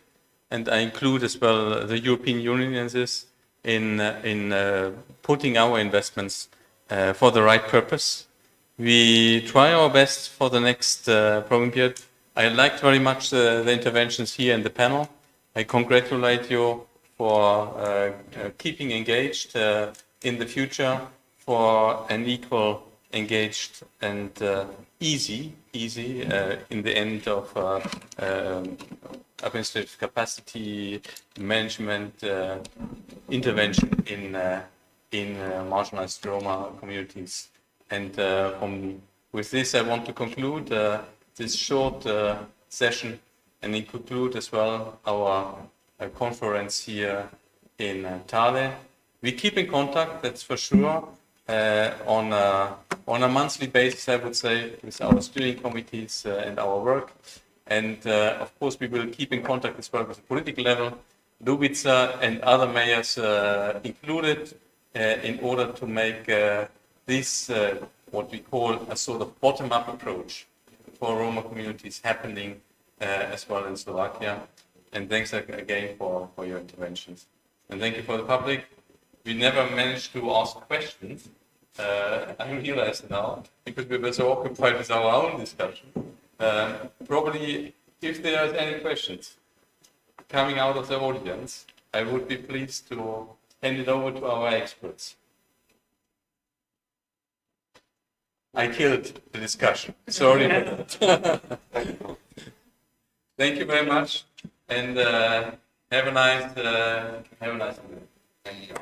and I include as well the European Union in this, in putting our investments for the right purpose. We try our best for the next program period. I liked very much the interventions here in the panel. I congratulate you for keeping engaged in the future, for an equal, engaged and easy in the end of administrative capacity management intervention in marginalized Roma communities. And with this, I want to conclude this short session, and conclude as well our conference here in Tále. We keep in contact, that's for sure, on a monthly basis, I would say, with our steering committees and our work. And of course, we will keep in contact as well with the political level, Dubica and other mayors included, in order to make this, what we call a sort of bottom-up approach for Roma communities happening as well in Slovakia. And thanks again for your interventions. And thank you for the public. We never managed to ask questions. I realize now, because we were so occupied with our own discussion. Probably, if there are any questions coming out of the audience, I would be pleased to hand it over to our experts. I killed the discussion. Sorry. Thank you very much, and have a nice day. Thank you.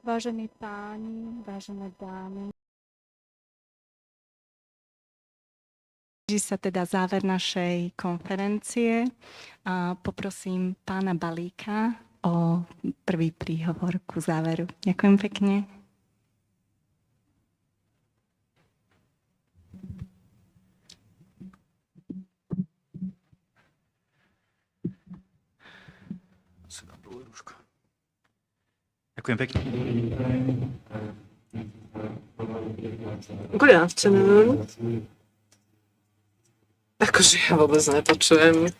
Vážení páni, vážené dámy, blíži sa teda záver našej konferencie a poprosím pána Balíka o prvý príhovor ku záveru. Ďakujem pekne. Ďakujem pekne. Good afternoon. Akože ja vôbec nepočujem.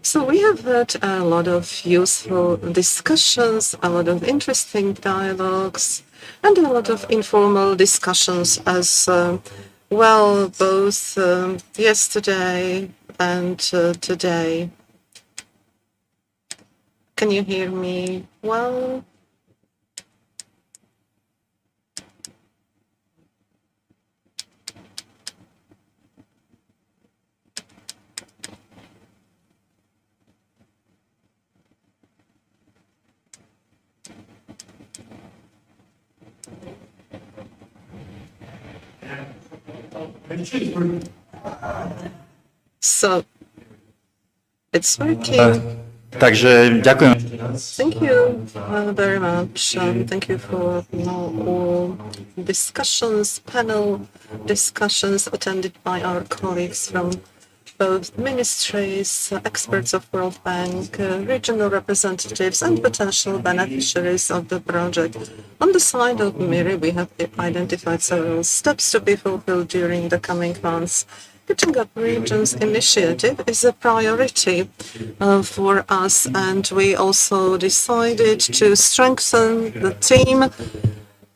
So we have had a lot of useful discussions, a lot of interesting dialogues, and a lot of informal discussions as well, both yesterday and today. Can you hear me well? So it's working. Takže ďakujem. Thank you very much. Thank you for all discussions, panel discussions attended by our colleagues from both ministries, experts of World Bank, regional representatives, and potential beneficiaries of the project. On the side of MIRI, we have identified several steps to be fulfilled during the coming months. Catching-up Regions initiative is a priority for us, and we also decided to strengthen the team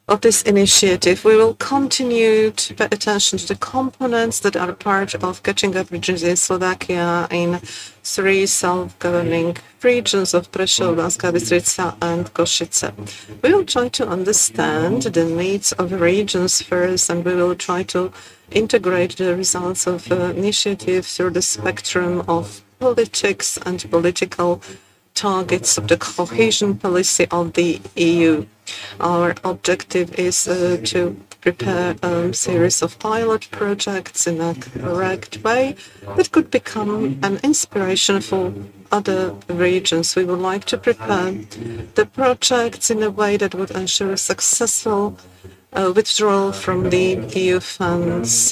of this initiative. We will continue to pay attention to the components that are part of Catching-up Regions in Slovakia in 3 self-governing regions of Prešov, Banská Bystrica, and Košice. We will try to understand the needs of regions first, and we will try to integrate the results of initiative through the spectrum of politics and political targets of the cohesion policy of the EU. Our objective is to prepare a series of pilot projects in a correct way that could become an inspiration for other regions. We would like to prepare the projects in a way that would ensure successful withdrawal from the EU funds,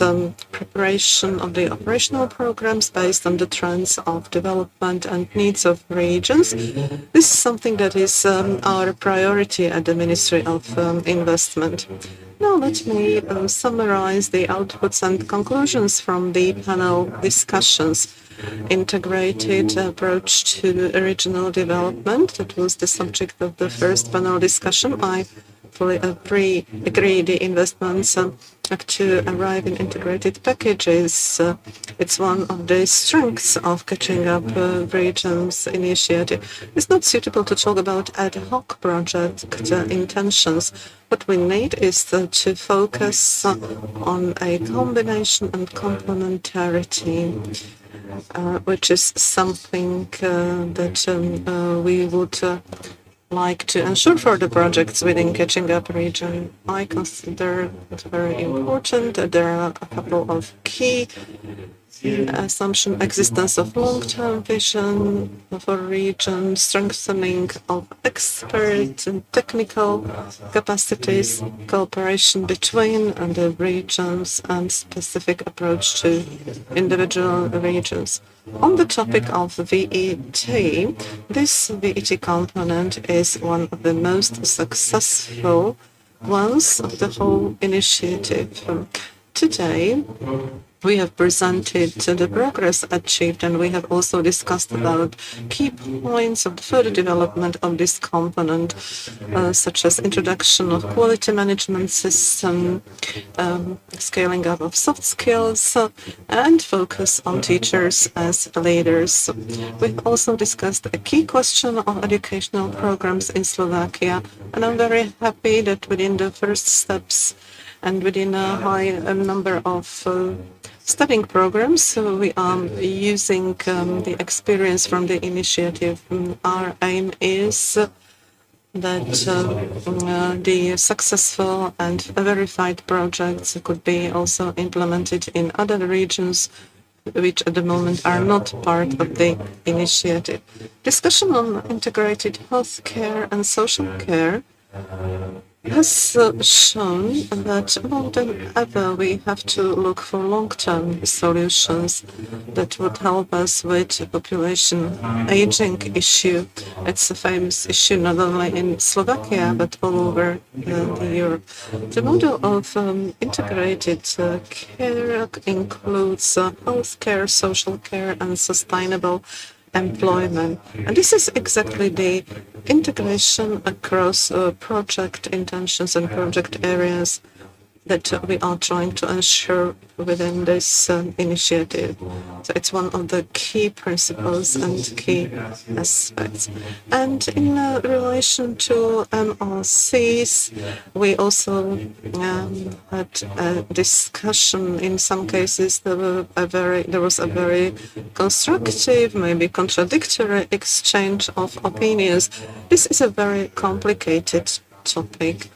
preparation of the operational programs based on the trends of development and needs of regions. This is something that is our priority at the Ministry of Investment. Now let me summarize the outputs and conclusions from the panel discussions. Integrated approach to regional development, that was the subject of the first panel discussion. I fully agree the investments to arrive in integrated packages. It's one of the strengths of Catching-up Regions initiative. It's not suitable to talk about ad hoc project intentions. What we need is to focus on a combination and complementarity, which is something that we would like to ensure for the projects within Catching-up Region. I consider it very important. There are a couple of key assumption: existence of long-term vision for region, strengthening of expert and technical capacities, cooperation between the regions, and specific approach to individual regions. On the topic of VET, this VET component is one of the most successful ones of the whole initiative. Today, we have presented the progress achieved, and we have also discussed about key points of the further development of this component, such as introduction of quality management system, scaling up of soft skills, and focus on teachers as leaders. We've also discussed a key question on educational programs in Slovakia, and I'm very happy that within the first steps and within a high number of studying programs. So we are using the experience from the initiative. Our aim is that the successful and verified projects could be also implemented in other regions which at the moment are not part of the initiative. Discussion on integrated healthcare and social care has shown that more than ever we have to look for long-term solutions that would help us with the population aging issue. It's a famous issue not only in Slovakia but all over Europe. The model of integrated care includes healthcare, social care and sustainable employment. And this is exactly the integration across project intentions and project areas that we are trying to ensure within this initiative. So it's one of the key principles and key aspects. And in relation to MRCs, we also had a discussion. In some cases, there was a very constructive, maybe contradictory exchange of opinions. This is a very complicated topic.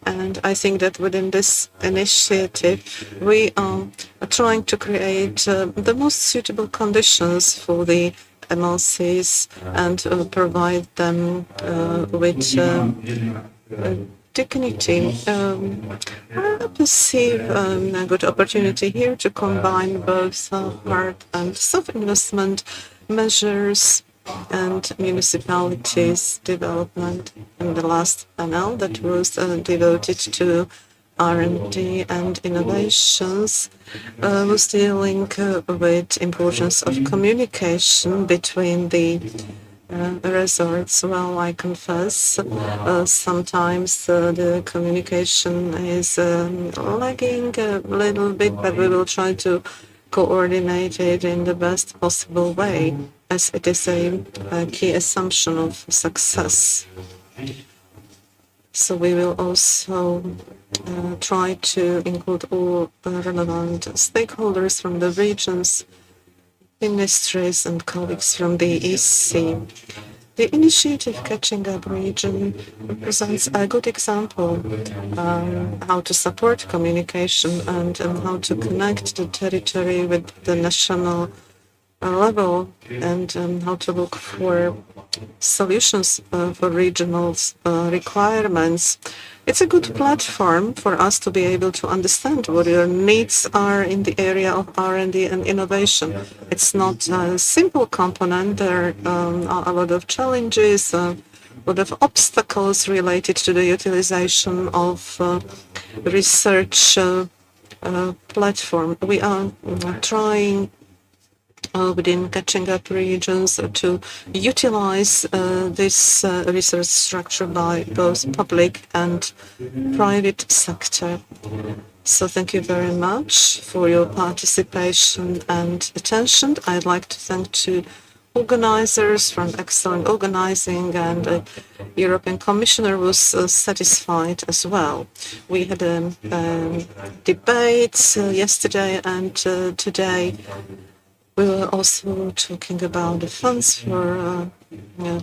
And I think that within this initiative, we are trying to create the most suitable conditions for the MLCs and provide them with dignity. I perceive a good opportunity here to combine both hard and soft investment measures and municipalities development. In the last panel that was devoted to R&D and innovations was dealing with importance of communication between the resorts. Well, I confess, sometimes the communication is lagging a little bit, but we will try to coordinate it in the best possible way, as it is a key assumption of success. So we will also try to include all relevant stakeholders from the regions, ministries and colleagues from the EC. The initiative Catching-up region presents a good example how to support communication and how to connect the territory with the national level and how to look for solutions for regional requirements. It's a good platform for us to be able to understand what your needs are in the area of R&D and innovation. It's not a simple component. There are a lot of challenges, a lot of obstacles related to the utilization of research platform. We are trying within Catching-up regions to utilize this research structure by both public and private sector. So thank you very much for your participation and attention. I'd like to thank two organizers from excellent organizing, and the European Commissioner was satisfied as well. We had a debate yesterday and today. We were also talking about the funds for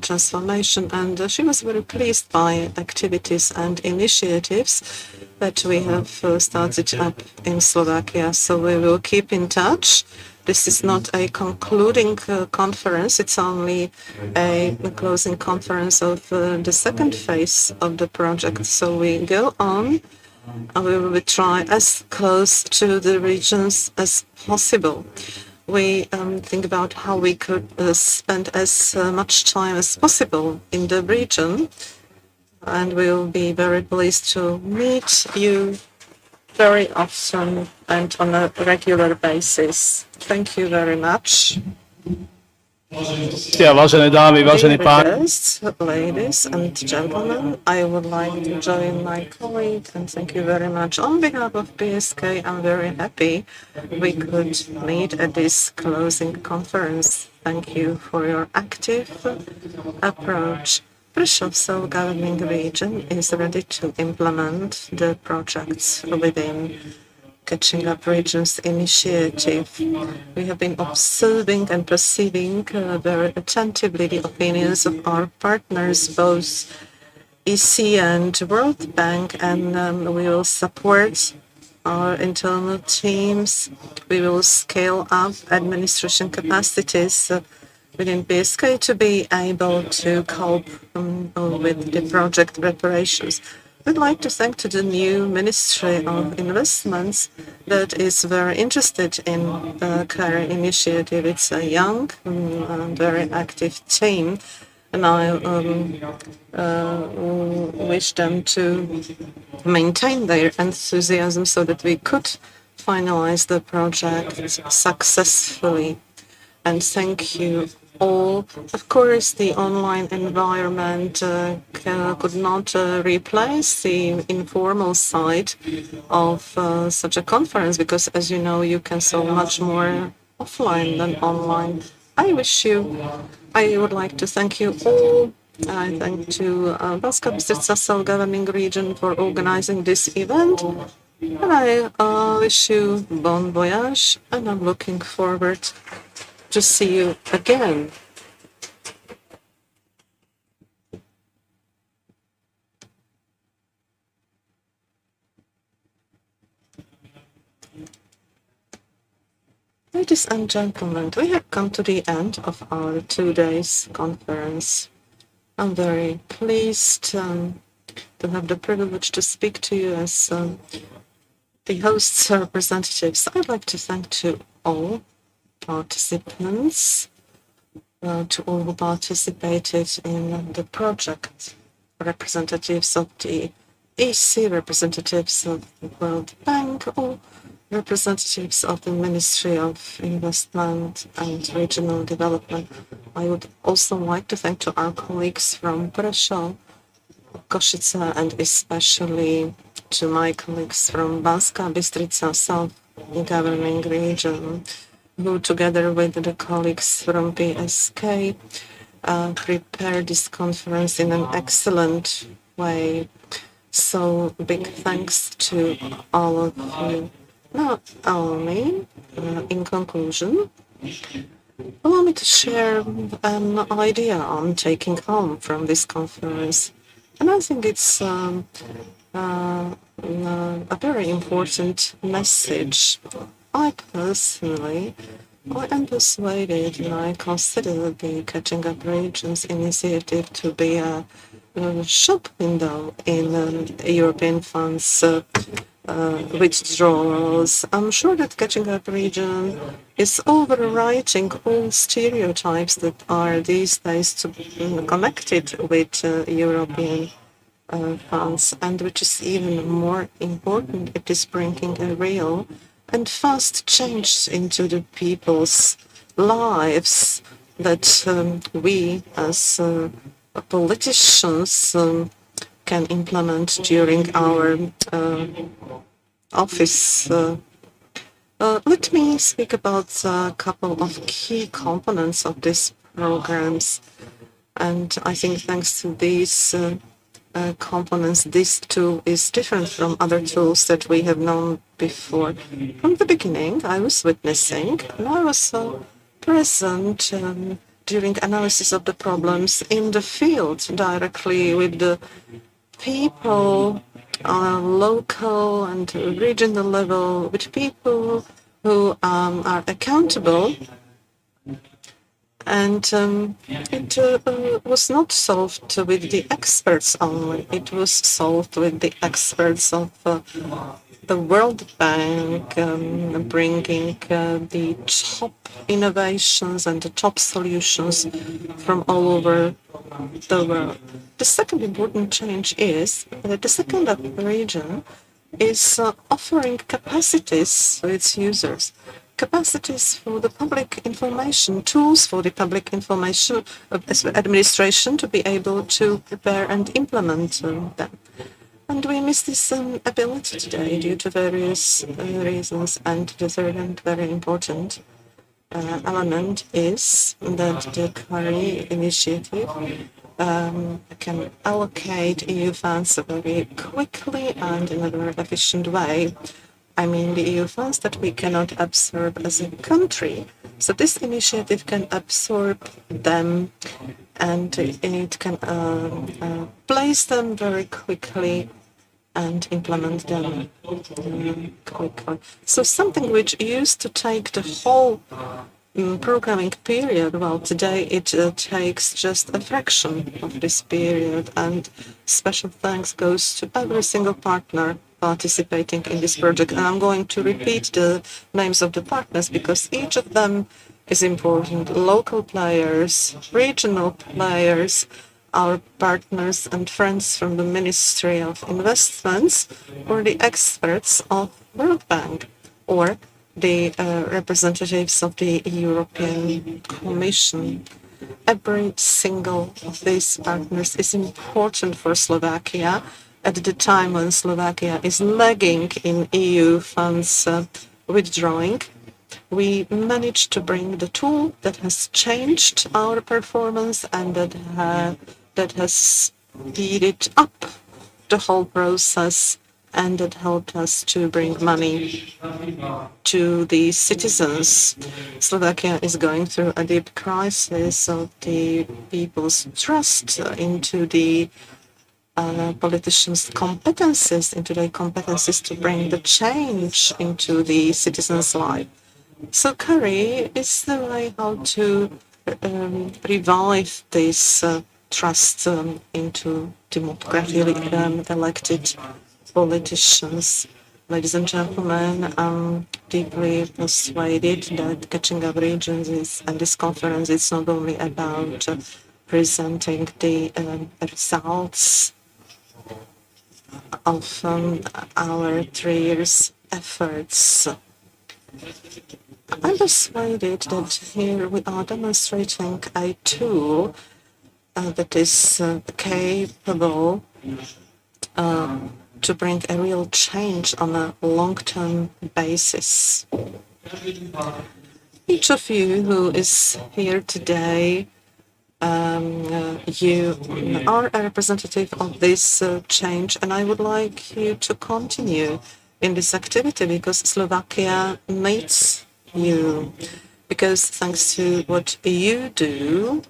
transformation, and she was very pleased by activities and initiatives that we have started up in Slovakia. So we will keep in touch. This is not a concluding conference, it's only a closing conference of the second phase of the project. So we go on, and we will try as close to the regions as possible. We think about how we could spend as much time as possible in the region, and we will be very pleased to meet you very often and on a regular basis. Thank you very much. Vážené dámy, vážení páni. Ladies and gentlemen, I would like to join my colleague and thank you very much. On behalf of PSK, I'm very happy we could meet at this closing conference. Thank you for your active approach. Prešov self-governing region is ready to implement the projects within Catching Up Regions initiative. We have been observing and perceiving very attentively the opinions of our partners, both EC and World Bank, and we will support our internal teams. We will scale up administration capacities within BSK to be able to cope with the project preparations. I'd like to thank to the new Ministry of Investments that is very interested in the current initiative. It's a young and very active team, and I wish them to maintain their enthusiasm so that we could finalize the project successfully. And thank you all. Of course, the online environment could not replace the informal side of such a conference, because, as you know, you can so much more offline than online. I would like to thank you all. I thank to Banská Bystrica self-governing region for organizing this event. And I wish you bon voyage, and I'm looking forward to see you again. Ladies and gentlemen, we have come to the end of our 2 days conference. I'm very pleased to have the privilege to speak to you as the host's representatives. I'd like to thank to all participants, to all who participated in the project, representatives of the EC, representatives of the World Bank, or representatives of the Ministry of Investment and Regional Development. I would also like to thank to our colleagues from Prešov, Košice, and especially to my colleagues from Banská Bystrica self-governing region, who together with the colleagues from BSK prepared this conference in an excellent way. So big thanks to all of you. Not only, in conclusion, allow me to share an idea I'm taking home from this conference. And I think it's a very important message. I personally, I am persuaded, and I consider the Catching Up Regions initiative to be a shop window in European funds withdrawals. I'm sure that Catching Up Region is overwriting all stereotypes that are these days connected with European funds, and which is even more important, it is bringing a real and fast change into the people's lives that we as politicians can implement during our office. Let me speak about a couple of key components of these programs. And I think thanks to these components, this tool is different from other tools that we have known before. From the beginning, I was witnessing, and I was present during analysis of the problems in the field, directly with the people on local and regional level, with people who are accountable. And it was not solved with the experts only. It was solved with the experts of the World Bank, bringing the top innovations and the top solutions from all over the world. The second important change is that the second region is offering capacities to its users. Capacities for the public information, tools for the public information administration to be able to prepare and implement them. And we miss this ability today due to various reasons. And the third and very important element is that the current initiative can allocate EU funds very quickly and in a very efficient way. I mean, the EU funds that we cannot absorb as a country. So this initiative can absorb them, and it can place them very quickly and implement them quickly. So something which used to take the whole programming period, well, today it takes just a fraction of this period, and special thanks goes to every single partner participating in this project. And I'm going to repeat the names of the partners because each of them is important. Local players, regional players, our partners and friends from the Ministry of Investments, or the experts of World Bank, or the representatives of the European Commission. Every single of these partners is important for Slovakia at the time when Slovakia is lagging in EU funds withdrawing. We managed to bring the tool that has changed our performance and that has speeded up the whole process, and that helped us to bring money to the citizens. Slovakia is going through a deep crisis of the people's trust into the politicians' competences, into their competences to bring the change into the citizens' life. So Curry is the way how to revive this trust into democratically elected politicians. Ladies and gentlemen, I'm deeply persuaded that Catching Up Regions and this conference is not only about presenting the results of our 3 years efforts. I'm persuaded that here we are demonstrating a tool that is capable to bring a real change on a long-term basis. Each of you who is here today, you are a representative of this change, and I would like you to continue in this activity because Slovakia needs you. Because thanks to what you do,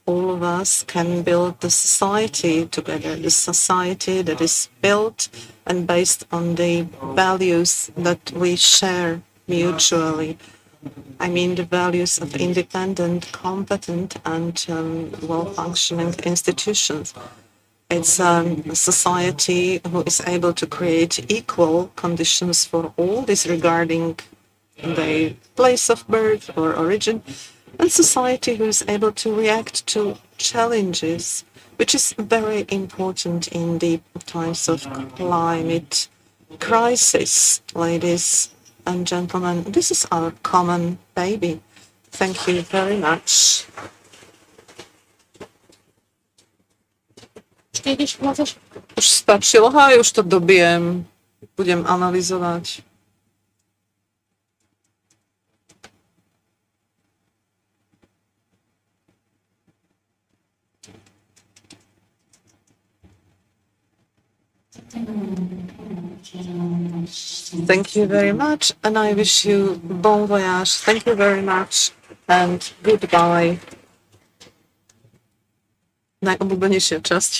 all of us can build the society together, the society that is built and based on the values that we share mutually. I mean the values of independent, competent and well-functioning institutions. It's a society who is able to create equal conditions for all disregarding their place of birth or origin, and society who is able to react to challenges, which is very important in the times of climate crisis. Ladies and gentlemen, this is our common baby. Thank you very much. Už stačilo, už to dobijem. Budem analyzovať. Thank you very much, and I wish you bon voyage. Thank you very much, and goodbye. Najobľúbenejšia časť.